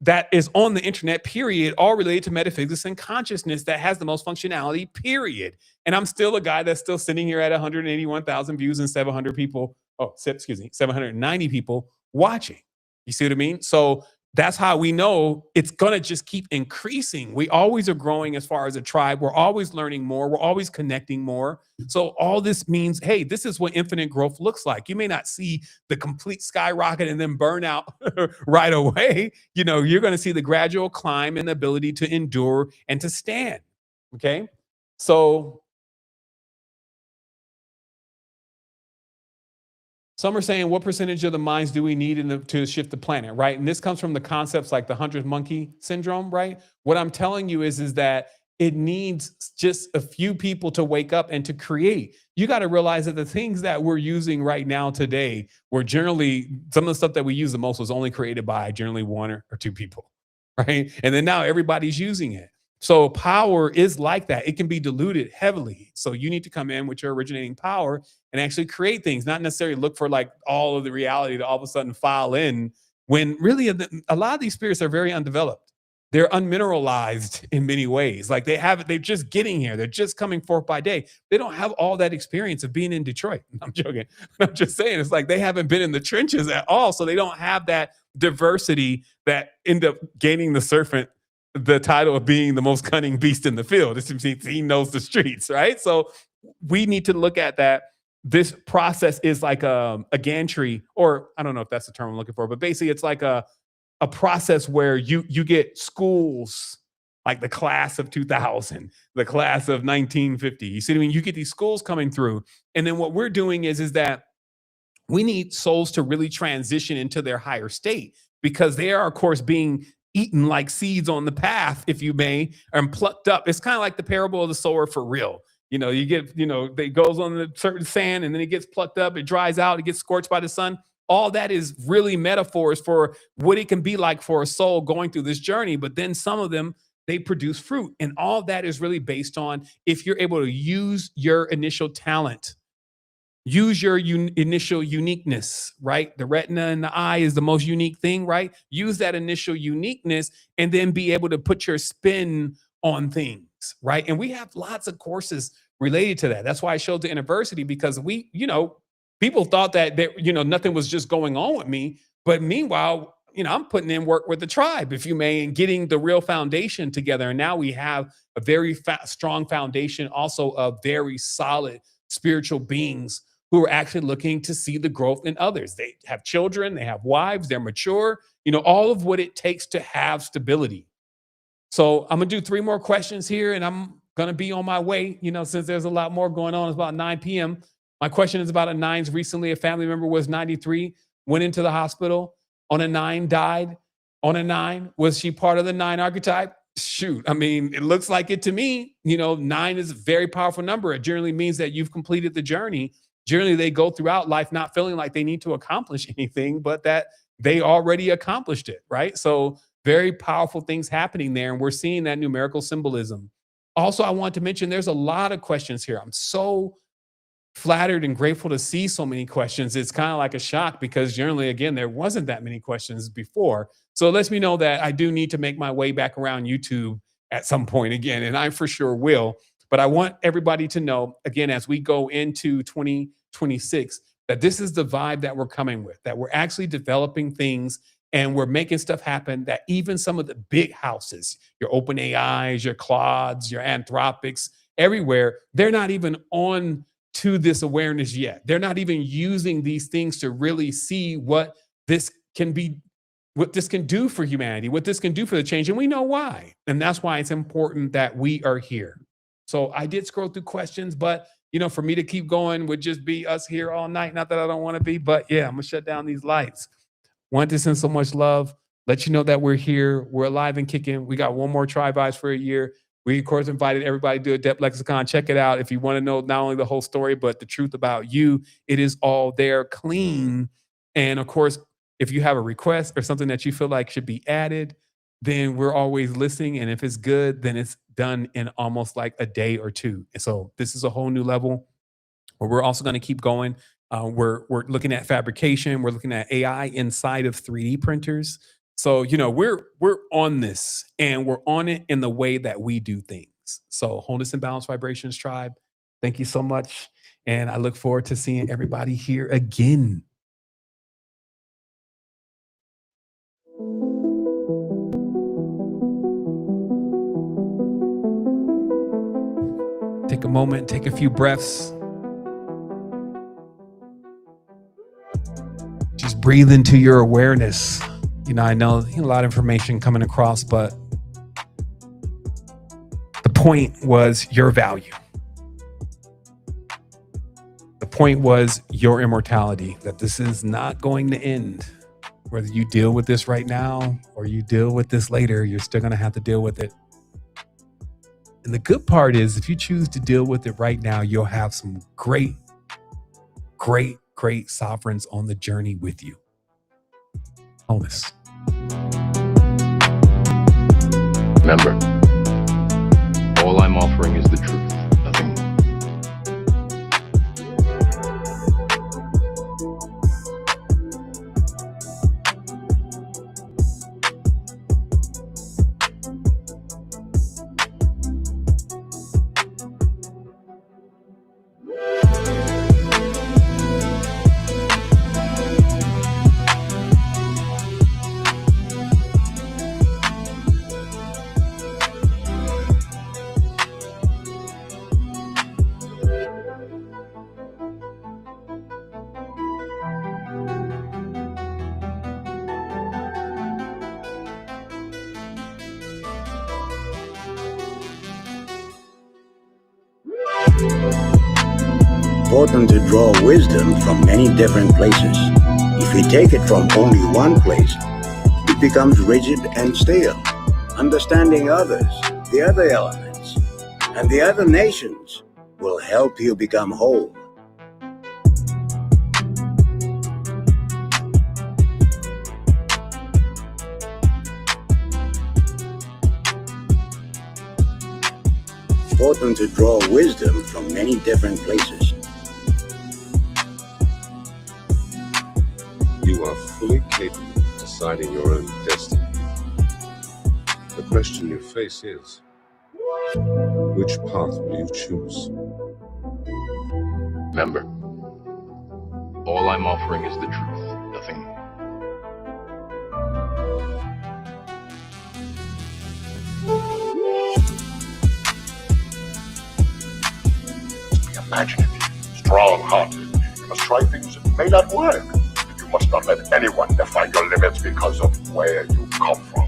[SPEAKER 5] that is on the internet, period, all related to metaphysics and consciousness that has the most functionality, period. And I'm still a guy that's still sitting here at 181,000 views and 790 people watching. You see what I mean? So that's how we know it's going to just keep increasing. We always are growing as far as a tribe. We're always learning more. We're always connecting more. So all this means, hey, this is what infinite growth looks like. You may not see the complete skyrocket and then burn out right away. You know, you're going to see the gradual climb and the ability to endure and to stand. Okay. So some are saying, what percentage of the minds do we need to shift the planet, right? And this comes from the concepts like the 100th monkey syndrome, right? What I'm telling you is that it needs just a few people to wake up and to create. You got to realize that the things that we're using right now today were generally, some of the stuff that we use the most was only created by generally one or two people, right? And then now everybody's using it. So power is like that. It can be diluted heavily. So you need to come in with your originating power and actually create things, not necessarily look for like all of the reality to all of a sudden file in when really a lot of these spirits are very undeveloped. They're unmineralized in many ways. Like they're just getting here. They're just coming forth by day. They don't have all that experience of being in Detroit. I'm joking. I'm just saying it's like they haven't been in the trenches at all. So they don't have that diversity that end up gaining the Serpent the title of being the most cunning beast in the field. He knows the streets, right? So we need to look at that. This process is like a gantry, or I don't know if that's the term I'm looking for, but basically it's like a process where you get schools like the class of 2000, the class of 1950. You see what I mean? You get these schools coming through. And then what we're doing is that we need souls to really transition into their higher state because they are, of course, being eaten like seeds on the path, if you may, and plucked up. It's kind of like the parable of the sower for real. You know, you get, it goes on the certain sand and then it gets plucked up, it dries out, it gets scorched by the sun. All that is really metaphors for what it can be like for a soul going through this journey. But then some of them, they produce fruit. And all that is really based on if you're able to use your initial talent. Use your initial uniqueness, right? The retina and the eye is the most unique thing, right? Use that initial uniqueness and then be able to put your spin on things, right? And we have lots of courses related to that. That's why I showed the university because people thought that nothing was just going on with me. But meanwhile, I'm putting in work with the tribe, if you may, and getting the real foundation together. And now we have a very strong foundation also of very solid spiritual beings who are actually looking to see the growth in others. They have children, they have wives, they're mature, all of what it takes to have stability. So I'm going to do 3 more questions here and I'm going to be on my way, since there's a lot more going on. It's about 9 p.m. My question is about a 9s. Recently, a family member was 93, went into the hospital on a 9, died on a 9. Was she part of the 9 archetype? Shoot. I mean, it looks like it to me. 9 is a very powerful number. It generally means that you've completed the journey. Generally, they go throughout life not feeling like they need to accomplish anything, but that they already accomplished it, right? So very powerful things happening there. And we're seeing that numerical symbolism. Also, I want to mention there's a lot of questions here. I'm so flattered and grateful to see so many questions. It's kind of like a shock because generally, again, there wasn't that many questions before. So it lets me know that I do need to make my way back around YouTube at some point again, and I for sure will. But I want everybody to know, again, as we go into 2026, that this is the vibe that we're coming with, that we're actually developing things and we're making stuff happen that even some of the big houses, your OpenAIs, your Claudes, your Anthropics, everywhere, they're not even on to this awareness yet. They're not even using these things to really see what this can be, what this can do for humanity, what this can do for the change. And we know why. And that's why it's important that we are here. So I did scroll through questions, but for me to keep going would just be us here all night. Not that I don't want to be, but yeah, I'm gonna shut down these lights. Want to send so much love, let you know that we're here, we're alive and kicking. We got one more Try Vibes for a year. We, of course, invited everybody to do a Depth Lexicon. Check it out if you want to know not only the whole story, but the truth about you. It is all there, clean. And, of course, if you have a request or something that you feel like should be added, then we're always listening. And if it's good, then it's done in almost like a day or two. And so this is a whole new level where we're also going to keep going. We're looking at fabrication. We're looking at AI inside of 3D printers. So, we're on this, and we're on it in the way that we do things. So Wholeness and Balance Vibrations Tribe, thank you so much. And I look forward to seeing everybody here again. Take a moment, take a few breaths. Just breathe into your awareness. I know a lot of information coming across, but the point was your value. The point was your immortality, that this is not going to end. Whether you deal with this right now or you deal with this later, you're still going to have to deal with it. And the good part is, if you choose to deal with it right now, you'll have some great sovereigns on the journey with you. Wholeness.
[SPEAKER 1] Remember, all I'm offering is the truth, nothing more.
[SPEAKER 3] Important to draw wisdom from many different places. If we take it from only one place, it becomes rigid and stale. Understanding others, the other elements, and the other nations will help you become whole. Important to draw wisdom from many different places.
[SPEAKER 8] You are fully capable of deciding your own destiny. The question you face is, which path will you choose?
[SPEAKER 1] Remember, all I'm offering is the truth, nothing more.
[SPEAKER 4] Be imaginative, strong-hearted. You must try things that may not work. You must not let anyone define your limits because of where you come from.